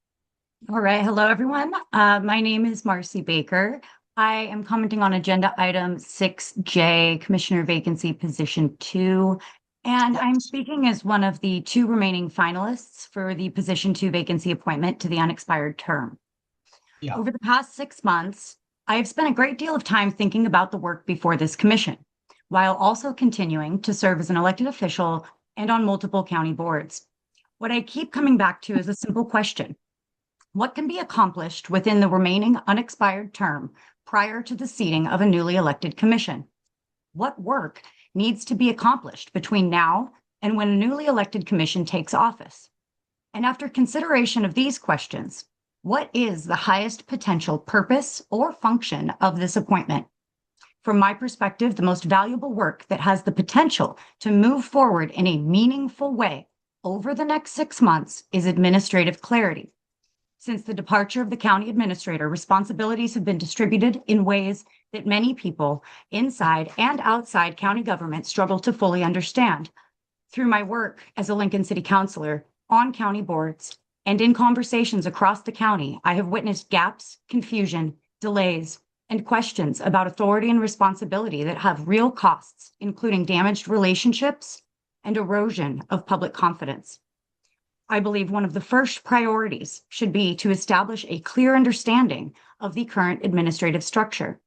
All right. Hello, everyone. My name is Marcy Baker. I am commenting on agenda item 6J, Commissioner Vacancy Position 2. And I'm speaking as one of the 2 remaining finalists for the Position 2 vacancy appointment to the unexpired term. Yeah. Over the past 6 months, I have spent a great deal of time thinking about the work before this commission, while also continuing to serve as an elected official and on multiple county boards. What I keep coming back to is a simple question. What can be accomplished within the remaining unexpired term prior to the seating of a newly elected commission? What work needs to be accomplished between now and when a newly elected commission takes office? And after consideration of these questions, what is the highest potential purpose or function of this appointment? From my perspective, the most valuable work that has the potential to move forward in a meaningful way over the next 6 months is administrative clarity. Since the departure of the county administrator, responsibilities have been distributed in ways that many people inside and outside county government struggle to fully understand. Through my work as a Lincoln City Councilor, on county boards, and in conversations across the county, I have witnessed gaps, confusion, delays, and questions about authority and responsibility that have real costs, including damaged relationships and erosion of public confidence. I believe one of the first priorities should be to establish a clear understanding of the current administrative structure.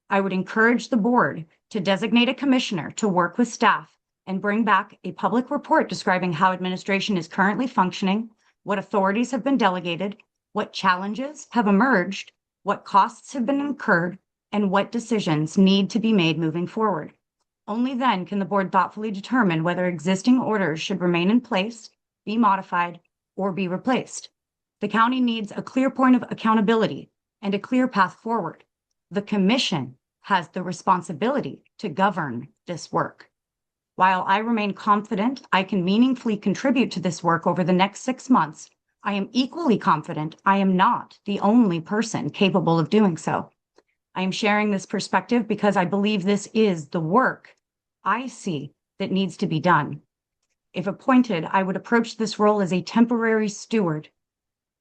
I would encourage the board to designate a commissioner to work with staff and bring back a public report describing how administration is currently functioning, what authorities have been delegated, what challenges have emerged, what costs have been incurred, and what decisions need to be made moving forward. Only then can the board thoughtfully determine whether existing orders should remain in place, be modified, or be replaced. The county needs a clear point of accountability and a clear path forward. The commission has the responsibility to govern this work. While I remain confident I can meaningfully contribute to this work over the next 6 months, I am equally confident I am not the only person capable of doing so. I am sharing this perspective because I believe this is the work I see that needs to be done. If appointed, I would approach this role as a temporary steward.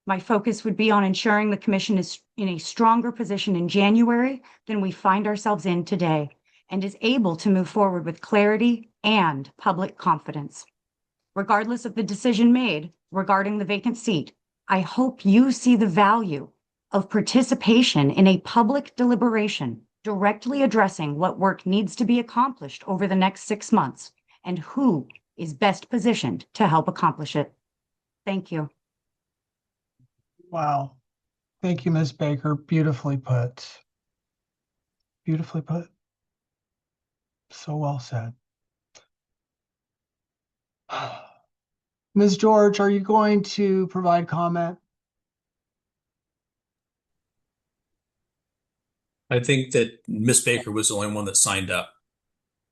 My focus would be on ensuring the commission is in a stronger position in January than we find ourselves in today, and is able to move forward with clarity and public confidence. Regardless of the decision made regarding the vacant seat, I hope you see the value of participation in a public deliberation directly addressing what work needs to be accomplished over the next 6 months and who is best positioned to help accomplish it. Thank you. Wow. Thank you, Ms. Baker. Beautifully put. Beautifully put. So well said. Ms. George, are you going to provide comment? I think that Miss Baker was the only one that signed up,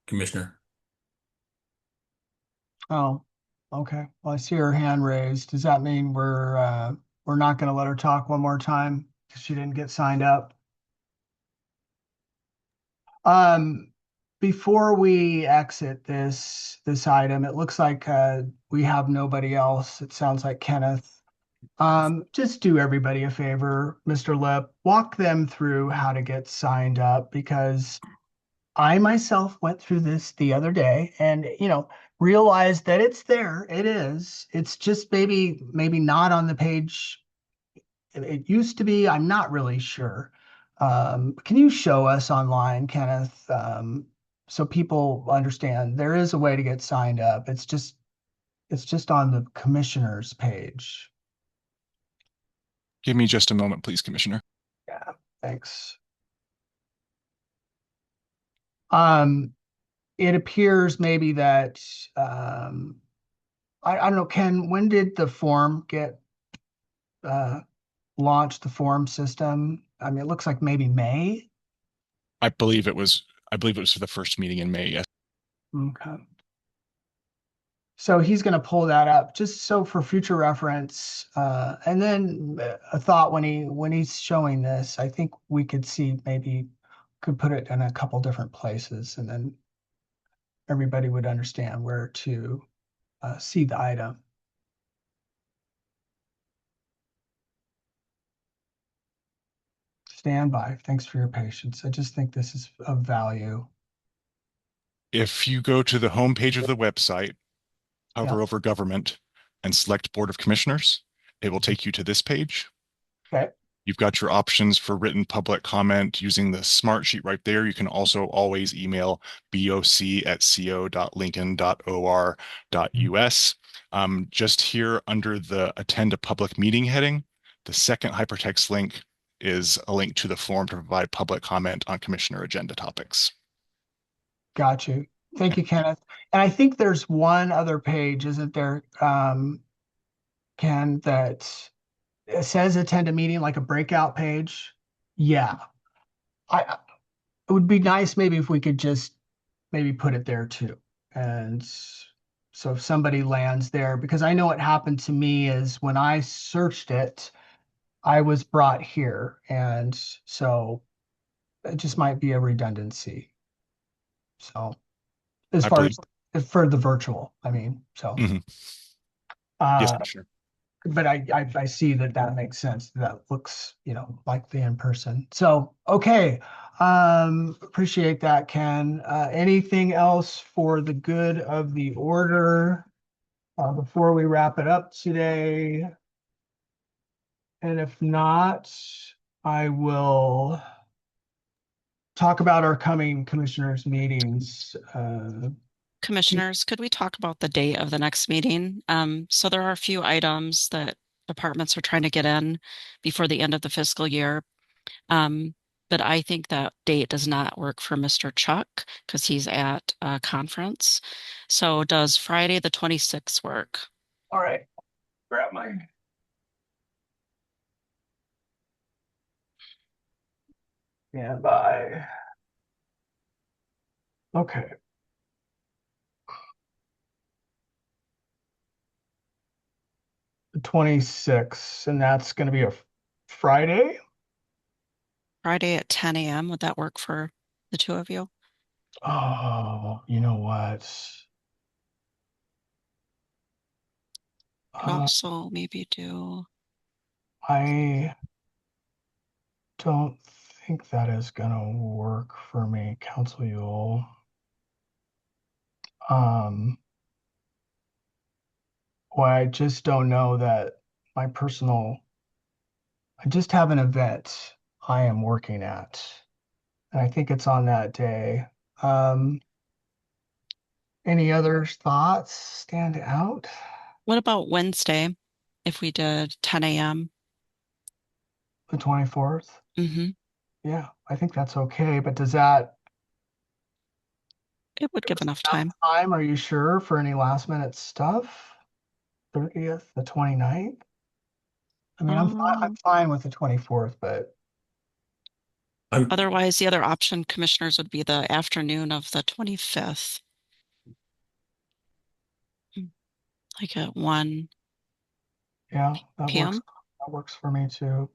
Commissioner. Oh, okay. Well, I see her hand raised. Does that mean we're not going to let her talk one more time because she didn't get signed up? Before we exit this item, it looks like we have nobody else. It sounds like Kenneth. Just do everybody a favor, Mr. Lip, walk them through how to get signed up, because I myself went through this the other day and, realized that it's there. It is. It's just maybe not on the page it used to be. I'm not really sure. Can you show us online, Kenneth, so people understand there is a way to get signed up? It's just on the commissioner's page. Give me just a moment, please, Commissioner. Yeah, thanks. It appears maybe that I don't know, Ken, when did the form get launched, the form system? I mean, it looks like maybe May. I believe it was for the first meeting in May, yes. Okay. So he's going to pull that up just so for future reference. And then a thought when he's showing this, I think we could see maybe could put it in a couple different places, and then everybody would understand where to see the item. Stand by. Thanks for your patience. I just think this is of value. If you go to the homepage of the website, hover Yeah. over Government, and select Board of Commissioners, it will take you to this page. Okay. You've got your options for written public comment using the smart sheet right there. You can also always email boc@co.lincoln.or.us. Just here under the Attend a Public Meeting heading, the second hypertext link is a link to the form to provide public comment on commissioner agenda topics. Got you. Thank you, Kenneth. And I think there's one other page, isn't there, Ken, that it says attend a meeting, like a breakout page? Yeah. It would be nice maybe if we could just maybe put it there too. And so if somebody lands there, because I know what happened to me is when I searched it, I was brought here. And so it just might be a redundancy. So as I far believe. as for the virtual, I mean, so Mhm. Yes, uh Commissioner. but I see that that makes sense. That looks, like the in person. So, okay. Appreciate that, Ken. Anything else for the good of the order before we wrap it up today? And if not, I will talk about our coming commissioners meetings. Commissioners, could we talk about the date of the next meeting? So there are a few items that departments are trying to get in before the end of the fiscal year. But I think that date does not work for Mr. Chuck because he's at a conference. So does Friday the 26th work? All right. Grab my standby. Okay. The 26th, and that's going to be a Friday. Friday at 10 a.m. Would that work for the two of you? Oh, you know what? Could also maybe do. I don't think that is gonna work for me, Council Yule. Um, well, I just don't know that my personal, I just have an event I am working at, and I think it's on that day. Um, any other thoughts stand out? What about Wednesday if we did 10 a.m.? The 24th? Mm-hmm. Yeah, I think that's okay, but does that It would give give us enough enough time. time? Are you sure for any last minute stuff? 30th, the 29th? I mean, I'm Um, fine with the 24th, but I'm Otherwise, the other option, commissioners, would be the afternoon of the 25th, like at 1 yeah, that works. p.m. That works for me too.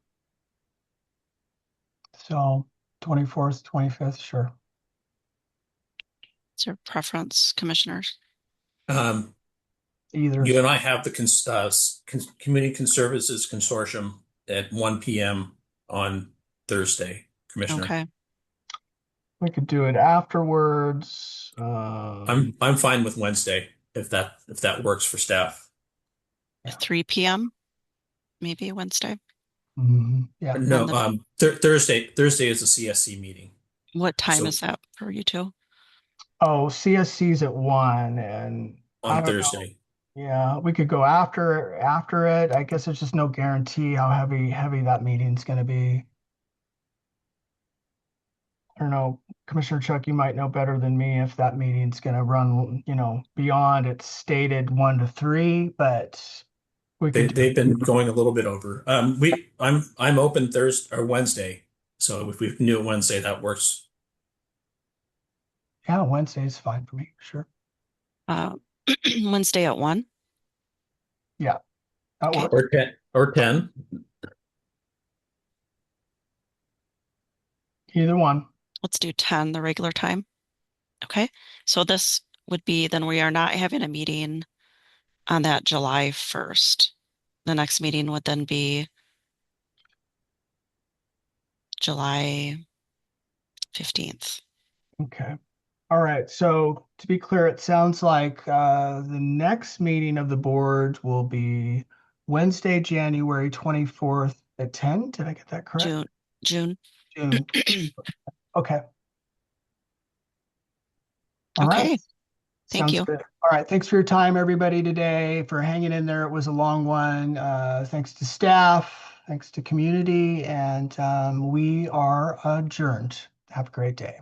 So 24th, 25th, sure. Is your preference, commissioners? um, Either you is and I have the Community Services Consortium at 1 p.m. on Thursday, Commissioner. Okay. we could do it afterwards. I'm fine with Wednesday if that works for staff. Yeah. 3 p.m. maybe Wednesday. Yeah. No, And the, Thursday is a CSC meeting. what time So is that for you two? Oh, CSC's at 1, and I on don't know. Thursday, Yeah, we could go after it. I guess there's just no guarantee how heavy that meeting's going to be. I don't know, Commissioner Chuck, you might know better than me if that meeting's going to run, beyond its stated 1 to 3, but we could do they've been going a little bit over. I'm open Thursday or Wednesday. So if we knew Wednesday, that works. Yeah, Wednesday's fine for me, sure. Uh, Wednesday at 1. Yeah, that Okay. works. Or 10. Either one. Let's do 10, the regular time. Okay. So this would be then we are not having a meeting on that July 1st. The next meeting would then be July 15th. Okay. All right. So to be clear, it sounds like the next meeting of the board will be Wednesday, January 24th at 10. Did I get that correct? June. June. Okay. All right. Okay. Thank Sounds you. good. All right. Thanks for your time, everybody, today, for hanging in there. It was a long one. Thanks to staff, thanks to community, and we are adjourned. Have a great day.